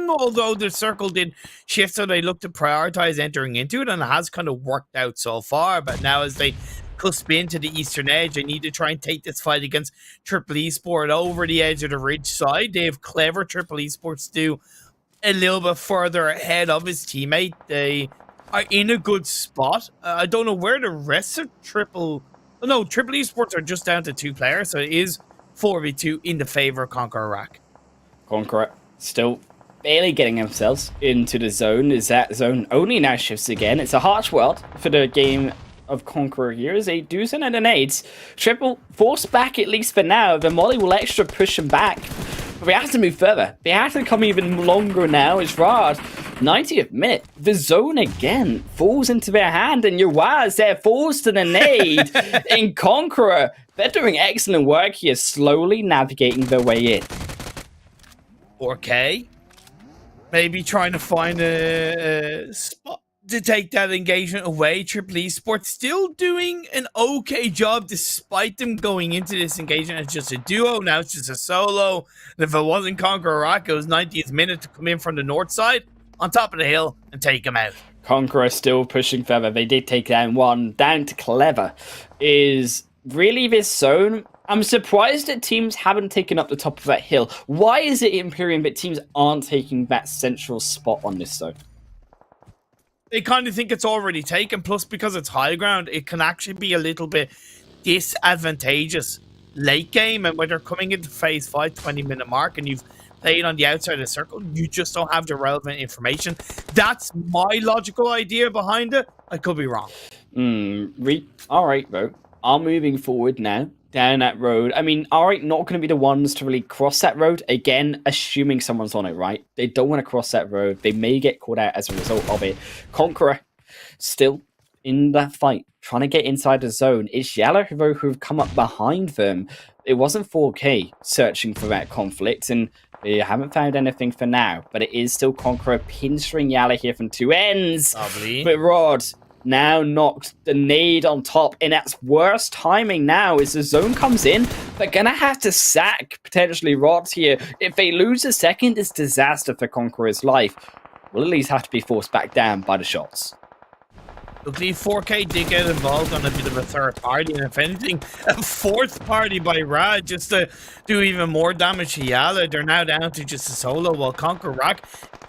although the circle did shift, so they looked to prioritize entering into it, and it has kind of worked out so far. But now as they cusp into the eastern edge, they need to try and take this fight against Triple Esport over the edge of the ridge side. They have clever Triple Esports do a little bit further ahead of his teammate. They are in a good spot. I don't know where the rest of Triple Esports are just down to 2 players, so it is 4v2 in the favor of CONQUEROR. CONQUEROR still barely getting themselves into the zone, as that zone only now shifts again. It's a harsh world for the game of CONQUEROR here, as they do send in an 8. Triple forced back, at least for now. The Molly will extra push them back, but they have to move further. They have to come even longer now. As Rod, 90th minute, the zone again falls into their hand, and Yawaz, they're forced to the nade. In CONQUEROR, they're doing excellent work here, slowly navigating their way in. 4K, maybe trying to find a spot to take that engagement away. Triple Esports still doing an okay job despite them going into this engagement as just a duo. Now it's just a solo. And if it wasn't CONQUEROR, it was 90th minute to come in from the north side on top of the hill and take him out. CONQUEROR still pushing further. They did take down one. Down to Clever. Is really this zone. I'm surprised that teams haven't taken up the top of that hill. Why is it, Imperium, that teams aren't taking that central spot on this zone? They kind of think it's already taken, plus because it's high ground, it can actually be a little bit disadvantageous late game, and when they're coming into phase 5, 20-minute mark, and you've played on the outside of the circle, you just don't have the relevant information. That's my logical idea behind it. I could be wrong. All right, bro. Are moving forward now down that road. I mean, all right, not going to be the ones to really cross that road. Again, assuming someone's on it, right? They don't want to cross that road. They may get caught out as a result of it. CONQUEROR still in that fight, trying to get inside the zone. It's YALLA who have come up behind them. it wasn't 4K searching for that conflict, and we haven't found anything for now, but it is still Conqueror pinstring YALLA here from two ends. Lovely. But Rod now knocked the nade on top, and that's worst timing now as the zone comes in. They're gonna have to sack potentially Rod here. If they lose a second, it's disaster for Conqueror's life. Will at least have to be forced back down by the shots. Luckily, 4K did get involved on a bit of a third party, and if anything, a fourth party by Rad just to do even more damage to YALLA. They're now down to just a solo, while CONQUEROR,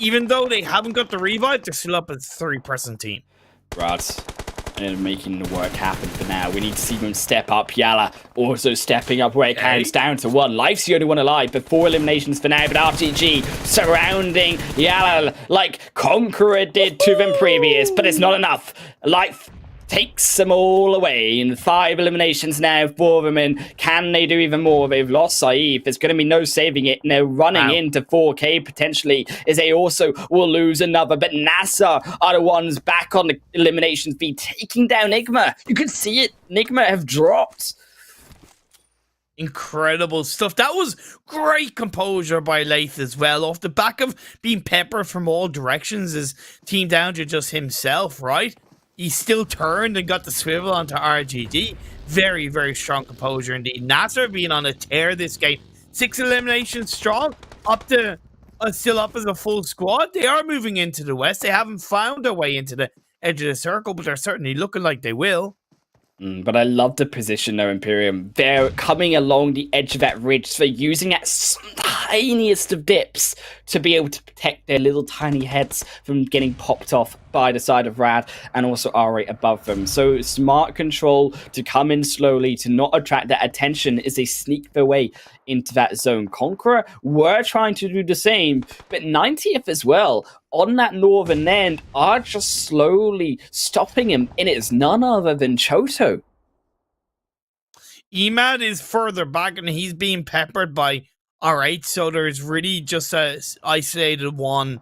even though they haven't got the revive, they're still up as a 3-person team. Rad and making the work happen for now. We need to see them step up. YALLA also stepping up where it counts down to 1. Life's the only one alive, but 4 eliminations for now. But RTG surrounding YALLA like Conqueror did to them previous, but it's not enough. Life takes them all away, and 5 eliminations now for them, and can they do even more? They've lost Saif. There's going to be no saving it, and they're running into 4K potentially, as they also will lose another, but NASR are the ones back on the elimination feed, taking down NIGMA. You can see it. NIGMA have dropped. Incredible stuff. That was great composure by Lath as well, off the back of being peppered from all directions, as team down to just himself, right? He still turned and got the swivel onto RGG. Very, very strong composure indeed. NASR being on a tear this game. 6 eliminations strong. Up to still up as a full squad. They are moving into the west. They haven't found their way into the edge of the circle, but they're certainly looking like they will. But I love the position though, Imperium. They're coming along the edge of that ridge. They're using that tiniest of dips to be able to protect their little tiny heads from getting popped off by the side of Rad and also R8 above them. So smart control to come in slowly, to not attract that attention as they sneak their way into that zone. Conqueror were trying to do the same, but 90th as well on that northern end are just slowly stopping him, and it's none other than Choto. Emad is further back, and he's being peppered by R8, so there's really just a isolated one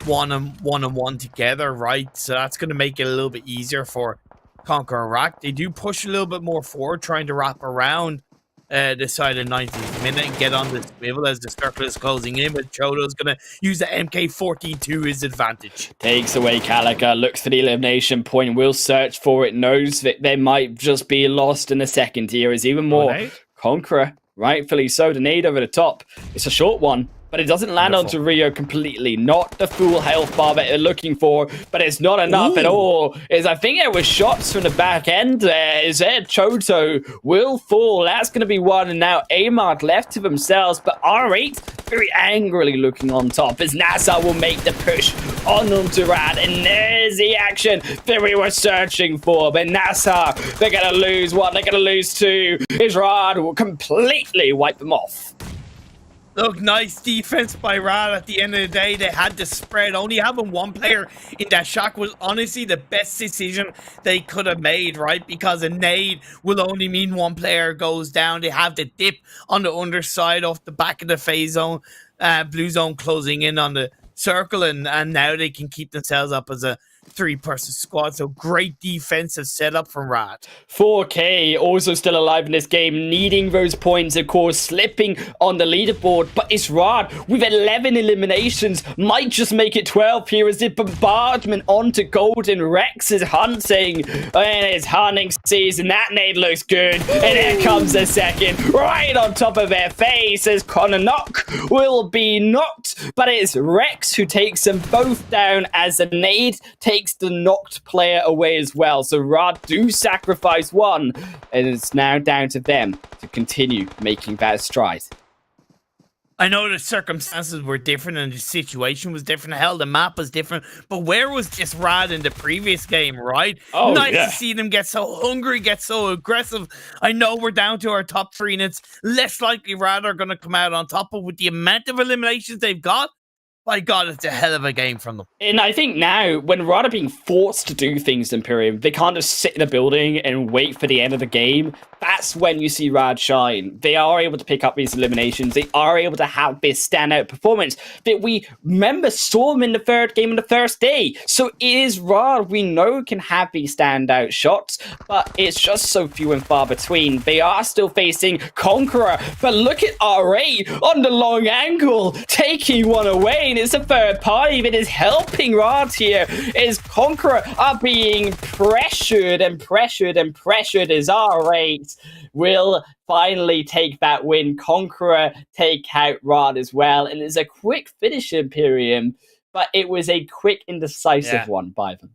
and one together, right? So that's going to make it a little bit easier for CONQUEROR. They do push a little bit more forward, trying to wrap around the side of 90th minute and get on the swivel as the circle is closing in, but Choto's going to use the MK14 to his advantage. Takes away Calica, looks for the elimination point, will search for it, knows that they might just be lost in a second here, is even more. Conqueror, rightfully so, the nade over the top. It's a short one, but it doesn't land onto Rio completely. Not the full health bar that they're looking for, but it's not enough at all. I think it was shots from the back end there. Choto will fall. That's going to be one, and now Amart left to themselves, but R8 very angrily looking on top as NASR will make the push onto Rad, and there's the action that we were searching for. But NASR, they're going to lose 1, they're going to lose 2. Rad will completely wipe them off. Look, nice defense by Rad. At the end of the day, they had the spread. Only having one player in that shack was honestly the best decision they could have made, right? Because a nade will only mean one player goes down. They have the dip on the underside off the back of the phase zone, blue zone closing in on the circle, and now they can keep themselves up as a 3-person squad. So great defensive setup from Rad. 4K also still alive in this game, needing those points, of course, slipping on the leaderboard, but it's Rad with 11 eliminations, might just make it 12 here as the bombardment onto Golden. Rex is hunting, and it's hunting season. That nade looks good, and there comes the second right on top of their face as Sanhok will be knocked, but it's Rex who takes them both down as the nade takes the knocked player away as well. So Rad do sacrifice one, and it's now down to them to continue making that stride. I know the circumstances were different and the situation was different. Hell, the map was different. But where was this Rad in the previous game, right? Oh, nice yeah. to see them get so hungry, get so aggressive. I know we're down to our top 3, and it's less likely Rad are going to come out on top, but with the amount of eliminations they've got, by God, it's a hell of a game from them. And I think now, when Rad are being forced to do things in Imperium, they can't just sit in a building and wait for the end of the game. That's when you see Rad shine. They are able to pick up these eliminations. They are able to have this standout performance that we remember saw them in the third game on the first day. So it is Rad we know can have these standout shots, but it's just so few and far between. They are still facing Conqueror, but look at RA on the long angle, taking one away, and it's a third party that is helping Rad here. Is Conqueror are being pressured and pressured and pressured as RA will finally take that win. Conqueror take out Rad as well, and it's a quick finish Imperium, but it was a quick indecisive one by them.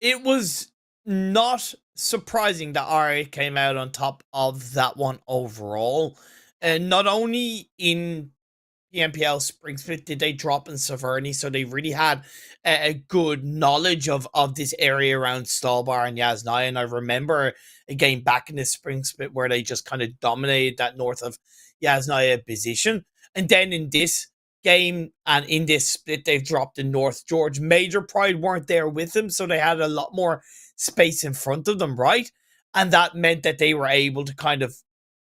It was not surprising that RA came out on top of that one overall. And not only in PMPL Spring Split did they drop in Severny, so they really had a good knowledge of this area around Stalbar and Yasnaya. And I remember a game back in the Spring Split where they just kind of dominated that north of Yasnaya position. And then in this game and in this split, they've dropped in North George. Major Pride weren't there with them, so they had a lot more space in front of them, right? And that meant that they were able to kind of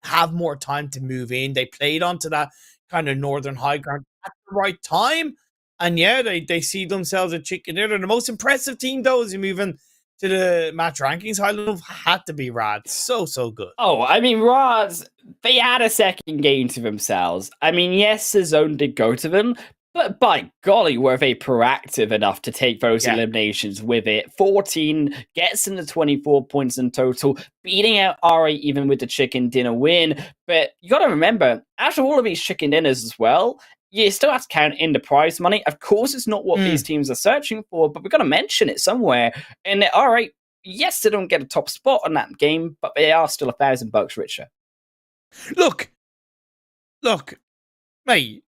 have more time to move in. They played onto that kind of northern high ground at the right time. And yeah, they see themselves a chicken dinner. The most impressive team, though, as you move in to the match rankings, Highland had to be Rad. So good. Oh, I mean, Rad, they had a second game to themselves. I mean, yes, the zone did go to them, but by golly, were they proactive enough to take those eliminations with it. 14 gets them to 24 points in total, beating out RA even with the chicken dinner win. But you got to remember, after all of these chicken dinners as well, you still have to count in the prize money. Of course, it's not what these teams are searching for, but we've got to mention it somewhere. And all right, yes, they don't get a top spot on that game, but they are still $1,000 richer. Look, mate,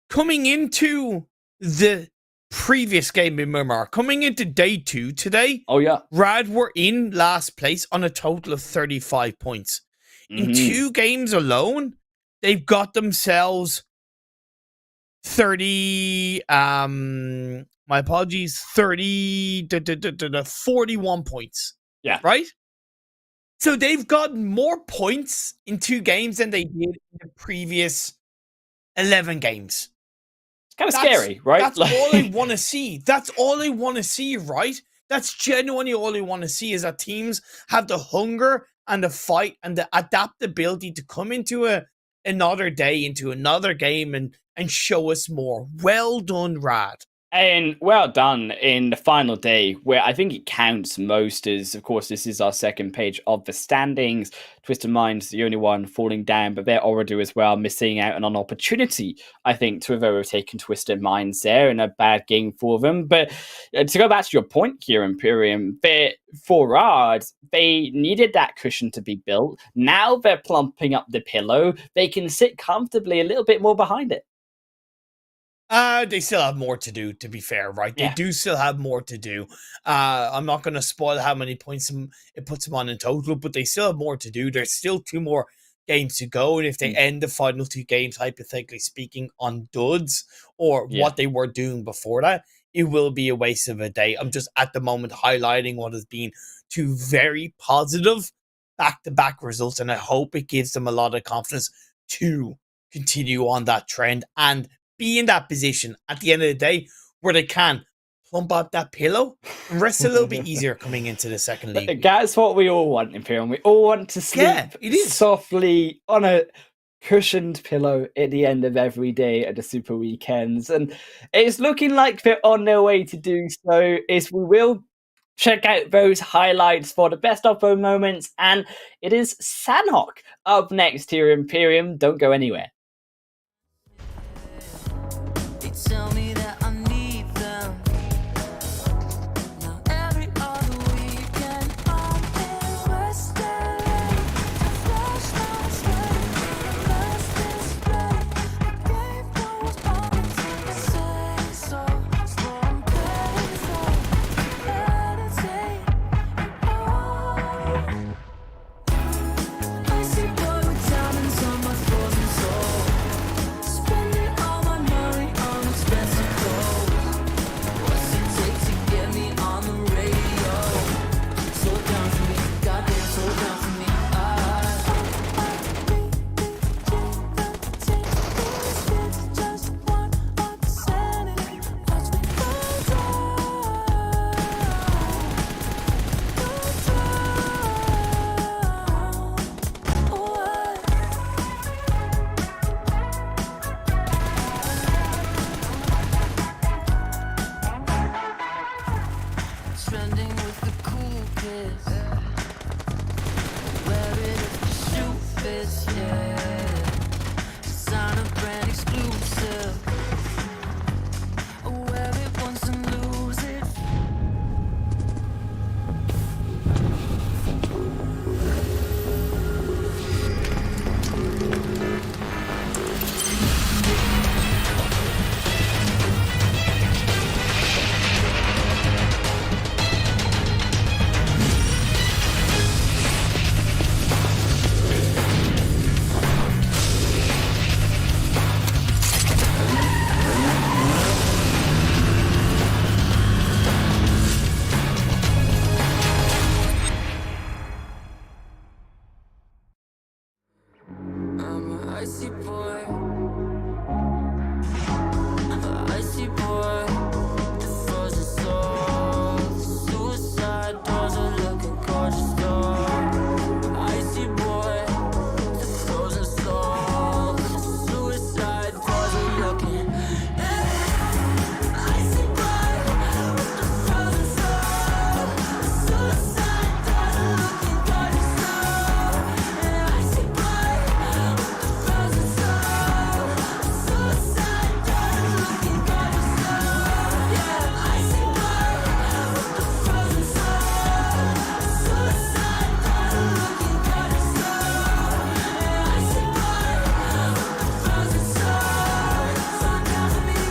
coming into the previous game in Miramar, coming into day 2 today, Rad were in last place on a total of 35 points. In 2 games alone, they've got themselves 41 points. Yeah. Right? So they've got more points in 2 games than they did in the previous 11 games. It's kind of scary, right? That's all I want to see. That's all I want to see, right? That's genuinely all I want to see, is that teams have the hunger and the fight and the adaptability to come into another day, into another game and show us more. Well done, Rad. And well done in the final day, where I think it counts most is, of course, this is our second page of the standings. Twisted Mind's the only one falling down, but they're OOREDOO as well, missing out on an opportunity, I think, to have overtaken Twisted Minds there, in a bad game for them. But to go back to your point here, Imperium, for Rad, they needed that cushion to be built. Now they're plumping up the pillow. They can sit comfortably a little bit more behind it. They still have more to do, to be fair, right? They do still have more to do. I'm not going to spoil how many points it puts them on in total, but they still have more to do. There's still 2 more games to go, and if they end the final 2 games, hypothetically speaking, on duds, or what they were doing before that, it will be a waste of a day. I'm just, at the moment, highlighting what has been 2 very positive back-to-back results, and I hope it gives them a lot of confidence to continue on that trend and be in that position at the end of the day where they can plump out that pillow and rest a little bit easier coming into the second league. That's what we all want, Imperium. We all want to sleep softly on a cushioned pillow at the end of every day at the Super Weekends. And it's looking like they're on their way to do so. We will check out those highlights for the best of those moments. And it is Sanhok up next here, Imperium. Don't go anywhere. Tell me that I need them. Now every other weekend I'm in West LA. Flashlights let's display. I gave those moments to say so. Slow and painful. Meditate. I see boy with diamonds on my frozen soul. trending with the cool kids. Wear it if the shoe fits, yeah. Sign a brand exclusive. Wear it once and lose it. I'm an icy boy. An icy boy. The frozen soul. The suicide doors are looking gorgeous though. Icy boy. The frozen soul. The suicide doors are looking. Icy boy. The frozen soul. The suicide doors are looking gorgeous though. Icy boy. Frozen soul, suicide door looking gorgeous though. Yeah, icy boy with the frozen soul, suicide door looking gorgeous though. Yeah, icy boy with the frozen soul, so down to me,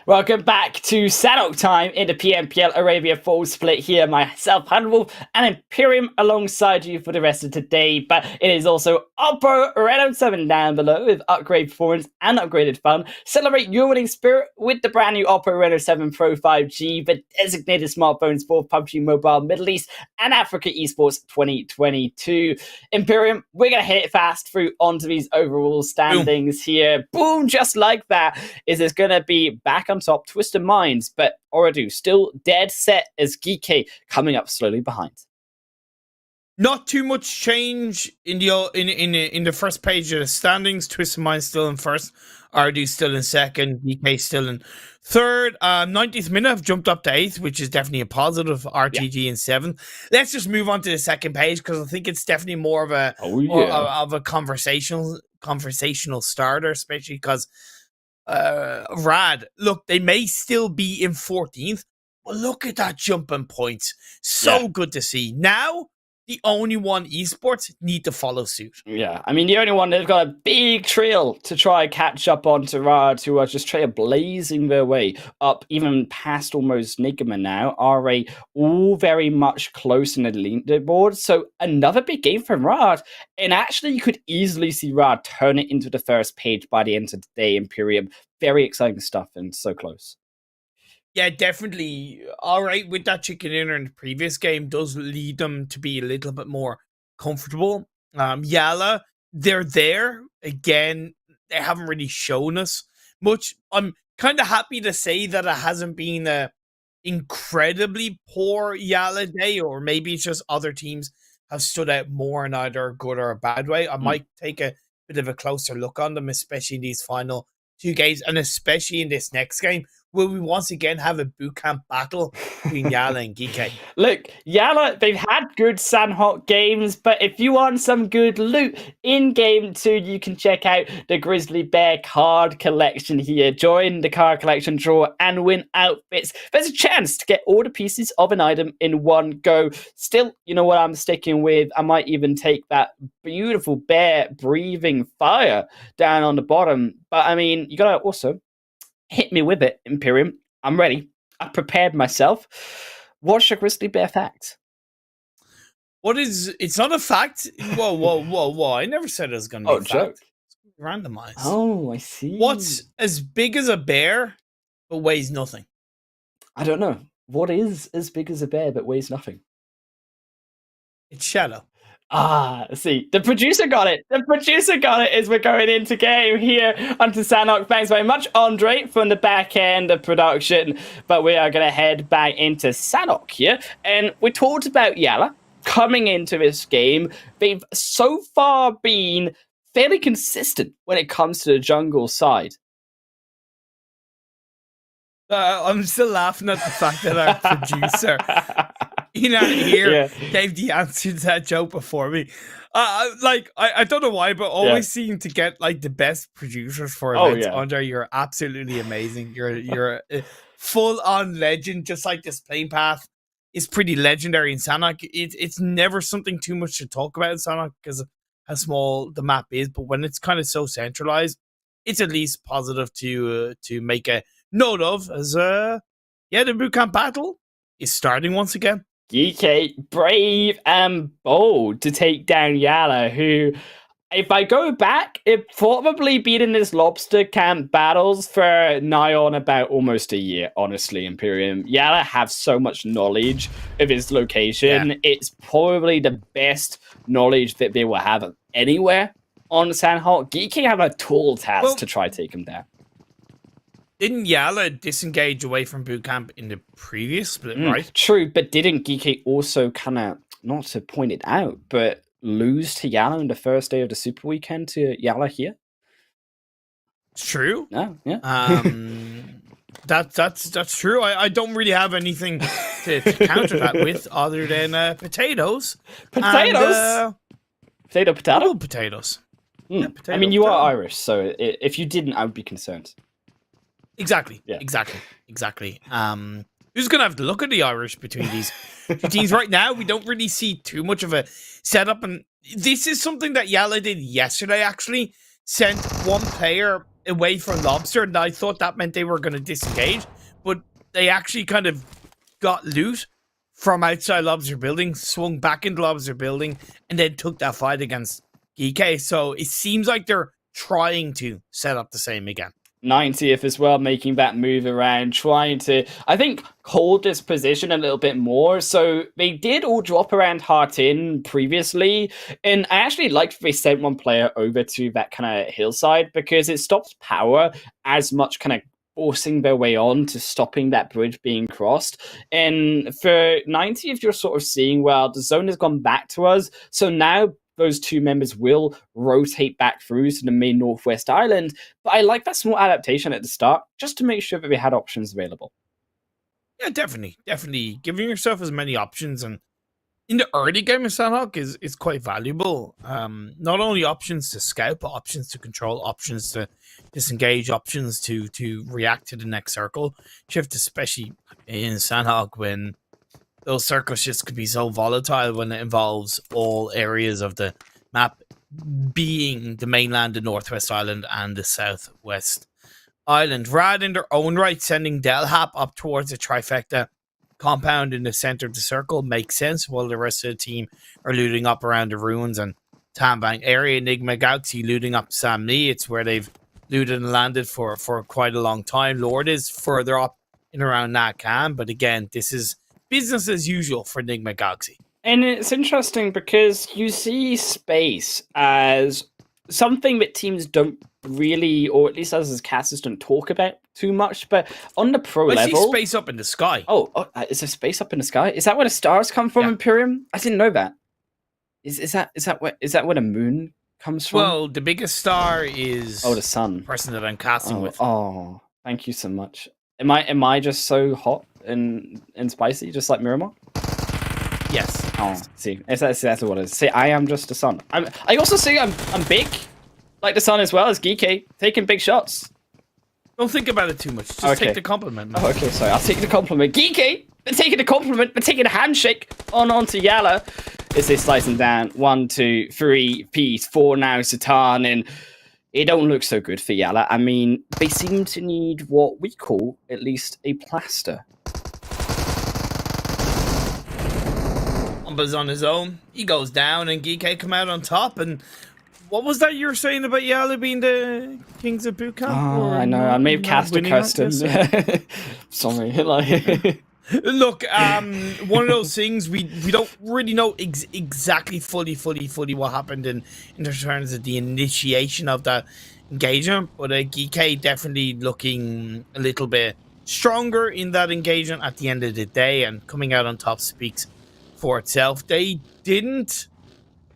Welcome back to Sanhok time in the PMPL Arabia Full Split here. Myself, Handwolf, and Imperium alongside you for the rest of today. But it is also Oppo Reno 7 down below with upgrade performance and upgraded fun. Celebrate your winning spirit with the brand new Oppo Reno 7 Pro 5G, the designated smartphones for PUBG Mobile Middle East and Africa Esports 2022. Imperium, we're going to hit it fast through onto these overall standings here. Boom, just like that. Is this going to be back on top, Twisted Minds, but OOREDOO still dead set as GEEKAY coming up slowly behind. Not too much change in the first page of the standings. Twisted Mind still in first, OOREDOO still in second, GEEKAY still in third. 90th minute have jumped up to 8th, which is definitely a positive. RTG in 7th. Let's just move on to the second page because I think it's definitely more of a conversational starter, especially because Rad, look, they may still be in 14th, but look at that jump in points. So good to see. Now, the only one esports need to follow suit. Yeah, I mean, the only one they've got a big trail to try and catch up on to Rad, who are just trailblazing their way up, even past almost NIGMA now. RA all very much close in the leaderboard. So another big game from Rad. And actually, you could easily see Rad turn it into the first page by the end of the day. Imperium, very exciting stuff and so close. Yeah, definitely. All right, with that chicken dinner in the previous game does lead them to be a little bit more comfortable. YALLA, they're there. Again, they haven't really shown us much. I'm kind of happy to say that it hasn't been a incredibly poor YALLA day, or maybe it's just other teams have stood out more in either a good or a bad way. I might take a bit of a closer look on them, especially in these final two games, and especially in this next game, will we once again have a boot camp battle between YALLA and GEEKAY? Look, YALLA, they've had good Sanhok games, but if you want some good loot in Game 2, you can check out the Grizzly Bear card collection here. Join the card collection draw and win outfits. There's a chance to get all the pieces of an item in one go. Still, you know what I'm sticking with? I might even take that beautiful bear breathing fire down on the bottom. But I mean, you gotta also hit me with it, Imperium. I'm ready. I've prepared myself. What's your Grizzly Bear fact? What is... It's not a fact. Whoa. I never said it was going to be a joke. fact. It's randomized. Oh, I see. What's as big as a bear but weighs nothing? I don't know. What is as big as a bear but weighs nothing? It's Shadow. See, the producer got it. The producer got it as we're going into game here onto Sanhok. Thanks very much, Andre, from the back end of production. But we are going to head back into Sanhok here. And we talked about YALLA coming into this game. They've so far been fairly consistent when it comes to the jungle side. I'm still laughing at the fact that our producer here gave the answer to that joke before me. I don't know why, but always seem to get like the best producers for events. Andre, you're absolutely amazing. You're a full-on legend, just like this playing path is pretty legendary in Sanhok. It's never something too much to talk about in Sanhok because of how small the map is, but when it's kind of so centralized, it's at least positive to make a note of, as the bootcamp battle is starting once again. GEEKAY, brave and bold to take down YALLA, who, if I go back, it probably been in this lobster camp battles for nigh on about almost a year, honestly, Imperium. YALLA have so much knowledge of his location. Yeah. It's probably the best knowledge that they will have anywhere on Sanhok. GEEKAY have a tall task to try to take him down. Didn't YALLA disengage away from bootcamp in the previous split, right? True, but didn't GEEKAY also kind of, not to point it out, but lose to YALLA on the first day of the Super Weekend to YALLA here? It's true. No, yeah. That's true. I don't really have anything to counter that with other than potatoes. Potatoes? And, potato? Potatoes. Yeah, I mean, you are Irish, so if you didn't, I would be concerned. Exactly. Yeah. Exactly. Who's going to have to look at the Irish between these two teams right now? We don't really see too much of a setup. And this is something that YALLA did yesterday, actually. Sent one player away from Lobster, and I thought that meant they were going to disengage. But they actually kind of got loot from outside Lobster building, swung back into Lobster building, and then took that fight against GEEKAY. So it seems like they're trying to set up the same again. 90th as well, making that move around, trying to, I think, hold this position a little bit more. So they did all drop around Heart In previously, and I actually liked they sent one player over to that kind of hillside because it stops POWR as much kind of forcing their way on to stopping that bridge being crossed. And for 90th, you're sort of seeing, well, the zone has gone back to us, so now those two members will rotate back through to the main Northwest Island. But I like that small adaptation at the start, just to make sure that we had options available. Yeah, definitely. Giving yourself as many options and in the early game of Sanhok is quite valuable. Not only options to scout, but options to control, options to disengage, options to react to the next circle shift, especially in Sanhok when those circle shifts could be so volatile when it involves all areas of the map, being the mainland, the Northwest Island, and the Southwest Island. Rad in their own right, sending Delhap up towards the trifecta compound in the center of the circle makes sense, while the rest of the team are looting up around the ruins and Tambang area. NIGMA Galaxy looting up Sam Lee. It's where they've looted and landed for quite a long time. Lord is further up in around Nat Cam, but again, this is business as usual for NIGMA Galaxy. And it's interesting because you see space as something that teams don't really, or at least us as casters don't talk about too much, but on the pro level... I see space up in the sky. Oh, is there space up in the sky? Is that where the stars come from, Imperium? I didn't know that. Is that where the moon comes from? Well, the biggest star is the sun. the person that I'm casting with. Oh, thank you so much. Am I just so hot and spicy, just like Miramar? Yes. Oh, see, that's what it is. See, I am just the sun. I also see I'm big, like the sun as well as GEEKAY, taking big shots. Don't think about it too much. Just Okay. take the compliment. Man. Oh, okay, sorry. I'll take the compliment. GEEKAY, but taking the compliment, but taking a handshake onto YALLA. Is they slicing down 1, 2, 3 piece, 4 now Satan, and it don't look so good for YALLA. I mean, they seem to need what we call at least a plaster. Umba's on his own. He goes down, and GEEKAY come out on top. And what was that you were saying about YALLA being the kings of boot camp? Oh, I know. I may have cast a custom. Sorry, like. Look, one of those things we don't really know exactly fully what happened in terms of the initiation of that engagement, but GEEKAY definitely looking a little bit stronger in that engagement at the end of the day, and coming out on top speaks for itself. They didn't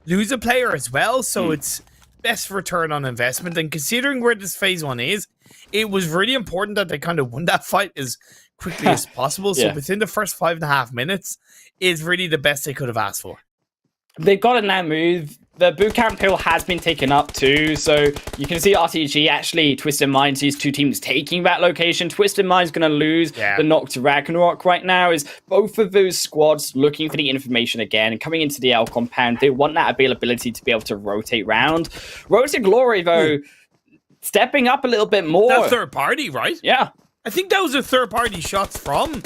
lose a player as well, so it's best return on investment, and considering where this phase 1 is, it was really important that they kind of won that fight as quickly as possible. So within the first 5.5 minutes is really the best they could have asked for. They've got to now move. The bootcamp hill has been taken up too, so you can see RTG actually Twisted Minds, these two teams taking that location. Twisted Minds going to lose the knock to Ragnarok right now, is both of those squads looking for the information again and coming into the L compound. They want that availability to be able to rotate round. Road to Glory though, stepping up a little bit more. That third party, right? Yeah. I think that was a third party shots from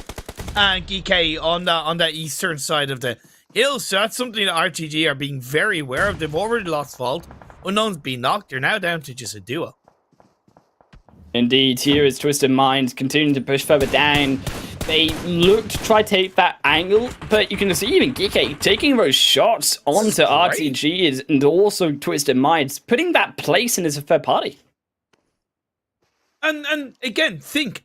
GEEKAY on the eastern side of the hill. So that's something that RTG are being very aware of. They've already lost Vault. Unknown's been knocked. They're now down to just a duo. Indeed, here is Twisted Minds continuing to push further down. They look to try to take that angle, but you can see even GEEKAY taking those shots onto RTG and also Twisted Minds, putting that place in as a third party. And again, think,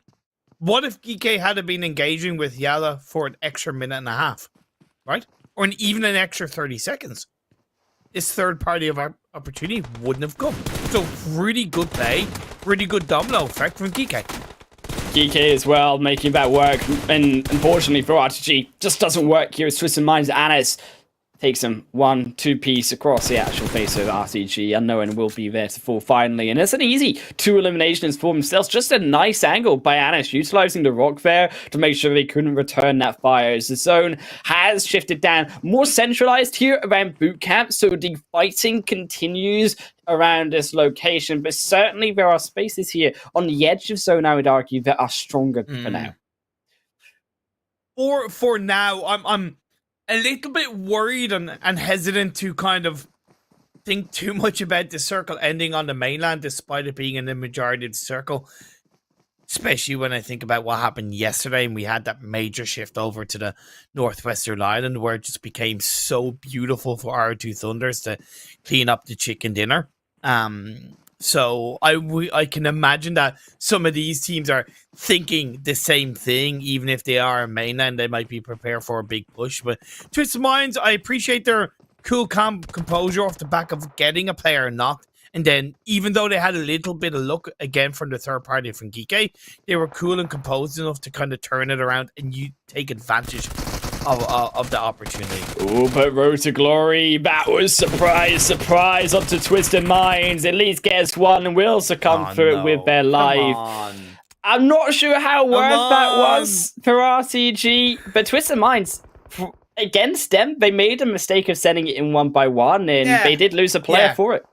what if GEEKAY had been engaging with YALLA for an extra 1.5 minutes, right? Or even an extra 30 seconds? This third party of our opportunity wouldn't have come. So really good play, really good domino effect from GEEKAY. GEEKAY as well, making that work, and unfortunately for RTG, just doesn't work here as Twisted Minds. Anis takes him 1-2 piece across the actual face of RTG. Unknown will be there to fall finally, and it's an easy 2 eliminations for themselves. Just a nice angle by Anis, utilizing the rock there to make sure they couldn't return that fire. As the zone has shifted down, more centralized here around boot camp, so the fighting continues around this location, but certainly there are spaces here on the edge of zone, I would argue, that are stronger for now. For now, I'm a little bit worried and hesitant to kind of think too much about the circle ending on the mainland, despite it being in the majority of the circle. Especially when I think about what happened yesterday, and we had that major shift over to the northwestern island, where it just became so beautiful for our two Thunders to clean up the chicken dinner. So I can imagine that some of these teams are thinking the same thing, even if they are mainland, they might be prepared for a big push. But Twisted Minds, I appreciate their cool, calm composure off the back of getting a player knocked. And then, even though they had a little bit of luck again from the third party from GEEKAY, they were cool and composed enough to kind of turn it around and you take advantage of the opportunity. Oh, but Road to Glory, that was surprise onto Twisted Minds. At least guess one will succumb through it with their life. I'm not sure how worth that was for RTG, but Twisted Minds, against them, they made a mistake of sending it in 1 by 1, and they did lose a player for it.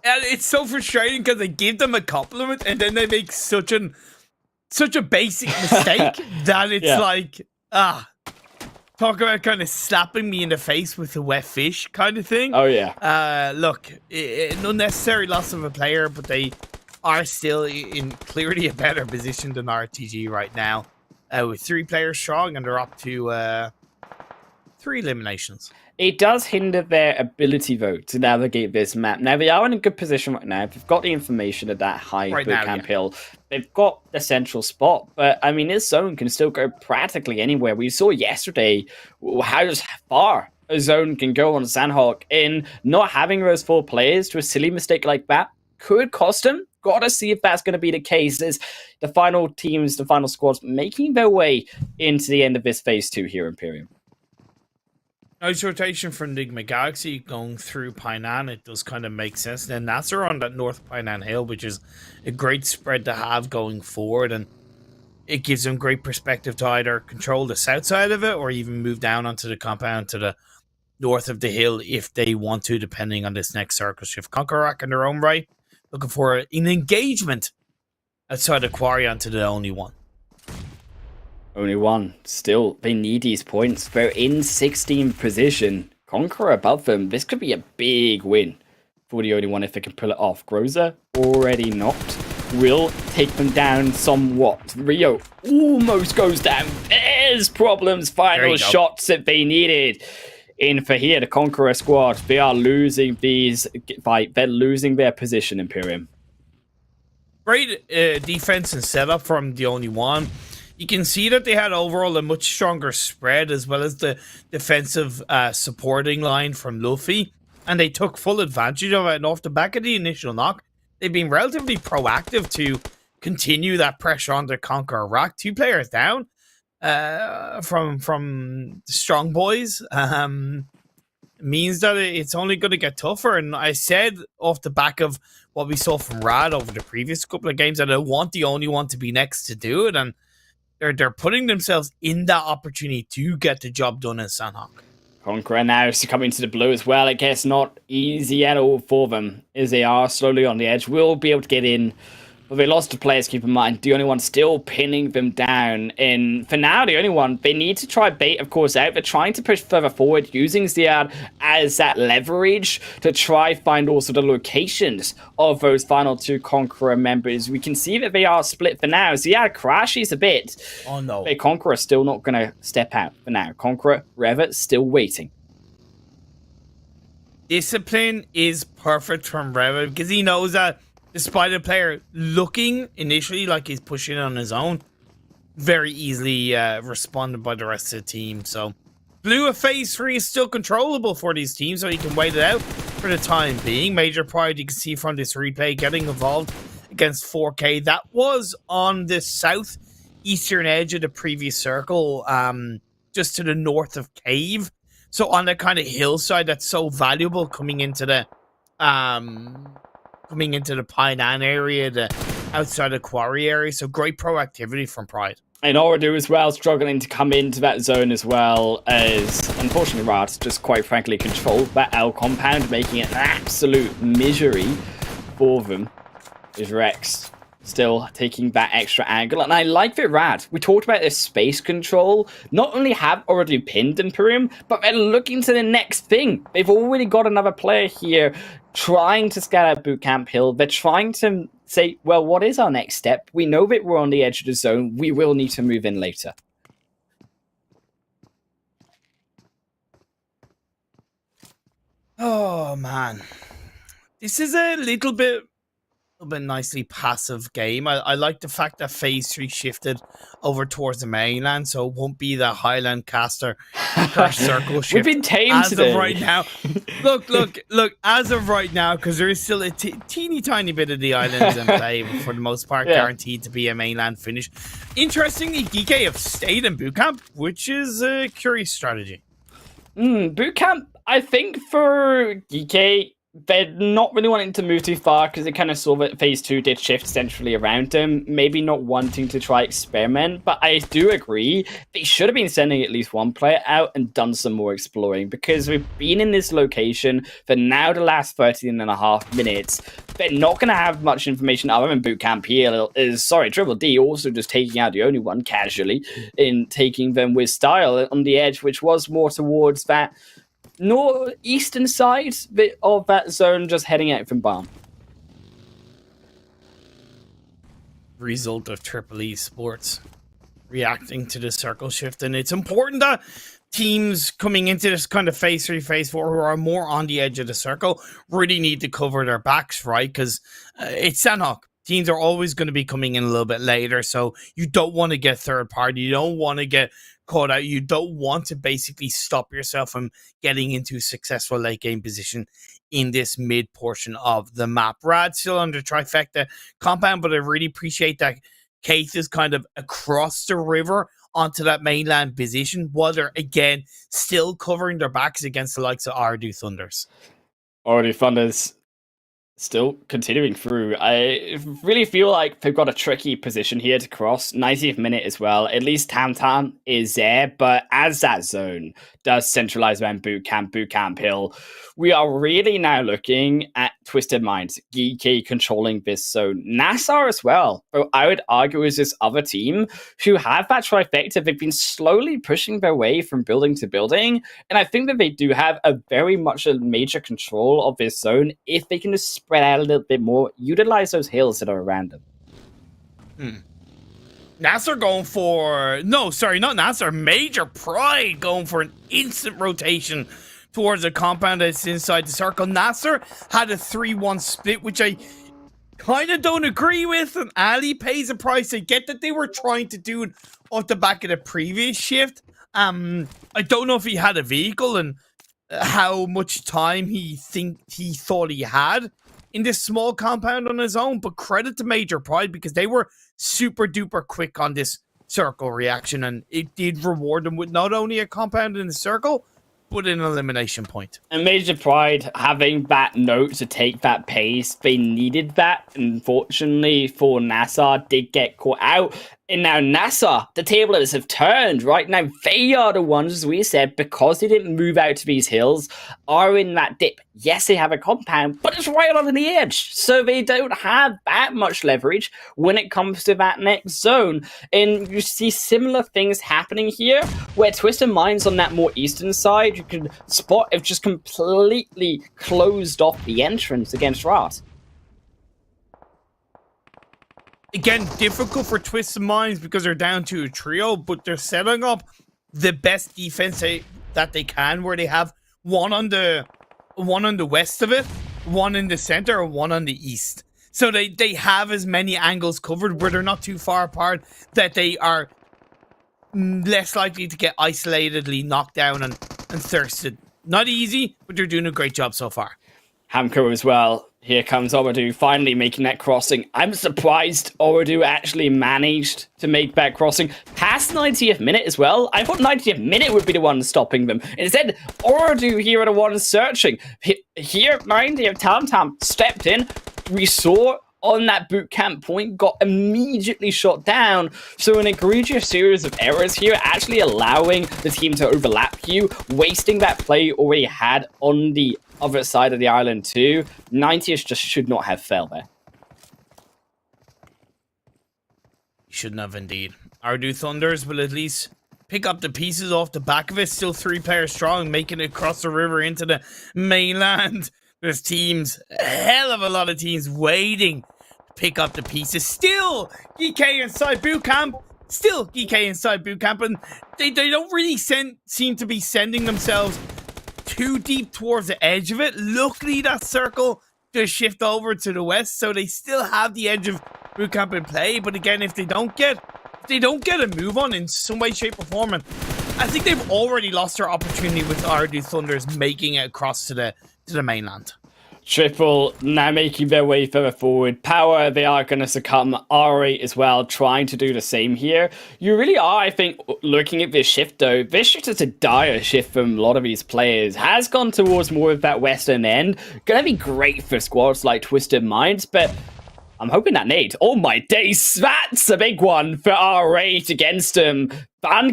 And it's so frustrating because they give them a compliment and then they make such a basic mistake that it's like, talk about kind of slapping me in the face with a wet fish kind of thing. Oh, yeah. Look, an unnecessary loss of a player, but they are still in clearly a better position than RTG right now. With 3 players strong, and they're up to 3 eliminations. It does hinder their ability, though, to navigate this map. Now, they are in a good position right now. They've got the information at that high bootcamp hill. They've got the central spot, but, I mean, this zone can still go practically anywhere. We saw yesterday how far a zone can go on Sanhok in not having those 4 players to a silly mistake like that could cost him. Gotta see if that's going to be the case as the final teams, the final squads making their way into the end of this phase 2 here, Imperium. Nice rotation from NIGMA Galaxy going through Painan. It does kind of make sense. Then NASR on that North Painan Hill, which is a great spread to have going forward. And it gives them great perspective to either control the south side of it or even move down onto the compound to the north of the hill if they want to, depending on this next circle shift. CONQUEROR in their own right, looking for an engagement outside of Quarry onto the only one. Only one. Still, they need these points. They're in 16th position. CONQUEROR above them. This could be a big win for the only one if they can pull it off. Groza already knocked. Will take them down somewhat. Rio almost goes down. There's problems. Final shots that they needed. In for here, the CONQUEROR squad. They are losing these fight. They're losing their position, Imperium. Great defense and setup from the only one. You can see that they had overall a much stronger spread as well as the defensive supporting line from Luffy. And they took full advantage of it. And off the back of the initial knock, they've been relatively proactive to continue that pressure on the CONQUEROR rack. 2 players down from the strong boys. Means that it's only going to get tougher. And I said off the back of what we saw from Rad over the previous couple of games that I want the only one to be next to do it. And they're putting themselves in that opportunity to get the job done in Sanhok. CONQUEROR now succumbing to the blue as well. I guess not easy at all for them as they are slowly on the edge. Will be able to get in, but they lost the players, keep in mind. The only one still pinning them down. And for now, the only one, they need to try bait, of course, out. They're trying to push further forward, using Ziad as that leverage to try find also the locations of those final 2 CONQUEROR members. We can see that they are split for now. Ziad crashes a bit. Oh, no. But CONQUEROR still not going to step out for now. CONQUEROR, Reva, still waiting. Discipline is perfect from Reva because he knows that despite a player looking initially like he's pushing on his own, very easily responded by the rest of the team. So blue of phase 3 is still controllable for these teams, so you can wait it out for the time being. Major Pride, you can see from this replay, getting involved against 4K. That was on the southeastern edge of the previous circle, just to the north of Cave. So on that kind of hillside that's so valuable coming into the Painan area, the outside of Quarry area. So great proactivity from Pride. And OOREDOO as well, struggling to come into that zone as well as, unfortunately, Rats just quite frankly controlled that L compound, making it an absolute misery for them. Is Rex still taking that extra angle? And I like that Rad. We talked about this space control. Not only have already pinned Imperium, but they're looking to the next thing. They've already got another player here trying to scout out Bootcamp Hill. They're trying to say, well, what is our next step? We know that we're on the edge of the zone. We will need to move in later. Oh, man. This is a little bit nicely passive game. I like the fact that phase 3 shifted over towards the mainland, so it won't be the Highland caster per circle shift. We've been tamed as today. of right now. Look, as of right now, because there is still a teeny tiny bit of the islands in play, but for the most part guaranteed to be a mainland finish. Interestingly, GEEKAY have stayed in bootcamp, which is a curious strategy. Bootcamp, I think for GEEKAY, they're not really wanting to move too far because they kind of saw that phase 2 did shift centrally around them. Maybe not wanting to try experiment, but I do agree they should have been sending at least one player out and done some more exploring because we've been in this location for now the last 13.5 minutes. They're not going to have much information other than Bootcamp here. Triple D also just taking out the only one casually in taking them with style on the edge, which was more towards that northeastern side of that zone, just heading out from Barn. Result of Triple Esports reacting to the circle shift, and it's important that teams coming into this kind of phase 3, phase 4 who are more on the edge of the circle really need to cover their backs, right? Because it's Sanhok. teams are always going to be coming in a little bit later, so you don't want to get third party. You don't want to get caught out. You don't want to basically stop yourself from getting into a successful late game position in this mid portion of the map. Rad still under trifecta compound, but I really appreciate that Keith is kind of across the river onto that mainland position while they're again still covering their backs against the likes of OOREDOO Thunders. OOREDOO Thunders still continuing through. I really feel like they've got a tricky position here to cross. 90th minute as well. At least Tam Tam is there, but as that zone does centralize around Boot Camp Hill, we are really now looking at Twisted Minds, GEEKAY controlling this zone. NASR as well, though I would argue is this other team who have that trifecta. They've been slowly pushing their way from building to building, and I think that they do have a very much a major control of this zone if they can just spread out a little bit more, utilize those hills that are around them. NASR going for... No, sorry, not NASR. Major Pride going for an instant rotation towards a compound that's inside the circle. NASR had a 3-1 split, which I kind of don't agree with, and Ali pays a price. I get that they were trying to do it off the back of the previous shift. I don't know if he had a vehicle and how much time he thought he had in this small compound on his own, but credit to Major Pride because they were super duper quick on this circle reaction, and it did reward them with not only a compound in the circle, but an elimination point. And Major Pride having that note to take that pace, they needed that. Unfortunately for NASR, did get caught out. And now NASR, the tablets have turned. Right now, they are the ones, as we said, because they didn't move out to these hills, are in that dip. Yes, they have a compound, but it's right on the edge. So they don't have that much leverage when it comes to that next zone. And you see similar things happening here, where Twisted Minds on that more eastern side, you can spot have just completely closed off the entrance against Rat. Again, difficult for Twisted Minds because they're down to a trio, but they're setting up the best defense that they can, where they have one on the west of it, one in the center, and one on the east. So they have as many angles covered where they're not too far apart, that they are less likely to get isolatedly knocked down and thirsted. Not easy, but they're doing a great job so far. Hamco as well. Here comes OOREDOO finally making that crossing. I'm surprised OOREDOO actually managed to make that crossing past 90th minute as well. I thought 90th minute would be the one stopping them. Instead, OOREDOO here are the ones searching. Here, mind you, Tam Tam stepped in. We saw on that boot camp point, got immediately shot down. So an egregious series of errors here, actually allowing the team to overlap you, wasting that play already had on the other side of the island too. 90th just should not have fell there. Shouldn't have indeed. OOREDOO Thunders will at least pick up the pieces off the back of it. Still 3 players strong, making it across the river into the mainland. There's teams, a hell of a lot of teams waiting to pick up the pieces. Still GEEKAY inside boot camp. Still GEEKAY inside boot camp, and they don't really seem to be sending themselves too deep towards the edge of it. Luckily, that circle does shift over to the west, so they still have the edge of boot camp in play. But again, if they don't get a move on in some way, shape, or form, and I think they've already lost their opportunity with OOREDOO Thunders making it across to the mainland. Triple now making their way further forward. Power, they are going to succumb. R8 as well, trying to do the same here. You really are, I think, looking at this shift though. This shift is a dire shift from a lot of these players. Has gone towards more of that western end. Going to be great for squads like Twisted Minds, but I'm hoping that nade. Oh my days, that's a big one for R8 against him.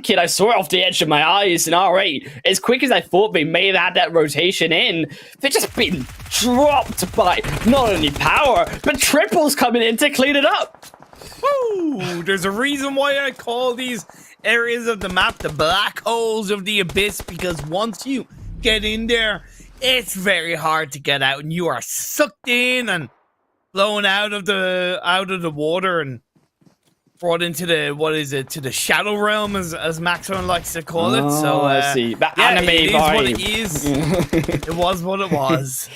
Kid, I saw it off the edge of my eyes, and R8, as quick as I thought they may have had that rotation in, they've just been dropped by not only Power, but Triple's coming in to clean it up. Woo! There's a reason why I call these areas of the map the black holes of the abyss, because once you get in there, it's very hard to get out, and you are sucked in and blown out of the water, and brought into the, what is it, to the shadow realm, as Maxon likes to call it. So I see. That yeah, anime it is what it vibe. is. It was what it was.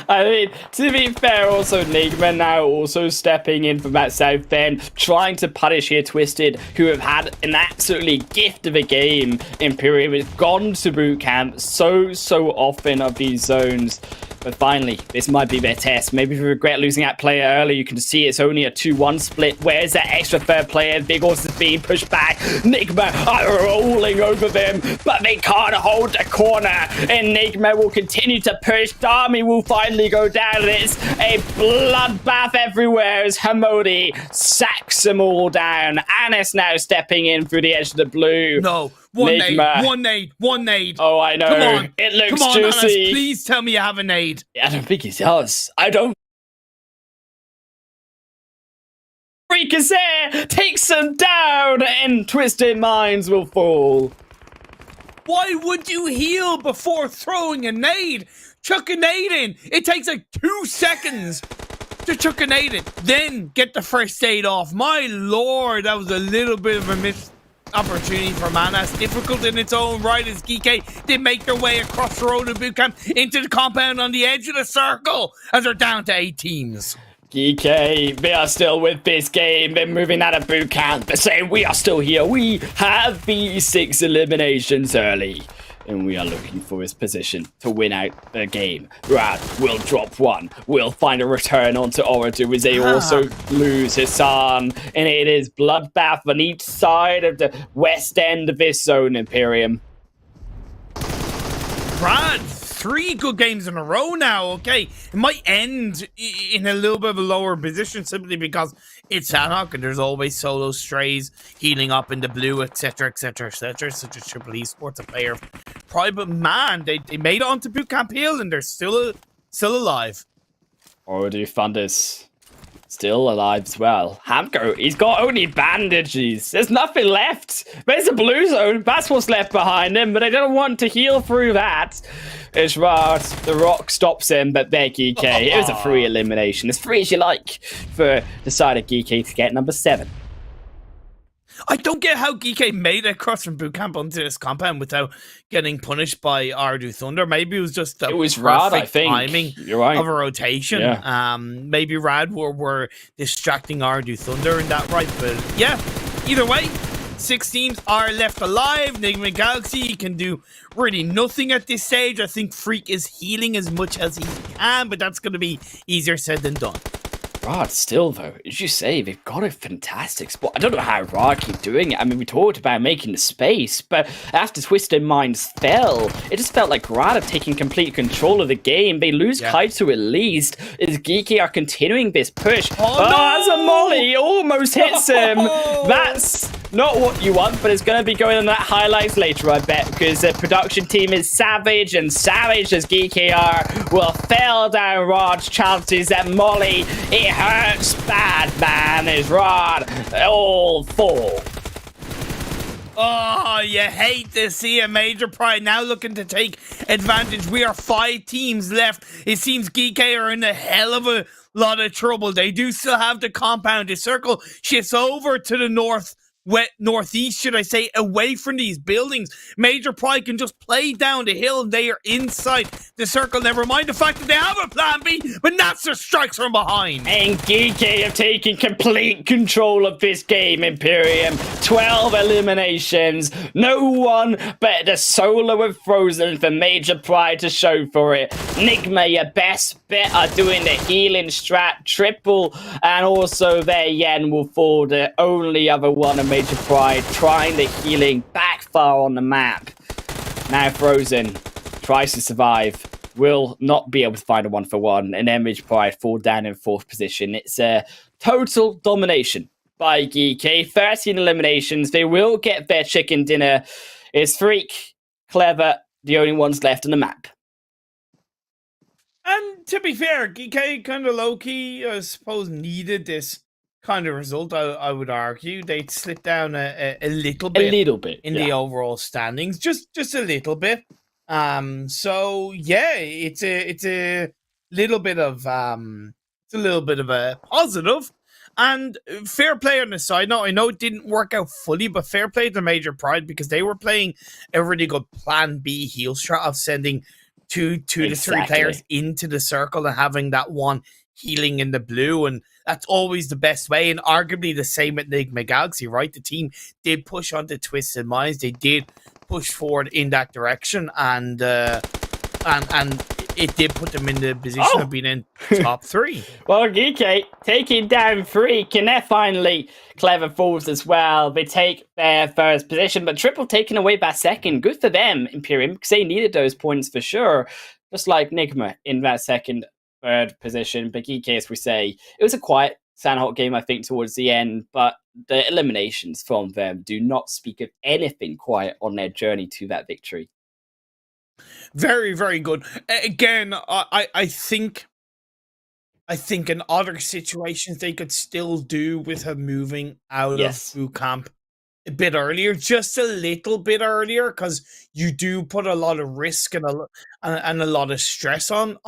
I mean, to be fair, also NIGMA now also stepping in from that south bend, trying to punish here Twisted, who have had an absolutely gift of a game. Imperium has gone to boot camp so often of these zones. But finally, this might be their test. Maybe if you regret losing that player early, you can see it's only a 2-1 split. Where's that extra third player? Big Horse is being pushed back. NIGMA are rolling over them, but they can't hold the corner. And NIGMA will continue to push. Dami will finally go down. It's a bloodbath everywhere as Hamodi sacks them all down. Anis now stepping in through the edge of the blue. No. One nade, NIGMA. one nade. Oh, I know. Come on. It looks Come on, juicy. Anis, please tell me you have a nade. I don't think he does. I don't. Freakasair takes them down, and Twisted Minds will fall. Why would you heal before throwing a nade? Chuck a nade in. It takes like 2 seconds to chuck a nade in. Then get the first aid off. My lord, that was a little bit of a missed opportunity for Manas. Difficult in its own right as GEEKAY did make their way across the road of boot camp into the compound on the edge of the circle as they're down to 8 teams. GEEKAY, they are still with this game. They're moving out of boot camp. They're saying we are still here. We have these 6 eliminations early. And we are looking for his position to win out the game. Rad will drop one. We'll find a return onto OOREDOO as they also lose Hassan. And it is bloodbath on each side of the west end of this zone, Imperium. Brad, 3 good games in a row now, okay? It might end in a little bit of a lower position simply because it's Sanhok and there's always solo strays healing up in the blue, etc, etc, etc, such as Triple Esports, a player of pride. But man, they made it onto Bootcamp Hill and they're still alive. OOREDOO Thunder's still alive as well. Hamko, he's got only bandages. There's nothing left. There's a blue zone. That's what's left behind him, but they don't want to heal through that. It's right. The rock stops him, but they're GEEKAY. It was a free elimination. As free as you like for the side of GEEKAY to get number 7. I don't get how GEEKAY made it across from bootcamp onto this compound without getting punished by OOREDOO Thunder. Maybe it was just the Rad, I perfect think. timing You're right. of a rotation. Yeah. Maybe Rad were distracting OOREDOO Thunder in that right. But yeah, either way, 6 teams are left alive. NIGMA Galaxy can do really nothing at this stage. I think Freak is healing as much as he can, but that's going to be easier said than done. Rod, still though, as you say, they've got a fantastic spot. I don't know how Rod keep doing it. I mean, we talked about making the space, but after Twisted Minds fell, it just felt like Rod have taken complete control of the game. They lose Kaito at least, as GEEKAY are continuing this push. Oh, as a molly almost hits him. That's not what you want, but it's going to be going on that highlights later, I bet, because the production team is savage, and savage as GEEKAY are will fail down Rod's chances at molly. It hurts bad, man. Is Rod all full? Oh, you hate to see a Major Pride now looking to take advantage. We are 5 teams left. It seems GEEKAY are in a hell of a lot of trouble. They do still have the compound. The circle shifts over to the northeast, should I say, away from these buildings. Major Pride can just play down the hill and they are inside the circle. Never mind the fact that they have a plan B, but NASR strikes from behind. And GEEKAY have taken complete control of this game, Imperium. 12 eliminations. No one but the solo of Frozen for Major Pride to show for it. NIGMA, your best bet, are doing the healing strat triple, and also their Yen will fall, the only other one of Major Pride trying the healing backfire on the map. Now Frozen tries to survive, will not be able to find a 1-for-1, and then Major Pride fall down in 4th position. It's a total domination by GEEKAY. 13 eliminations. They will get their chicken dinner. It's Freak, Clever, the only ones left on the map. And to be fair, GEEKAY kind of low-key, I suppose, needed this kind of result. I would argue they'd slip down a little bit, in the overall standings, just a little bit. So yeah, it's a little bit of a positive. And fair play on the side note. I know it didn't work out fully, but fair play to Major Pride because they were playing a really good plan B heal strat of sending two to three players into the circle and having that one healing in the blue. And that's always the best way. And arguably the same with NIGMA Galaxy, right? The team did push onto Twisted Minds. They did push forward in that direction. And it did put them in the position of being in top 3. Well, GEEKAY taking down 3. Kinef finally clever falls as well. They take their first position, but Triple taking away that second. Good for them, Imperium, because they needed those points for sure. Just like NIGMA in that third position. But GEEKAY, as we say, it was a quiet Sanhok game, I think, towards the end, but the eliminations from them do not speak of anything quiet on their journey to that victory. Very, very good. Again, I think in other situations they could still do with her moving out of boot camp a bit earlier, just a little bit earlier, because you do put a lot of risk and a lot of stress on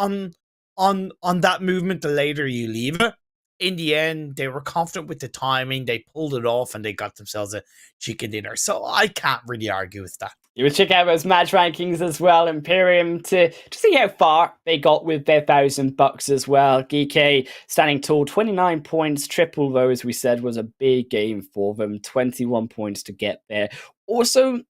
that movement the later you leave it. In the end, they were confident with the timing, they pulled it off, and they got themselves a chicken dinner. So I can't really argue with that. You would check out those match rankings as well, Imperium, to see how far they got with their $1,000 as well. GEEKAY standing tall, 29 points. Triple, though, as we said, was a big game for them. 21 points to get there. Also,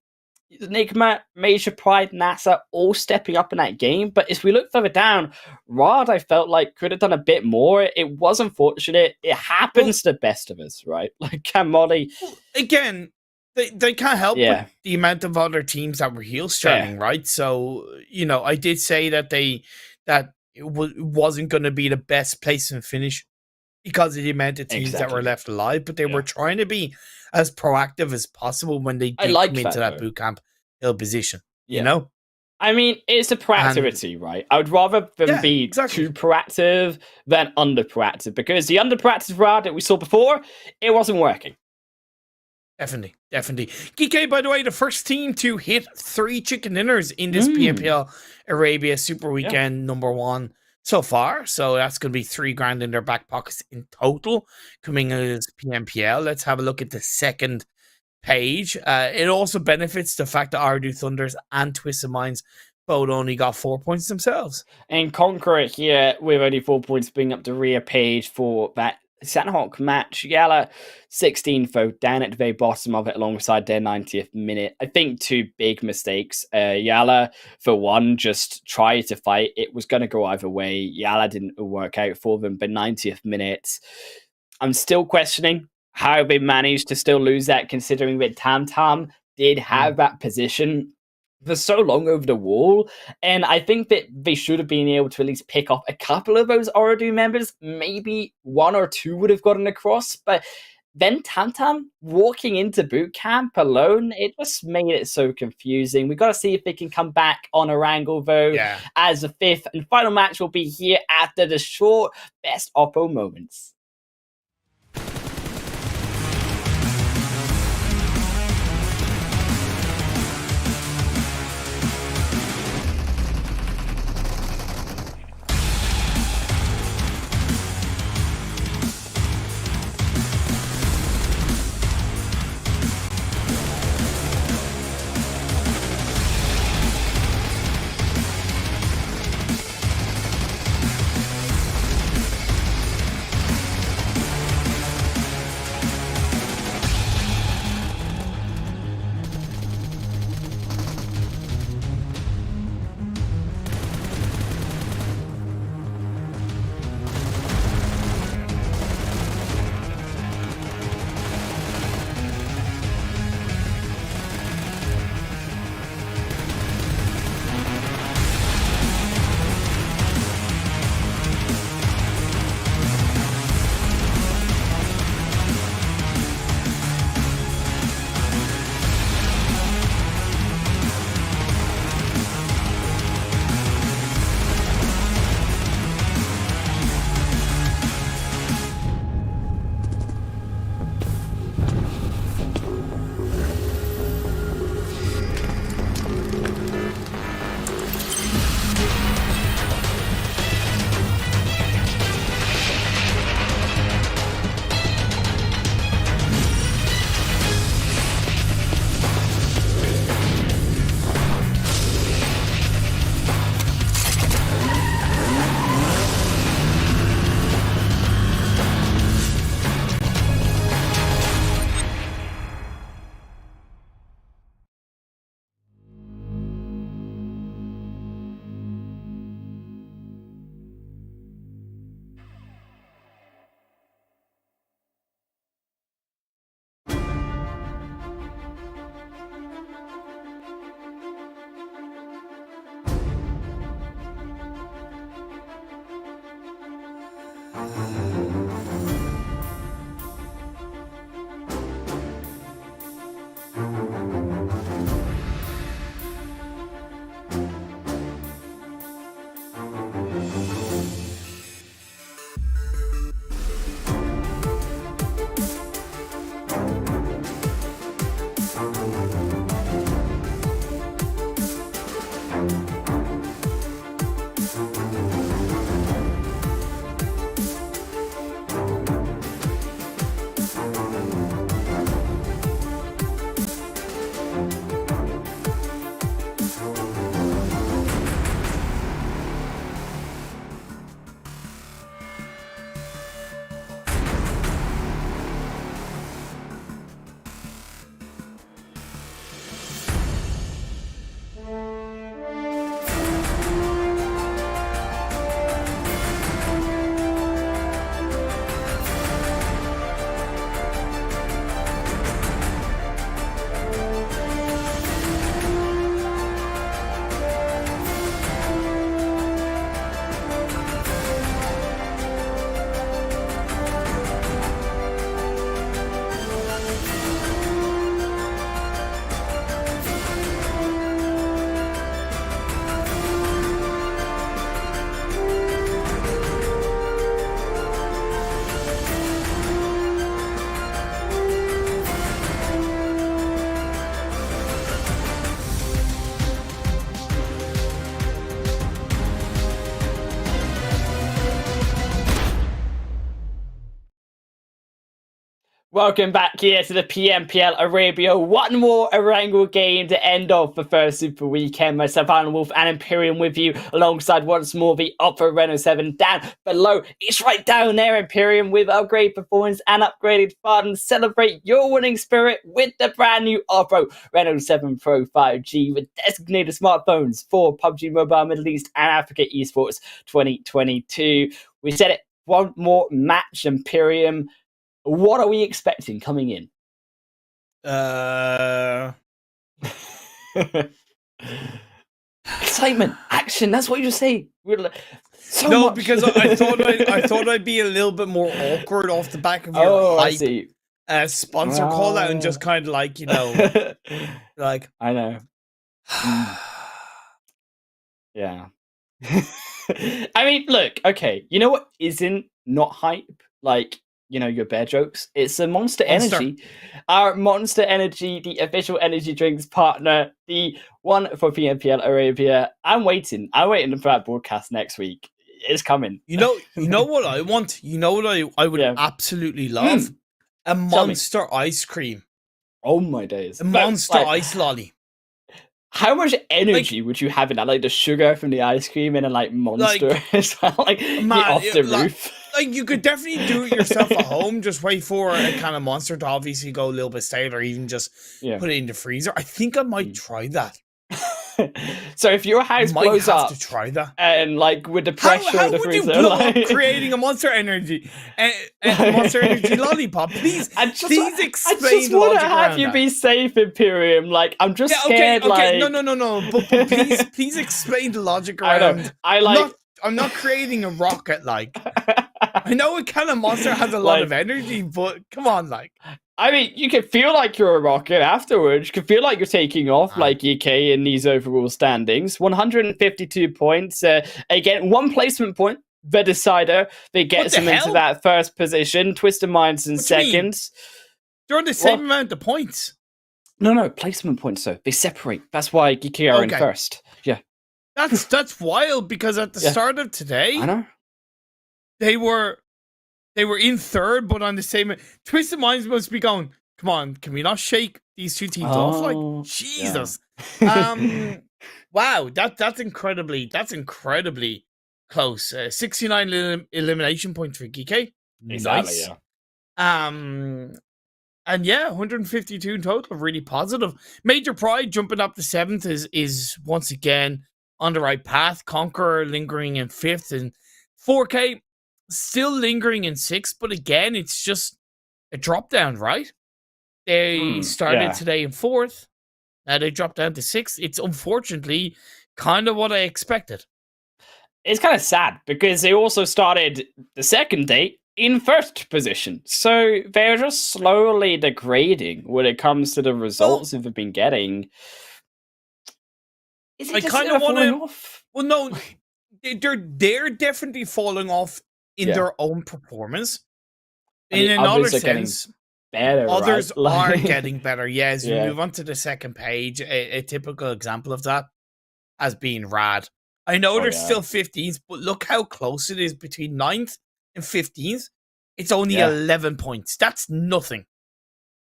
NIGMA, Major Pride, NASR all stepping up in that game. But as we look further down, Rod, I felt like could have done a bit more. It was unfortunate. It happens to the best of us, right? Like Camoli. Again, they can't help with the amount of other teams that were heel starting, right? So, you know, I did say that it wasn't going to be the best place and finish because of the amount of teams that were left alive, but they were trying to be as proactive as possible when they did come into that boot camp hill position, you know? I mean, it's a proactivity, right? I would rather them be too proactive than under proactive, because the under proactive route that we saw before, it wasn't working. Definitely. GEEKAY, by the way, the first team to hit 3 chicken dinners in this PMPL Arabia Super Weekend #1 so far. So that's going to be $3,000 in their back pockets in total coming out of this PMPL. Let's have a look at the second page. It also benefits the fact that OOREDOO Thunders and Twisted Minds both only got 4 points themselves. And CONQUEROR here with only 4 points bring up the rear page for that Sanhok match. YALLA 16th, though, down at the very bottom of it alongside their 90th minute. I think 2 big mistakes. YALLA, for one, just tried to fight. It was going to go either way. YALLA didn't work out for them, but 90th minute, I'm still questioning how they managed to still lose that, considering that Tam did have that position for so long over the wall, and I think that they should have been able to at least pick off a couple of those OOREDOO members. Maybe 1 or 2 would have gotten across, but then Tam walking into boot camp alone, it just made it so confusing. We got to see if they can come back on Erangel, though, as the 5th and final match will be here after the short best oppo moments. Welcome back here to the PMPL Arabia. One more Erangel game to end off the first Super Weekend. Myself, Alan Wolf, and Imperium with you, alongside once more the Opera Renault 7 down below. It's right down there, Imperium, with upgraded performance and upgraded funds. Celebrate your winning spirit with the brand new Opera Renault 7 Pro 5G with designated smartphones for PUBG Mobile Middle East and Africa Esports 2022. We said it, one more match, Imperium. What are we expecting coming in? Excitement, action. That's what you say. So No, much. because I thought I'd be a little bit more awkward off the back of your I hype see. sponsor call out and just kind of like, you know, like I know. Yeah. I mean, look, okay. You know what isn't not hype? Like, you know, your bear jokes. It's a Monster Energy. Our Monster Energy, the official energy drinks partner, the one for PMPL Arabia. I'm waiting for that broadcast next week. It's coming. You know what I want? You know what I would absolutely love? A Monster ice cream. Oh my days. A Monster ice lolly. How much energy would you have in that? Like the sugar from the ice cream and then like Monster as well? Like off the roof. Like you could definitely do it yourself at home. Just wait for a kind of Monster to obviously go a little bit stale, or even just put it in the freezer. I think I might try that. So if your house blows up, to try that, and like with the pressure how of the would freezer, you blow like... up creating a Monster Energy, Monster Energy lollipop? Please explain. I just want to have you be safe, Imperium. Like I'm just scared. Okay, like... no. But please explain the logic around. I'm not creating a rocket. Like I know a kind of monster has a lot of energy, but come on, like. I mean, you can feel like you're a rocket afterwards. You can feel like you're taking off, like GEEKAY in these overall standings. 152 points. Again, one placement point. The decider that gets him into that first position. Twisted Minds in second. They're on the same amount of points. No, placement points, though. They separate. That's why GEEKAY are in first. Yeah. That's wild, because at the start of today, I know. They were in third, but on the same. Twisted Minds must be going, come on, can we not shake these two teams off? Like, Jesus. Yeah. Wow, that's incredibly close. 69 elimination points for GEEKAY. Exactly, nice. And yeah, 152 in total, really positive. Major Pride jumping up to 7th is once again on the right path. CONQUEROR lingering in 5th, and 4K still lingering in 6th, but again, it's just a drop down, right? They started today in 4th. Now they dropped down to 6th. It's unfortunately kind of what I expected. It's kind of sad because they also started the second day in first position. So they're just slowly degrading when it comes to the results that they've been getting. Is it I just kind of want falling off? Well, no, they're definitely falling off in their own performance. In another sense, better. Others right? are getting better. Yeah, as we move on to the second page, a typical example of that as being Rad. I know they're still 15th, but look how close it is between 9th and 15th. It's only 11 points. That's nothing.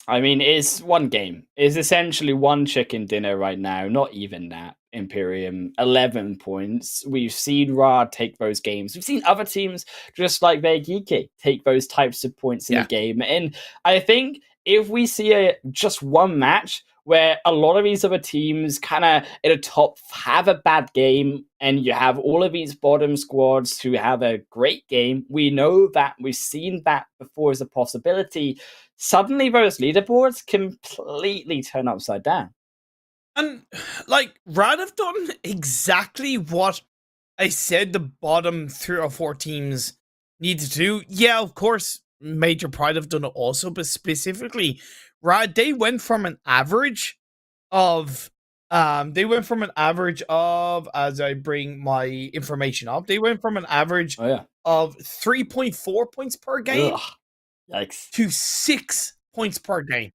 I mean, it's one game. It's essentially one chicken dinner right now. Not even that. Imperium, 11 points. We've seen Ra take those games. We've seen other teams, just like their GEEKAY, take those types of points in the game. And I think if we see just one match where a lot of these other teams kind of at the top have a bad game, and you have all of these bottom squads who have a great game, we know that, we've seen that before as a possibility. Suddenly those leaderboards completely turn upside down. And like, Rad have done exactly what I said the bottom 3 or 4 teams need to do. Yeah, of course, Major Pride have done it also, but specifically Rad, they went from an average of as I bring my information up, they went from an average of 3.4 points per game to 6 points per game.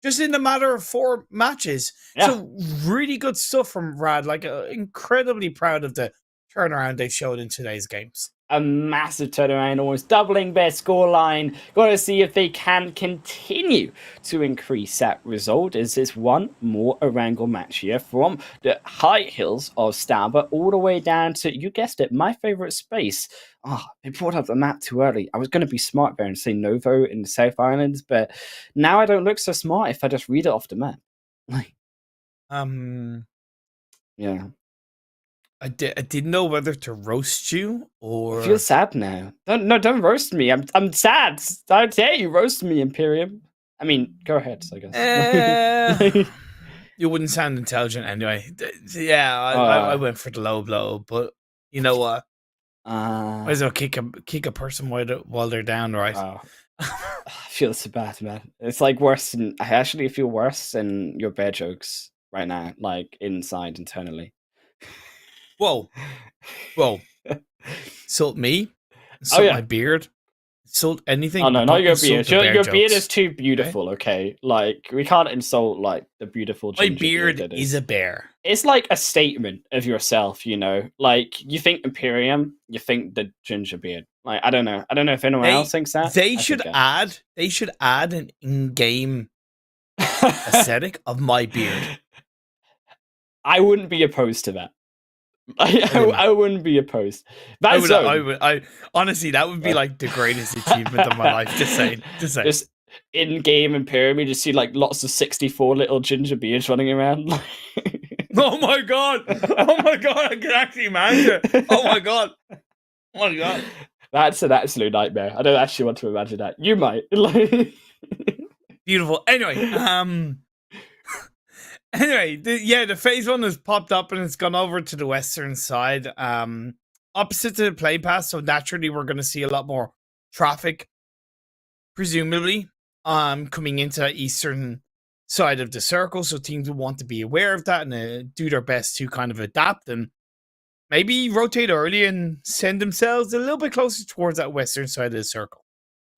Just in a matter of 4 matches. So really good stuff from Rad. Like, incredibly proud of the turnaround they showed in today's games. a massive turnaround, almost doubling their scoreline. Got to see if they can continue to increase that result. As there's one more Erangel match here from the high hills of Stamba all the way down to, you guessed it, my favorite space. Oh, they brought up the map too early. I was going to be smart there and say Novo in the South Islands, but now I don't look so smart if I just read it off the map. Like, yeah. I didn't know whether to roast you or I feel sad now. Don't roast me. I'm sad. How dare you roast me, Imperium? I mean, go ahead, I guess. You wouldn't sound intelligent anyway. Yeah, I went for the low blow, but you know what? Might as well kick a person while they're down, right? I feel so bad, man. It's like worse than, I actually feel worse than your bear jokes right now, like inside internally. Whoa. Insult me? Insult my beard? Insult anything? Oh no, not your beard. Your beard jokes. is too beautiful, okay? Like, we can't insult, like, the beautiful My ginger beard is a bear. It's like a statement of yourself, you know? Like, you think Imperium, you think the ginger beard. Like, I don't know. I don't know if anyone else thinks that. They should add an in-game aesthetic of my beard. I wouldn't be opposed to that. I wouldn't be opposed. I honestly, that would be like the greatest achievement of my life. Just saying. Just in-game Imperium, you just see like lots of 64 little ginger beards running around. Oh my god! I can actually imagine. Oh my god! That's an absolute nightmare. I don't actually want to imagine that. You might. Beautiful. Anyway, the phase 1 has popped up and it's gone over to the western side, opposite to the play pass. So naturally, we're going to see a lot more traffic, presumably, coming into that eastern side of the circle. So teams will want to be aware of that and do their best to kind of adapt and maybe rotate early and send themselves a little bit closer towards that western side of the circle.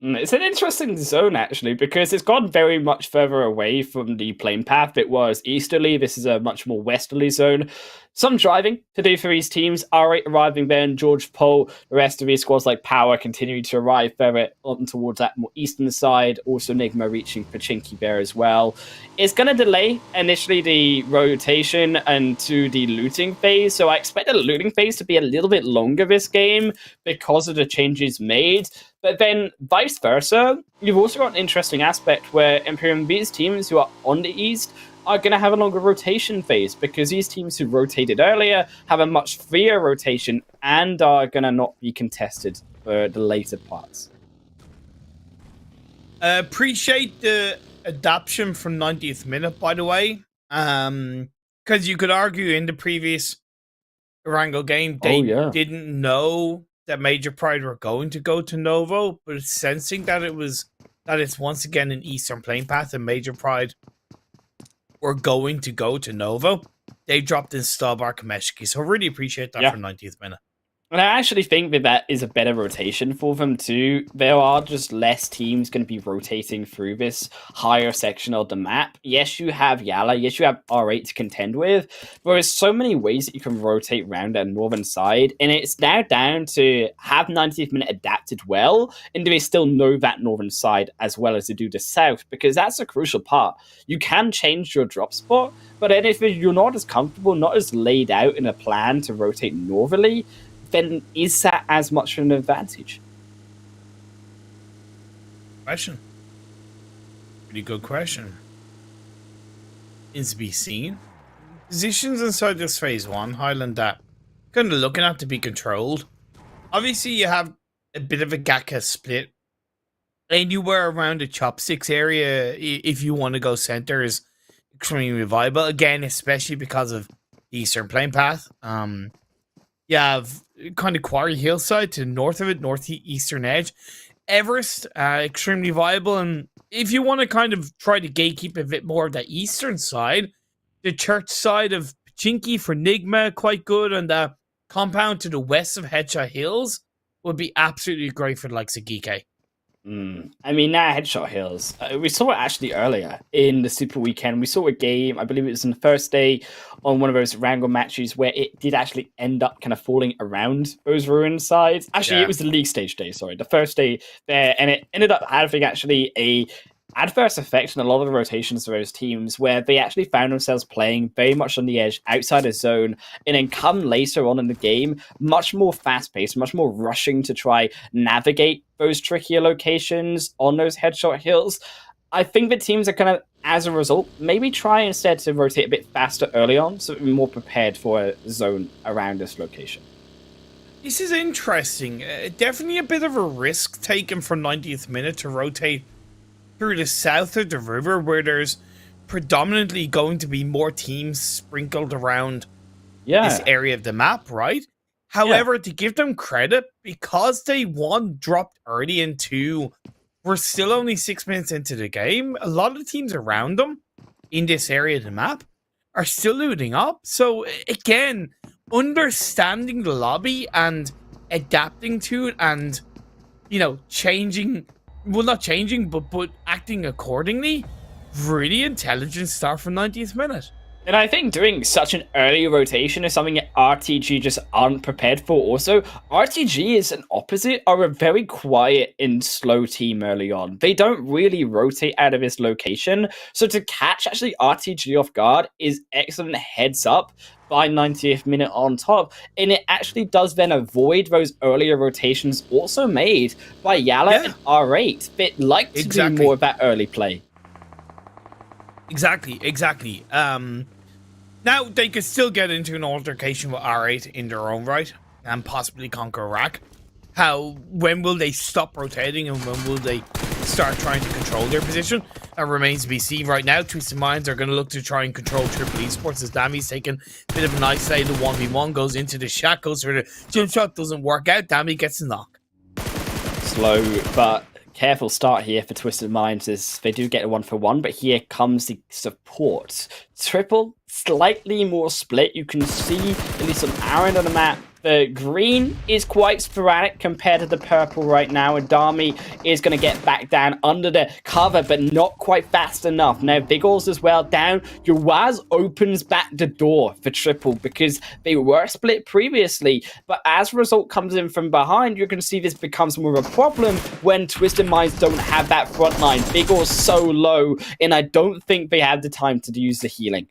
It's an interesting zone, actually, because it's gone very much further away from the plane path it was easterly. This is a much more westerly zone. Some driving to do for these teams. R8 arriving there, and George Poe, the rest of these squads like POWR continuing to arrive further on towards that more eastern side. Also NIGMA reaching Pachinki there as well. It's going to delay initially the rotation and to the looting phase. So I expect the looting phase to be a little bit longer this game because of the changes made. But then vice versa, you've also got an interesting aspect where Imperium B's teams who are on the east are going to have a longer rotation phase because these teams who rotated earlier have a much freer rotation and are going to not be contested for the later parts. Appreciate the adaptation from 90th minute, by the way. Because you could argue in the previous Erangel game, they didn't know that Major Pride were going to go to Novo, but sensing that it's once again an Eastern Plane Path and Major Pride were going to go to Novo, they dropped in Stalbark and Meshki. So I really appreciate that for 90th minute. And I actually think that is a better rotation for them too. There are just less teams going to be rotating through this higher section of the map. Yes, you have YALLA. Yes, you have R8 to contend with. But there's so many ways that you can rotate around that northern side. And it's now down to have 90th minute adapted well. And do they still know that northern side as well as they do the south? Because that's a crucial part. You can change your drop spot. But then if you're not as comfortable, not as laid out in a plan to rotate northerly, then is that as much of an advantage? Question. Pretty good question. Is to be seen. Positions inside this phase 1, Highland, that kind of looking at to be controlled. Obviously, you have a bit of a Gaka split. Anywhere around the chopsticks area, if you want to go center, is extremely viable. Again, especially because of the Eastern Plane Path. You have kind of Quarry Hillside to the north of it, northeastern edge. Everest, extremely viable. And if you want to kind of try to gatekeep a bit more of the eastern side, the church side of Pachinki for NIGMA, quite good. And the compound to the west of Hecha Hills would be absolutely great for the likes of GEEKAY. I mean, now Headshot Hills. We saw it actually earlier in the Super Weekend. We saw a game, I believe it was on the first day, on one of those Erangel matches where it did actually end up kind of falling around those ruined sides. Actually, Yeah. it was the league stage day, sorry, the first day there, and it ended up having actually a adverse effect on a lot of the rotations of those teams where they actually found themselves playing very much on the edge outside of zone, and then come later on in the game much more fast-paced, much more rushing to try navigate those trickier locations on those headshot hills. I think the teams are kind of, as a result, maybe try instead to rotate a bit faster early on so we're more prepared for a zone around this location. This is interesting. Definitely a bit of a risk taken for 90th minute to rotate through the south of the river, where there's predominantly going to be more teams sprinkled around this area of the map, right? However, to give them credit, because they, one, dropped early, and two, we're still only 6 minutes into the game, a lot of teams around them in this area of the map are still looting up. So, again, understanding the lobby and adapting to it and, you know, changing... Well, not changing, but acting accordingly. Really intelligent start from 90th minute. And I think doing such an early rotation is something that RTG just aren't prepared for also. RTG is an opposite, are a very quiet and slow team early on. They don't really rotate out of this location. So to catch actually RTG off guard is excellent heads up by 90th minute on top. And it actually does then avoid those earlier rotations also made by YALLA and R8. They like to do more of that early play. Exactly. Now, they could still get into an altercation with R8 in their own right, and possibly CONQUEROR. When will they stop rotating, and when will they start trying to control their position? That remains to be seen. Right now, Twisted Minds are going to look to try and control Triple Esports, as Dami's taking a bit of an isolated 1v1, goes into the shack, goes for the jump shot, doesn't work out, Dami gets a knock. Slow, but careful start here for Twisted Minds as they do get a 1-for-1, but here comes the support. Triple, slightly more split. You can see at least on our end of the map, the green is quite sporadic compared to the purple right now, and Dami is going to get back down under the cover, but not quite fast enough. Now, Vigors as well down. Uwaz opens back the door for Triple because they were split previously, but as a result comes in from behind, you're going to see this becomes more of a problem when Twisted Minds don't have that front line. Vigors so low, and I don't think they have the time to use the healing.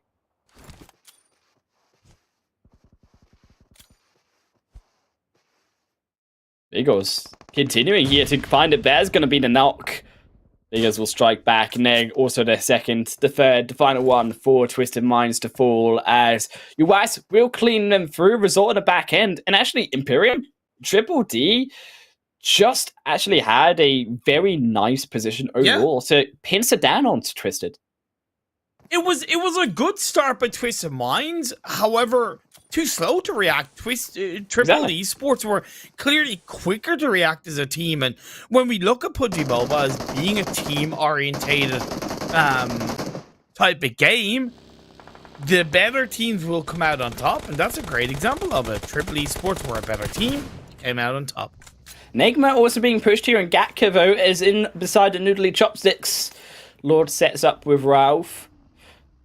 Vigors continuing here to find it. There's going to be the knock. Vigors will strike back, and then also the second, the third, the final one for Twisted Minds to fall as UIS will clean them through, resort at the back end. And actually, Imperium, Triple D just actually had a very nice position overall to pincer down onto Twisted. It was a good start by Twisted Minds. However, too slow to react. Triple Esports were clearly quicker to react as a team. And when we look at PUBG Mobile as being a team-orientated type of game, the better teams will come out on top. And that's a great example of it. Triple Esports were a better team, came out on top. NIGMA also being pushed here, and Gatka, though, is in beside the noodly chopsticks. Lord sets up with Ralph.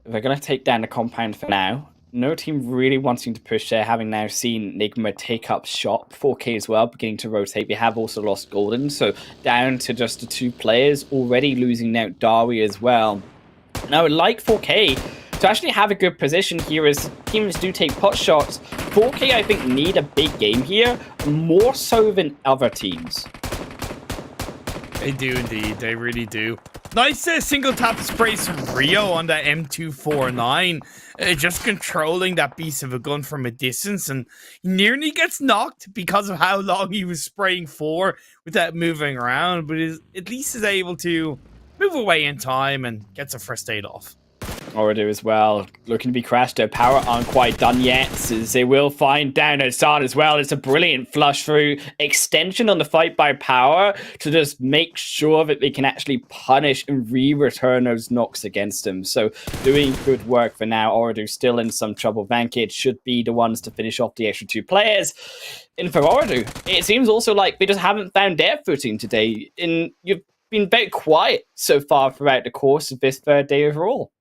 They're going to take down the compound for now. No team really wanting to push there, having now seen NIGMA take up shop. 4K as well, beginning to rotate. They have also lost Golden, so down to just the two players, already losing out Dari as well. Now, I'd like 4K to actually have a good position here as teams do take pot shots. 4K, I think, need a big game here, more so than other teams. They do indeed, they really do. Nice single tap sprays from Rio on that M249. Just controlling that beast of a gun from a distance, and he nearly gets knocked because of how long he was spraying for without moving around, but at least is able to move away in time and gets a first aid off. OOREDOO as well, looking to be crashed. Their power aren't quite done yet, as they will find down NASR as well. It's a brilliant flush through extension on the fight by power to just make sure that they can actually punish and return those knocks against them. So doing good work for now. OOREDOO still in some trouble. Vanquish should be the ones to finish off the extra 2 players. And for OOREDOO, it seems also like they just haven't found their footing today. And you've been very quiet so far throughout the course of this third day overall.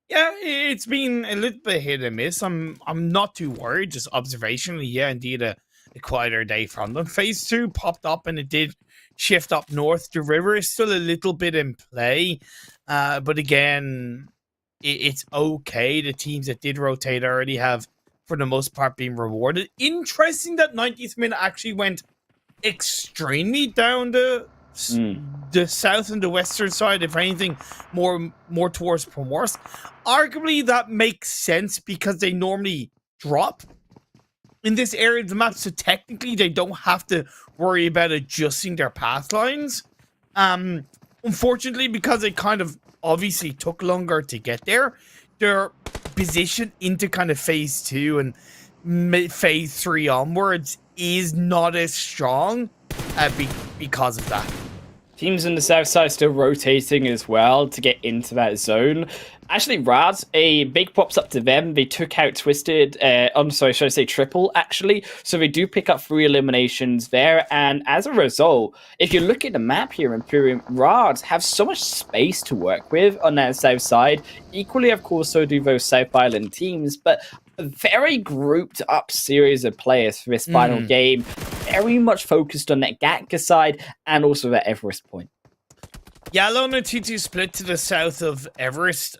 Yeah, it's been a little bit hit and miss. I'm not too worried, just observationally. Yeah, indeed, a quieter day from them. Phase 2 popped up and it did shift up north. The river is still a little bit in play, but again, it's okay. The teams that did rotate already have, for the most part, been rewarded. Interesting that 90th minute actually went extremely down the south and the western side, if anything, more towards Primorsk. Arguably, that makes sense because they normally drop in this area of the map, so technically they don't have to worry about adjusting their path lines. Unfortunately, because it kind of obviously took longer to get there, their position into kind of phase 2 and phase 3 onwards is not as strong because of that. Teams in the south side still rotating as well to get into that zone. Actually, Rad, a big props up to them. They took out Twisted. I'm sorry, should I say Triple, actually? So they do pick up 3 eliminations there. And as a result, if you look at the map here, Imperium, Rad have so much space to work with on that south side. Equally, of course, so do those South Island teams. But a very grouped up series of players for this final game. Very much focused on that Gatka side and also that Everest point. YALLA and a 2-2 split to the south of Everest.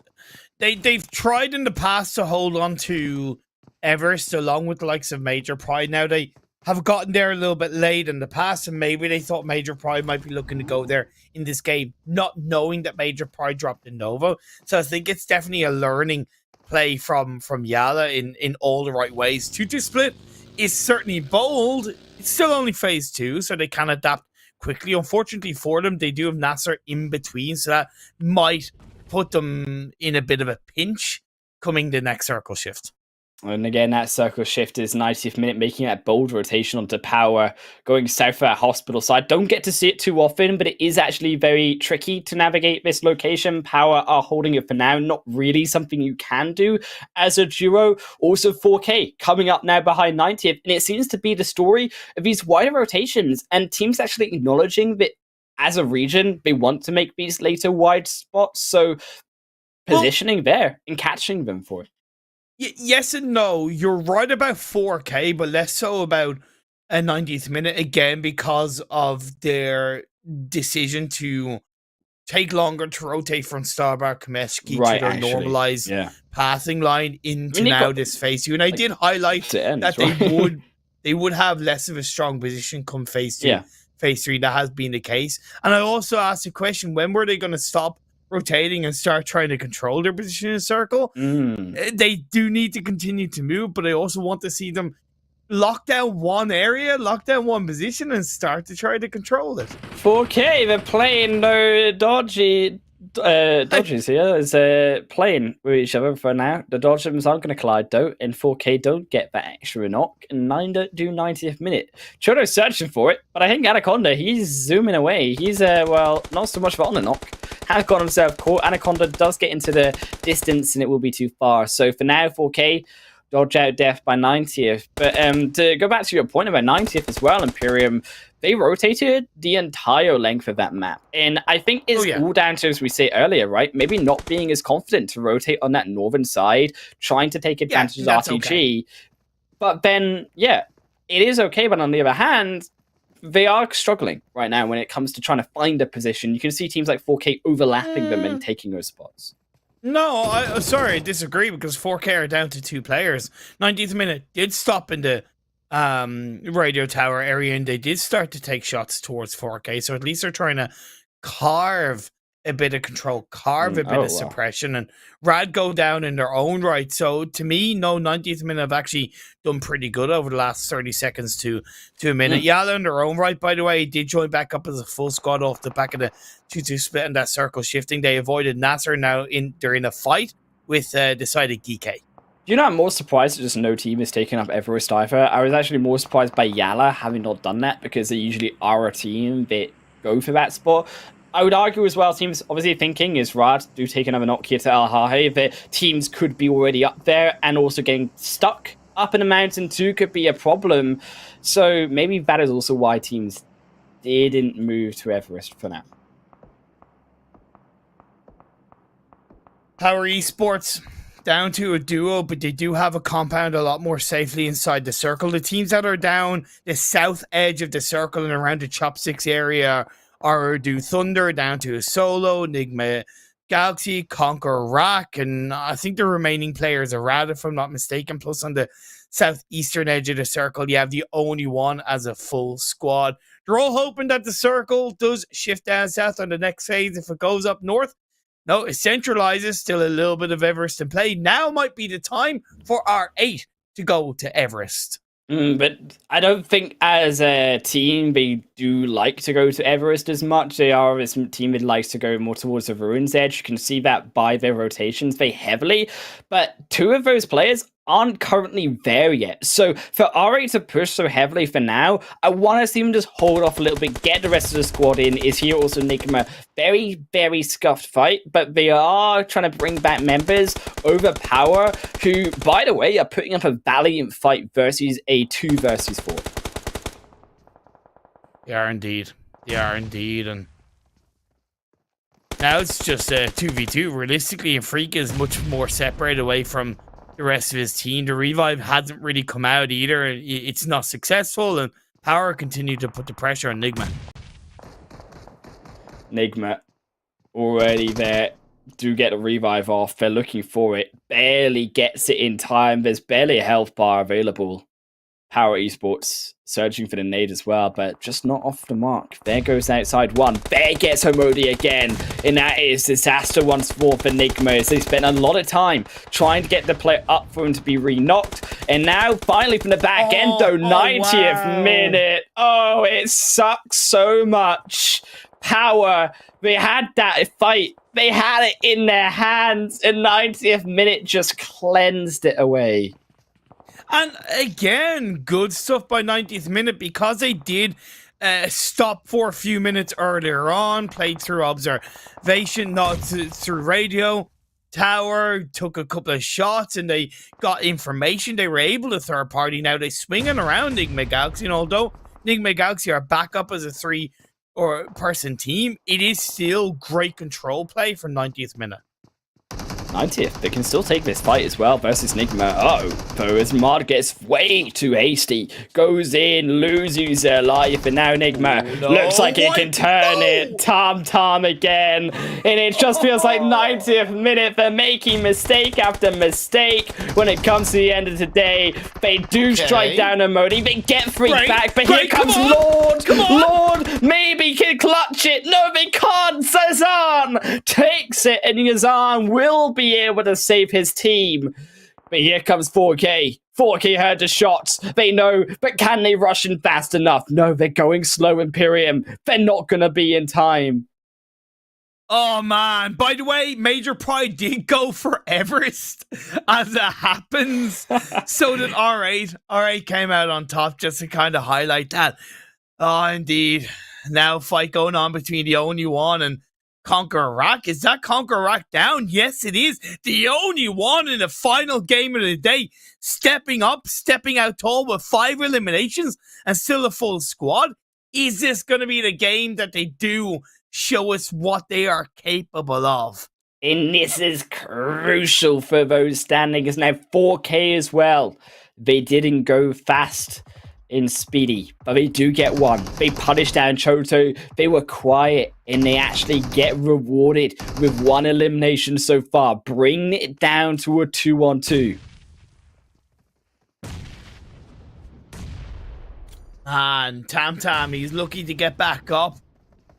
They've tried in the past to hold on to Everest along with the likes of Major Pride. Now they have gotten there a little bit late in the past, and maybe they thought Major Pride might be looking to go there in this game, not knowing that Major Pride dropped in Nova. So I think it's definitely a learning play from YALLA in all the right ways. 2-2 split is certainly bold. It's still only phase 2, so they can adapt quickly. Unfortunately for them, they do have NASR in between, so that might put them in a bit of a pinch coming the next circle shift. And again, that circle shift is 90th minute, making that bold rotation onto power, going south for that hospital side. Don't get to see it too often, but it is actually very tricky to navigate this location. Power are holding it for now, not really something you can do as a duo. Also 4K coming up now behind 90th, and it seems to be the story of these wider rotations and teams actually acknowledging that as a region, they want to make these later wide spots, so positioning there and catching them for it. Yes and no. You're right about 4K, but less so about a 90th minute, again, because of their decision to take longer to rotate from Starbar Komeski to their normalized passing line into this phase 2. And I did highlight that they would have less of a strong position come phase 2. Phase 3, that has been the case. And I also asked the question, when were they going to stop rotating and start trying to control their position in a circle? They do need to continue to move, but I also want to see them lock down one area, lock down one position, and start to try to control it. 4K, they're playing no dodges here is playing with each other for now. The dodgems aren't going to collide though, and 4K don't get that extra knock, and neither do 90th minute. Chodo's searching for it, but I think Anaconda, he's zooming away. He's well, not so much on the knock. Has got himself caught. Anaconda does get into the distance, and it will be too far. So for now, 4K dodge out death by 90th. But to go back to your point about 90th as well, Imperium, they rotated the entire length of that map. And I think it's all down to, as we say earlier, right? Maybe not being as confident to rotate on that northern side, trying to take advantage of RTG. Okay. But then, it is okay. But on the other hand, they are struggling right now when it comes to trying to find a position. You can see teams like 4K overlapping them and taking those spots. No, sorry, I disagree, because 4K are down to 2 players. 90th minute did stop in the radio tower area, and they did start to take shots towards 4K, so at least they're trying to carve a bit of control, carve a bit Oh, of wow. suppression, and Rad go down in their own right. So to me, no, 90th minute have actually done pretty good over the last 30 seconds to a minute. YALLA in their own right, by the way, did join back up as a full squad off the back of the 2-2 split and that circle shifting. They avoided NASR. Now they're in a fight with decided GEEKAY. You know, I'm more surprised that just no team is taking up Everest either. I was actually more surprised by YALLA having not done that, because they usually are a team that go for that spot. I would argue as well, teams obviously thinking is Rad do take another knock here to Al Hahe, that teams could be already up there, and also getting stuck up in the mountain too could be a problem. So maybe that is also why teams didn't move to Everest for now. POWR Esports down to a duo, but they do have a compound a lot more safely inside the circle. The teams that are down the south edge of the circle and around the Chopsticks area are OOREDOO Thunder down to a solo, NIGMA Galaxy, CONQUEROR, and I think the remaining players are Rad, if I'm not mistaken. Plus on the southeastern edge of the circle, you have the only one as a full squad. They're all hoping that the circle does shift down south on the next phase. If it goes up north, no, it centralizes. Still a little bit of Everest in play. Now might be the time for R8 to go to Everest. But I don't think as a team they do like to go to Everest as much. They are a team that likes to go more towards the Ruins Edge. You can see that by their rotations very heavily. But two of those players aren't currently there yet. So for R8 to push so heavily for now, I want to see them just hold off a little bit, get the rest of the squad in. Is here also NIGMA. Very, very scuffed fight, but they are trying to bring back members over POWR, who, by the way, are putting up a valiant fight versus a 2 versus 4. They are indeed. They are indeed. And now it's just a 2v2. Realistically, and Freak is much more separated away from the rest of his team. The revive hasn't really come out either. It's not successful, and POWR continue to put the pressure on NIGMA. NIGMA already there. Do get a revive off. They're looking for it. Barely gets it in time. There's barely a health bar available. POWR Esports searching for the nade as well, but just not off the mark. There goes outside one. There gets Homodi again, and that is disaster once more for NIGMA, as they spent a lot of time trying to get the play up for him to be re-knocked. And now, finally from the back end, though, 90th minute. Oh, it sucks so much. POWR, they had that fight. They had it in their hands, and 90th minute just cleansed it away. And again, good stuff by 90th minute, because they did stop for a few minutes earlier on, played through observation, not through radio. Tower took a couple of shots and they got information. They were able to third party. Now they swinging around NIGMA Galaxy, and although NIGMA Galaxy are back up as a 3-person team, it is still great control play for 90th minute. 90th, they can still take this fight as well versus NIGMA. Though as Mard gets way too hasty, goes in, loses their life, and now NIGMA looks like it can turn it. Tom again, and it just feels like 90th minute. They're making mistake after mistake when it comes to the end of the day. They do strike down a Modi, they get Freak back, but here comes Lord. Lord maybe can clutch it. No, they can't. Zazan takes it, and Yazan will be able to save his team. But here comes 4K. 4K heard the shots. They know, but can they rush in fast enough? No, they're going slow, Imperium. They're not going to be in time. Oh, man. By the way, Major Pride did go for Everest, as it happens. So did R8. R8 came out on top just to kind of highlight that. Oh, indeed. Now fight going on between the only one and CONQUEROR. Is that CONQUEROR down? Yes, it is. The only one in the final game of the day. Stepping up, stepping out tall with 5 eliminations and still a full squad. Is this going to be the game that they do show us what they are capable of? And this is crucial for those standings. Now 4K as well. They didn't go fast in Speedy, but they do get one. They punish down Choto. They were quiet, and they actually get rewarded with 1 elimination so far, bringing it down to a 2-on-2. And Tam, he's lucky to get back up.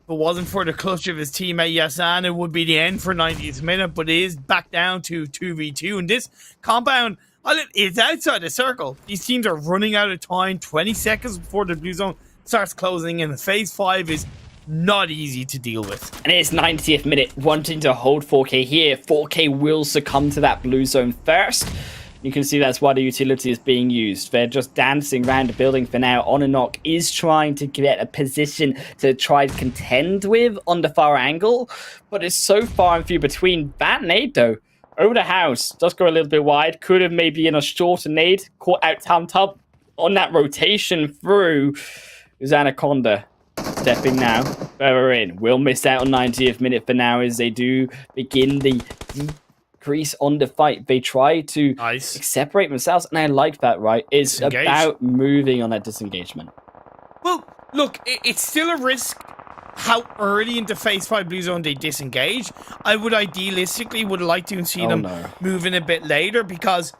If it wasn't for the clutch of his teammate Yasan, it would be the end for 90th minute, but it is back down to 2v2. And this compound, it's outside the circle. These teams are running out of time, 20 seconds before the blue zone starts closing, and the phase 5 is not easy to deal with. And it's 90th minute, wanting to hold 4K here. 4K will succumb to that blue zone first. You can see that's why the utility is being used. They're just dancing around the building for now. OOREDOO is trying to get a position to try to contend with on the far angle, but it's so far and few between. That nade, though, over the house, does go a little bit wide. Could have maybe in a shorter nade, caught out Tub on that rotation through. Is Anaconda stepping now further in. Will miss out on 90th minute for now as they do begin the decrease on the fight. They try to separate themselves, and I like that, right? It's Disengage. about moving on that disengagement. Well, look, it's still a risk how early into phase 5 blue zone they disengage. I would idealistically would like to see them move in a bit later because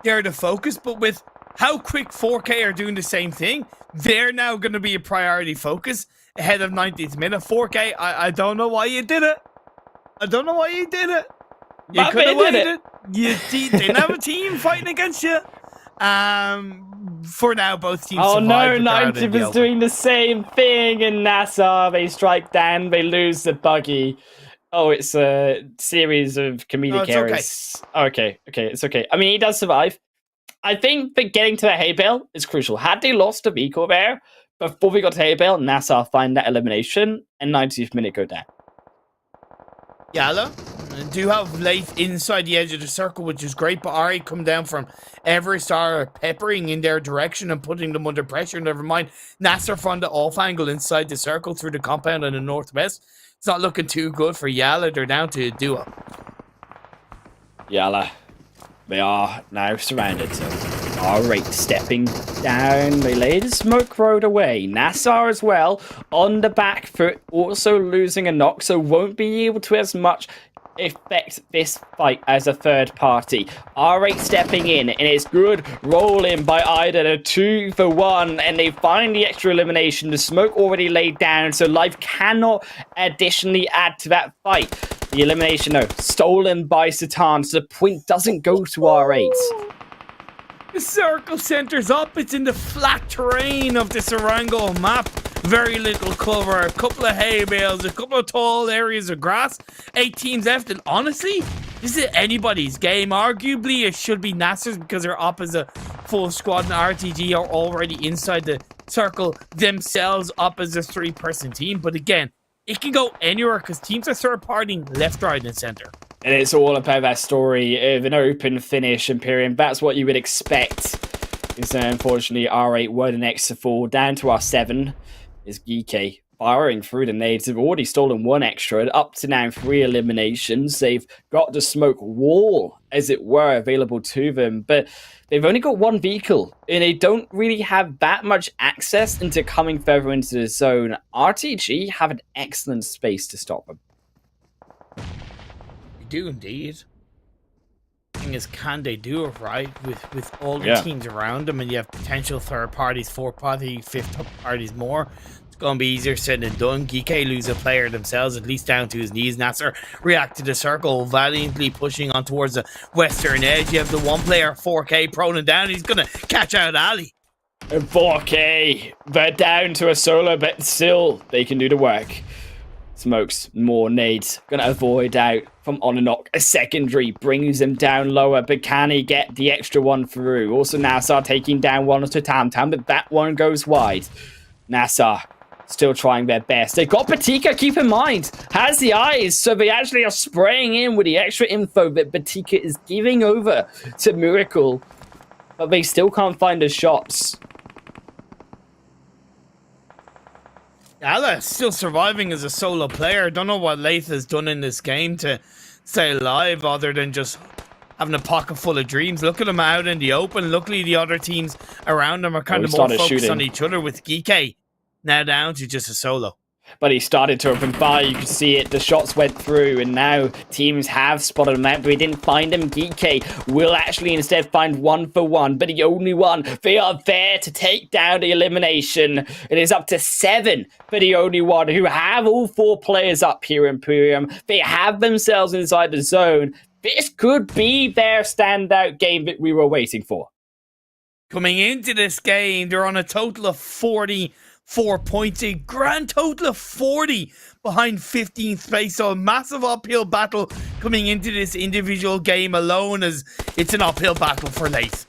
they're the focus, but with how quick 4K are doing the same thing, they're now going to be a priority focus ahead of 90th minute. 4K, I don't know why you did it. I don't know why you did it. You But could they have did waited. You didn't have a team fighting against you. For now, both teams Oh no, survived. 90 is doing the same thing in NASR. They strike down, they lose the buggy. Oh, it's a series of comedic errors. Okay, it's okay. I mean, he does survive. I think that getting to the hay bale is crucial. Had they lost to Vico there, before we got to hay bale, NASR find that elimination, and 90th minute go down. YALLA do have late inside the edge of the circle, which is great, but Ari come down from Everest are peppering in their direction and putting them under pressure. Never mind, NASR from the off angle inside the circle through the compound in the northwest. It's not looking too good for YALLA. They're down to a duo. YALLA, they are now surrounded. R8 stepping down. They lay the smoke road away. NASR as well on the back foot, also losing a knock, so won't be able to as much affect this fight as a third party. R8 stepping in, and it's good rolling by Ida, a 2-for-1, and they find the extra elimination. The smoke already laid down, so life cannot additionally add to that fight. The elimination, though, stolen by Satan, so the point doesn't go to R8. The circle centers up. It's in the flat terrain of this Erangel map. Very little cover, a couple of hay bales, a couple of tall areas of grass. 8 teams left, and honestly, this is anybody's game. Arguably, it should be NASR's because they're up as a full squad, and RTG are already inside the circle themselves, up as a 3-person team. But again, it can go anywhere because teams are third-partying left, right, and center. And it's all about that story of an open finish, Imperium. That's what you would expect. Is unfortunately, R8 were the next to fall. Down to our 7 is GEEKAY firing through the nades. They've already stolen 1 extra. Up to now 3 eliminations. They've got the smoke wall, as it were, available to them. But they've only got 1 vehicle. And they don't really have that much access into coming further into the zone. RTG have an excellent space to stop them. Do indeed. Thing is, can they do it right with all the teams around them, and you have potential third parties, 4th party, 5th parties more? It's going to be easier said than done. GEEKAY lose a player themselves, at least down to his knees. NASR react to the circle, valiantly pushing on towards the western edge. You have the 1 player, 4K, prone and down. He's going to catch out Ali. And 4K, they're down to a solo, but still, they can do the work. Smokes more nades. Gonna avoid out from OOREDOO. A secondary brings him down lower, but can he get the extra one through? Also, NASR taking down one to Tam, but that one goes wide. NASR still trying their best. They've got Batika, keep in mind, has the eyes, so they actually are spraying in with the extra info that Batika is giving over to Miracle, but they still can't find the shots. YALLA still surviving as a solo player. Don't know what Lath has done in this game to stay alive other than just having a pocket full of dreams. Look at him out in the open. Luckily, the other teams around him are kind of more focused on each other, with GEEKAY now down to just a solo. But he started to open fire. You could see it. The shots went through, and now teams have spotted him out, but we didn't find him. GEEKAY will actually instead find 1-for-1, but the only one. They are there to take down the elimination. It is up to 7 for the only one, who have all 4 players up here in Imperium. They have themselves inside the zone. This could be their standout game that we were waiting for. Coming into this game, they're on a total of 44 points, a grand total of 40 behind 15th place. So a massive uphill battle coming into this individual game alone, as it's an uphill battle for Lace.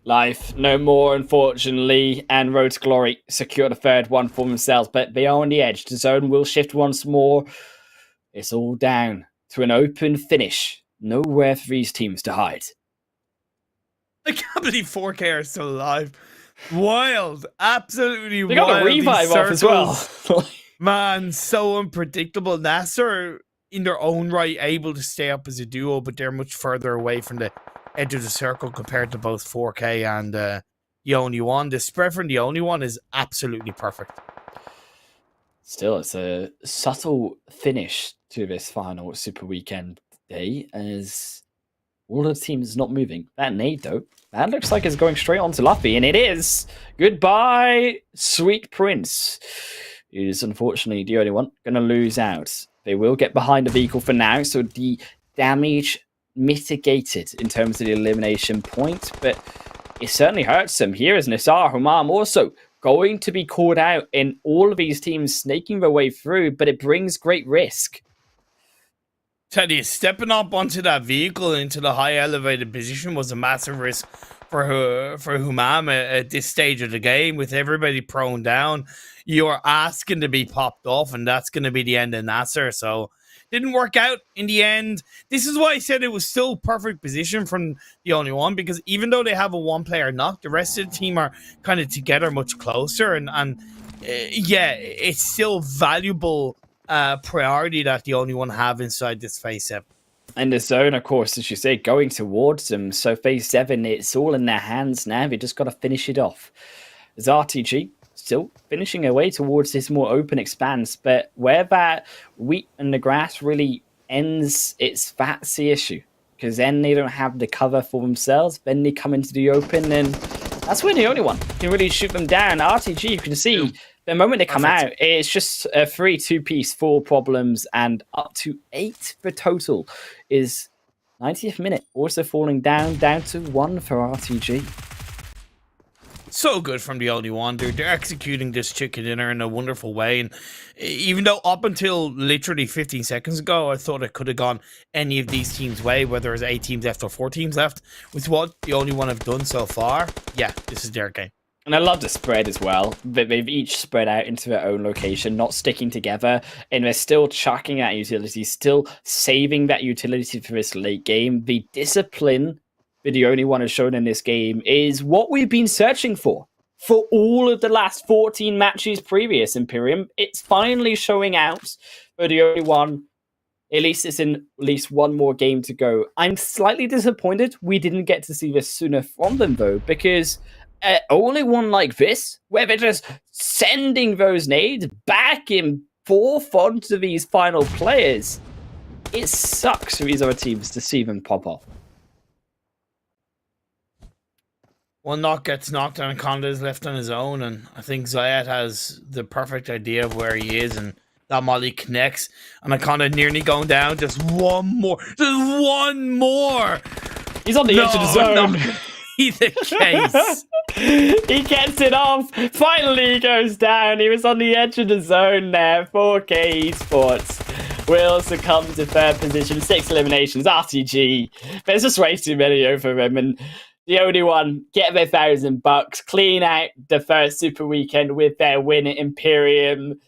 Life, no more, unfortunately, and Road to Glory secure the 3rd one for themselves, but they are on the edge. The zone will shift once more. It's all down to an open finish. Nowhere for these teams to hide. I can't believe 4K are still alive. Wild. Absolutely wild. They got a revive off as well. Man, so unpredictable. NASR, in their own right, able to stay up as a duo, but they're much further away from the edge of the circle compared to both 4K and the only one. The spread from the only one is absolutely perfect. Still, it's a subtle finish to this final Super Weekend day, as all of the teams not moving. That nade, though, that looks like it's going straight on to Luffy, and it is. Goodbye, Sweet Prince. He is unfortunately the only one going to lose out. They will get behind the vehicle for now, so the damage mitigated in terms of the elimination point, but it certainly hurts them. Here is NASR. Humam also going to be called out in all of these teams snaking their way through, but it brings great risk. Teddy, stepping up onto that vehicle into the high elevated position was a massive risk for Humam at this stage of the game. With everybody prone down, you're asking to be popped off, and that's going to be the end of NASR. So didn't work out in the end. This is why I said it was still perfect position from the only one, because even though they have a 1-player knock, the rest of the team are kind of together much closer, and yeah, it's still valuable priority that the only one have inside this phase 7. And the zone, of course, as you say, going towards them. So phase 7, it's all in their hands now. They just got to finish it off. As RTG still finishing their way towards this more open expanse, but where that wheat and the grass really ends, that's the issue, because then they don't have the cover for themselves. Then they come into the open, and that's where the only one can really shoot them down. RTG, you can see the moment they come out, it's just a 3-2-piece, 4 problems, and up to 8 for total is 90th minute, also falling down to 1 for RTG. So good from the only one. They're executing this chicken dinner in a wonderful way. And even though up until literally 15 seconds ago, I thought it could have gone any of these teams' way, whether there's 8 teams left or 4 teams left, with what the only one have done so far, yeah, this is their game. And I love the spread as well. They've each spread out into their own location, not sticking together, and they're still chucking at utility, still saving that utility for this late game. The discipline that the only one has shown in this game is what we've been searching for all of the last 14 matches previous Imperium. It's finally showing out for the only one. At least it's in at least one more game to go. I'm slightly disappointed we didn't get to see this sooner from them, though, because only one like this, where they're just sending those nades back and forth onto these final players, it sucks for these other teams to see them pop off. One knock gets knocked and Conda is left on his own, and I think Zayat has the perfect idea of where he is, and that molly connects, and Akonda nearly going down. Just one more. He's on the edge of the zone. No. Be the case. He gets it off. Finally, he goes down. He was on the edge of the zone there. 4K Esports will succumb to third position. 6 eliminations. RTG. There's just way too many over him, and the only one get their $1,000, clean out the first Super Weekend with their win at Imperium.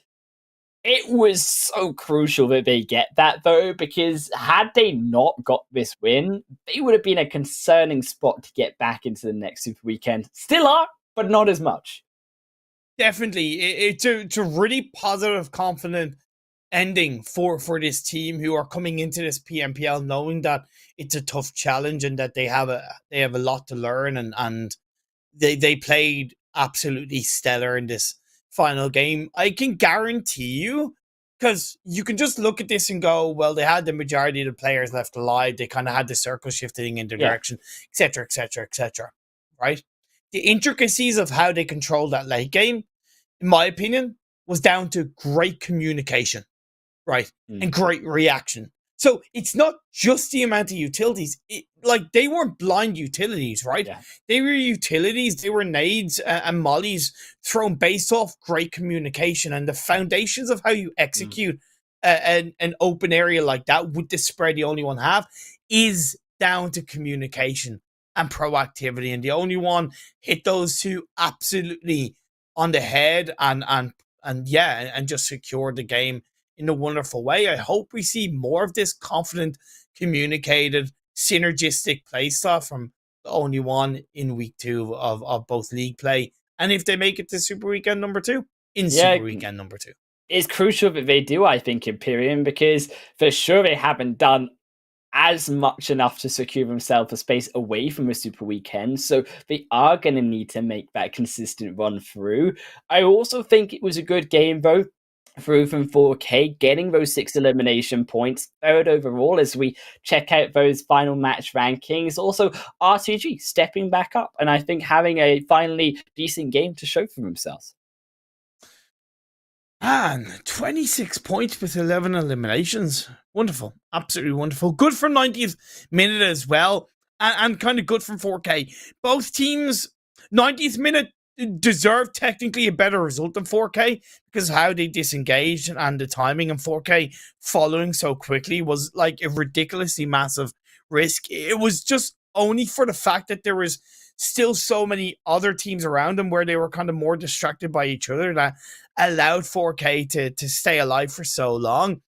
It was so crucial that they get that, though, because had they not got this win, they would have been a concerning spot to get back into the next Super Weekend. Still are, but not as much. Definitely. It's a really positive, confident ending for this team, who are coming into this PMPL knowing that it's a tough challenge and that they have a lot to learn, and they played absolutely stellar in this final game, I can guarantee you, because you can just look at this and go, well, they had the majority of the players left alive. They kind of had the circle shifting in their direction, etc., etc., etc. Right? The intricacies of how they controlled that late game, in my opinion, was down to great communication, right? And great reaction. So it's not just the amount of utilities. Like, they weren't blind utilities, right? Yeah. They were utilities. They were nades and mollies thrown based off great communication, and the foundations of how you execute an open area like that with the spread you only one have is down to communication and proactivity. And the only one hit those two absolutely on the head and just secured the game in a wonderful way. I hope we see more of this confident, communicated, synergistic play stuff from the only one in week 2 of both league play. And if they make it to Super Weekend number 2, Super Weekend number 2. It's crucial that they do, I think, Imperium, because for sure they haven't done as much enough to secure themselves a space away from a Super Weekend. So they are going to need to make that consistent run through. I also think it was a good game, though, through from 4K, getting those 6 elimination points, 3rd overall as we check out those final match rankings. Also, RTG stepping back up, and I think having a finally decent game to show for themselves. Man, 26 points with 11 eliminations. Wonderful. Absolutely wonderful. Good for 90th minute as well. And kind of good from 4K. Both teams, 90th minute deserved technically a better result than 4K because of how they disengaged and the timing, and 4K following so quickly was like a ridiculously massive risk. It was just only for the fact that there was still so many other teams around them where they were kind of more distracted by each other that allowed 4K to stay alive for so long.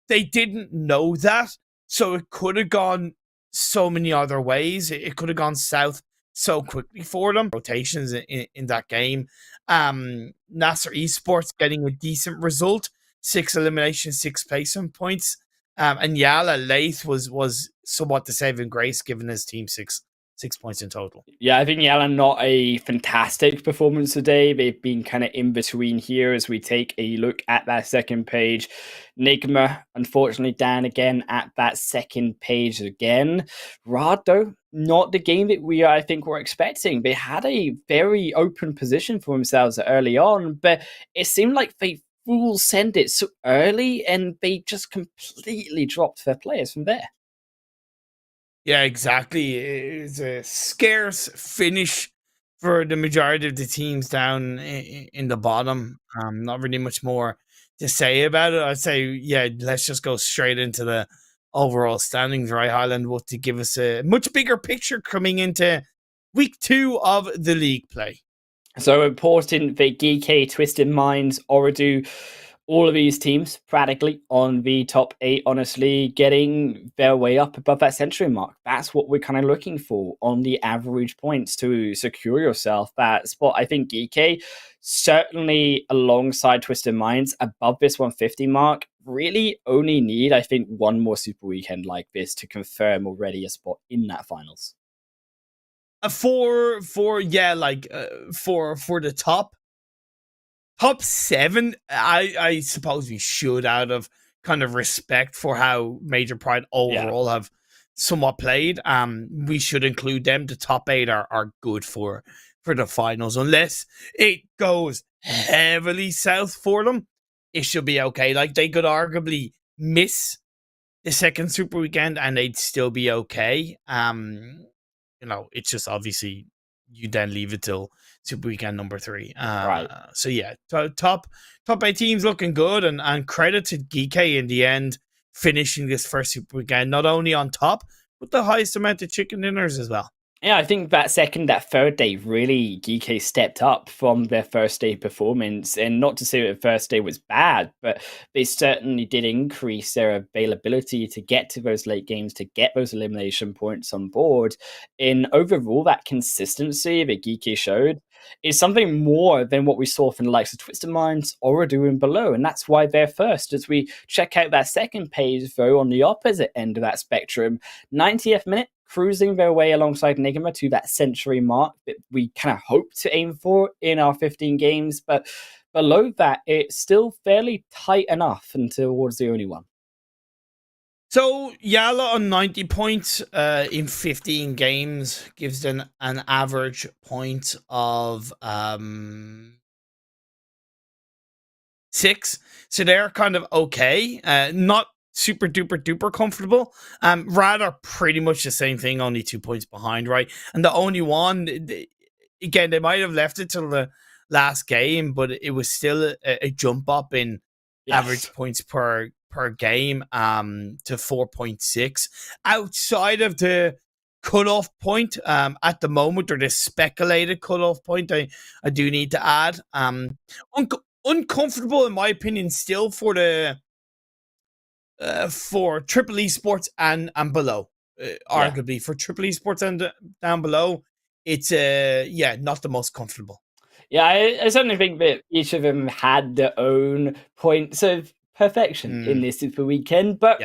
They didn't know that, so it could have gone so many other ways. It could have gone south so quickly for them. Rotations in that game. NASR Esports getting a decent result. 6 eliminations, 6 placement points. And YALLA Lath was somewhat the saving grace, given his team 6 points in total. Yeah, I think YALLA not a fantastic performance today. They've been kind of in between here as we take a look at that second page. NIGMA, unfortunately, down again at that second page again. Rad, though, not the game that I think were expecting. They had a very open position for themselves early on, but it seemed like they full send it so early and they just completely dropped their players from there. Yeah, exactly. It's a scarce finish for the majority of the teams down in the bottom. Not really much more to say about it. I'd say, yeah, let's just go straight into the overall standings, right, Highland? What to give us a much bigger picture coming into week 2 of the league play. So important that GEEKAY, Twisted Minds, OOREDOO, all of these teams practically on the top 8, honestly, getting their way up above that century mark. That's what we're kind of looking for on the average points to secure yourself that spot. I think GEEKAY, certainly alongside Twisted Minds, above this 150 mark, really only need, I think, one more Super Weekend like this to confirm already a spot in that finals. For the top 7, I suppose we should, out of kind of respect for how Major Pride overall have somewhat played. We should include them. The top 8 are good for the finals. Unless it goes heavily south for them, it should be okay. Like, they could arguably miss the second Super Weekend and they'd still be okay. It's just obviously you then leave it till Super Weekend number 3. Right. So yeah, top 8 teams looking good, and credit to GEEKAY in the end, finishing this first Super Weekend not only on top, but the highest amount of chicken dinners as well. Yeah, I think that third day, really, GEEKAY stepped up from their first day performance. And not to say that the first day was bad, but they certainly did increase their availability to get to those late games, to get those elimination points on board. And overall, that consistency that GEEKAY showed is something more than what we saw from the likes of Twisted Minds, OOREDOO, and below. And that's why they're first. As we check out that second page, though, on the opposite end of that spectrum, 90th minute, cruising their way alongside NIGMA to that century mark that we kind of hope to aim for in our 15 games. But below that, it's still fairly tight enough and towards the only one. So Yalla on 90 points in 15 games gives them an average point of 6. So they're kind of okay. Not super duper duper comfortable. Rather pretty much the same thing, only 2 points behind, right? And the only one, again, they might have left it till the last game, but it was still a jump up in average points per game to 4.6. Outside of the cutoff point at the moment, or the speculated cutoff point, I do need to add, uncomfortable in my opinion still for the for triple esports and below, arguably for triple esports and down below, it's not the most comfortable. Yeah, I certainly think that each of them had their own points of perfection in this Super Weekend, but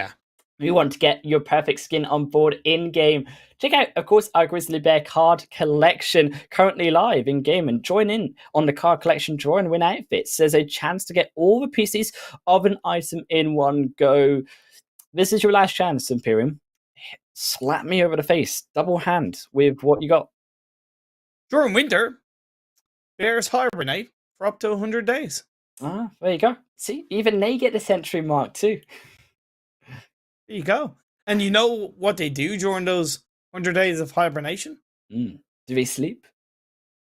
we want to get your perfect skin on board in-game. Check out, of course, our Grizzly Bear card collection currently live in-game, and join in on the card collection draw and win outfits. There's a chance to get all the pieces of an item in one go. This is your last chance, Imperium. Slap me over the face, double hand with what you got. During winter, bears hibernate for up to 100 days. Ah, there you go. See, even they get the century mark too. There you go. And you know what they do during those 100 days of hibernation? Do they sleep?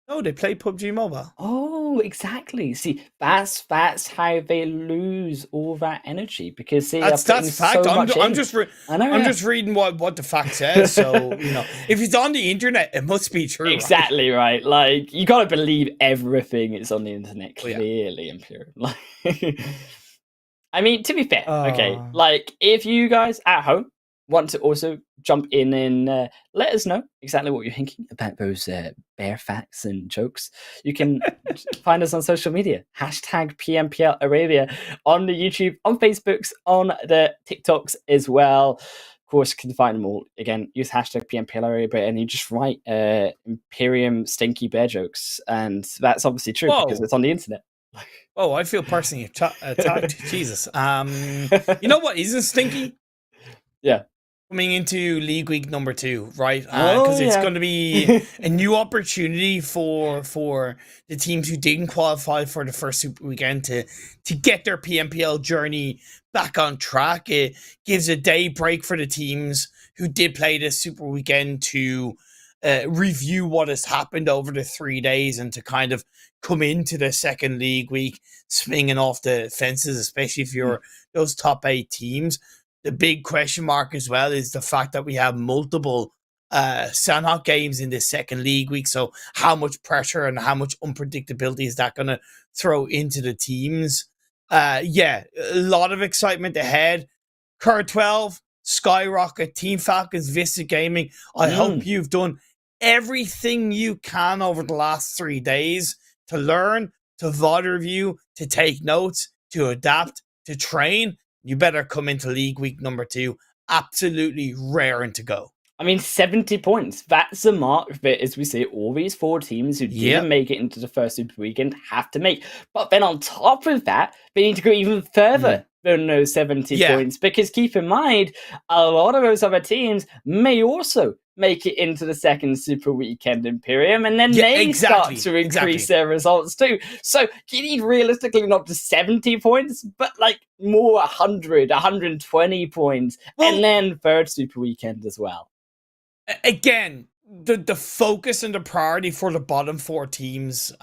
No, they play PUBG Mobile. Oh, exactly. See, that's how they lose all that energy, because they That's are putting fact. so much I'm in. just reading what the fact says. So if it's on the internet, it must be true. Exactly right. Like, you gotta believe everything is on the internet. Clearly, Imperium. Like, I mean, to be fair, okay. Like, if you guys at home want to also jump in and let us know exactly what you're thinking about those bear facts and jokes, you can find us on social media. Hashtag PMPL Arabia on the YouTube, on Facebooks, on the TikToks as well. Of course, you can find them all. Again, use hashtag PMPL Arabia and you just write Imperium stinky bear jokes. And that's obviously true because it's on the internet. Oh, I feel personally attacked. Jesus. You know what isn't stinky? Yeah. Coming into League Week number 2, right? Because it's going to be a new opportunity for the teams who didn't qualify for the first Super Weekend to get their PMPL journey back on track. It gives a day break for the teams who did play this Super Weekend to review what has happened over the 3 days and to kind of come into the second League Week swinging off the fences, especially if you're those top 8 teams. The big question mark as well is the fact that we have multiple Sanhok games in this second League Week. So how much pressure and how much unpredictability is that going to throw into the teams? A lot of excitement ahead. Cur 12, SKYROCKET, Team Falcons, VISTA Gaming. I hope you've done everything you can over the last 3 days to learn, to VOD review, to take notes, to adapt, to train. You better come into League Week number 2 absolutely raring to go. I mean, 70 points. That's a mark that, as we say, all these 4 teams who didn't make it into the first Super Weekend have to make. But then on top of that, they need to go even further than those 70 points. Because keep in mind, a lot of those other teams may also make it into the second Super Weekend, Imperium, and then they start to increase their results too. So you need realistically not just 70 points, but like more 100, 120 points, and then third Super Weekend as well. Again, the focus and the priority for the bottom 4 teams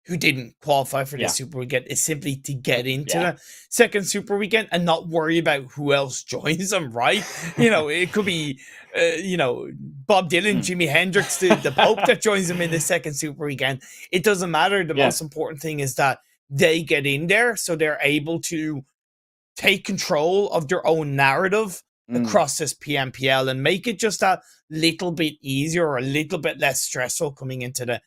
who didn't qualify for the Super Weekend is simply to get into the second Super Weekend and not worry about who else joins them, right? It could be, Bob Dylan, Jimi Hendrix, the Pope that joins them in the second Super Weekend. It doesn't matter. The most important thing is that they get in there so they're able to take control of their own narrative across this PMPL and make it just a little bit easier or a little bit less stressful coming into the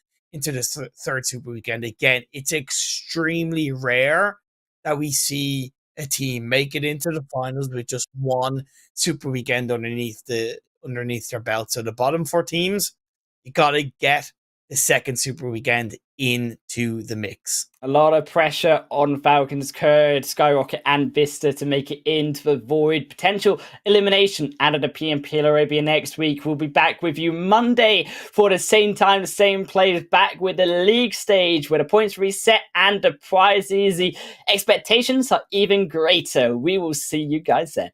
third Super Weekend. Again, it's extremely rare that we see a team make it into the finals with just one Super Weekend underneath their belt. So the bottom 4 teams, you got to get the second Super Weekend into the mix. A lot of pressure on Falcons, Kurd, Skyrocket, and Vista to make it in to avoid potential elimination out of the PMPL Arabia next week. We'll be back with you Monday for the same time, the same players, back with the league stage where the points reset and the prizes, the expectations are even greater. We will see you guys then.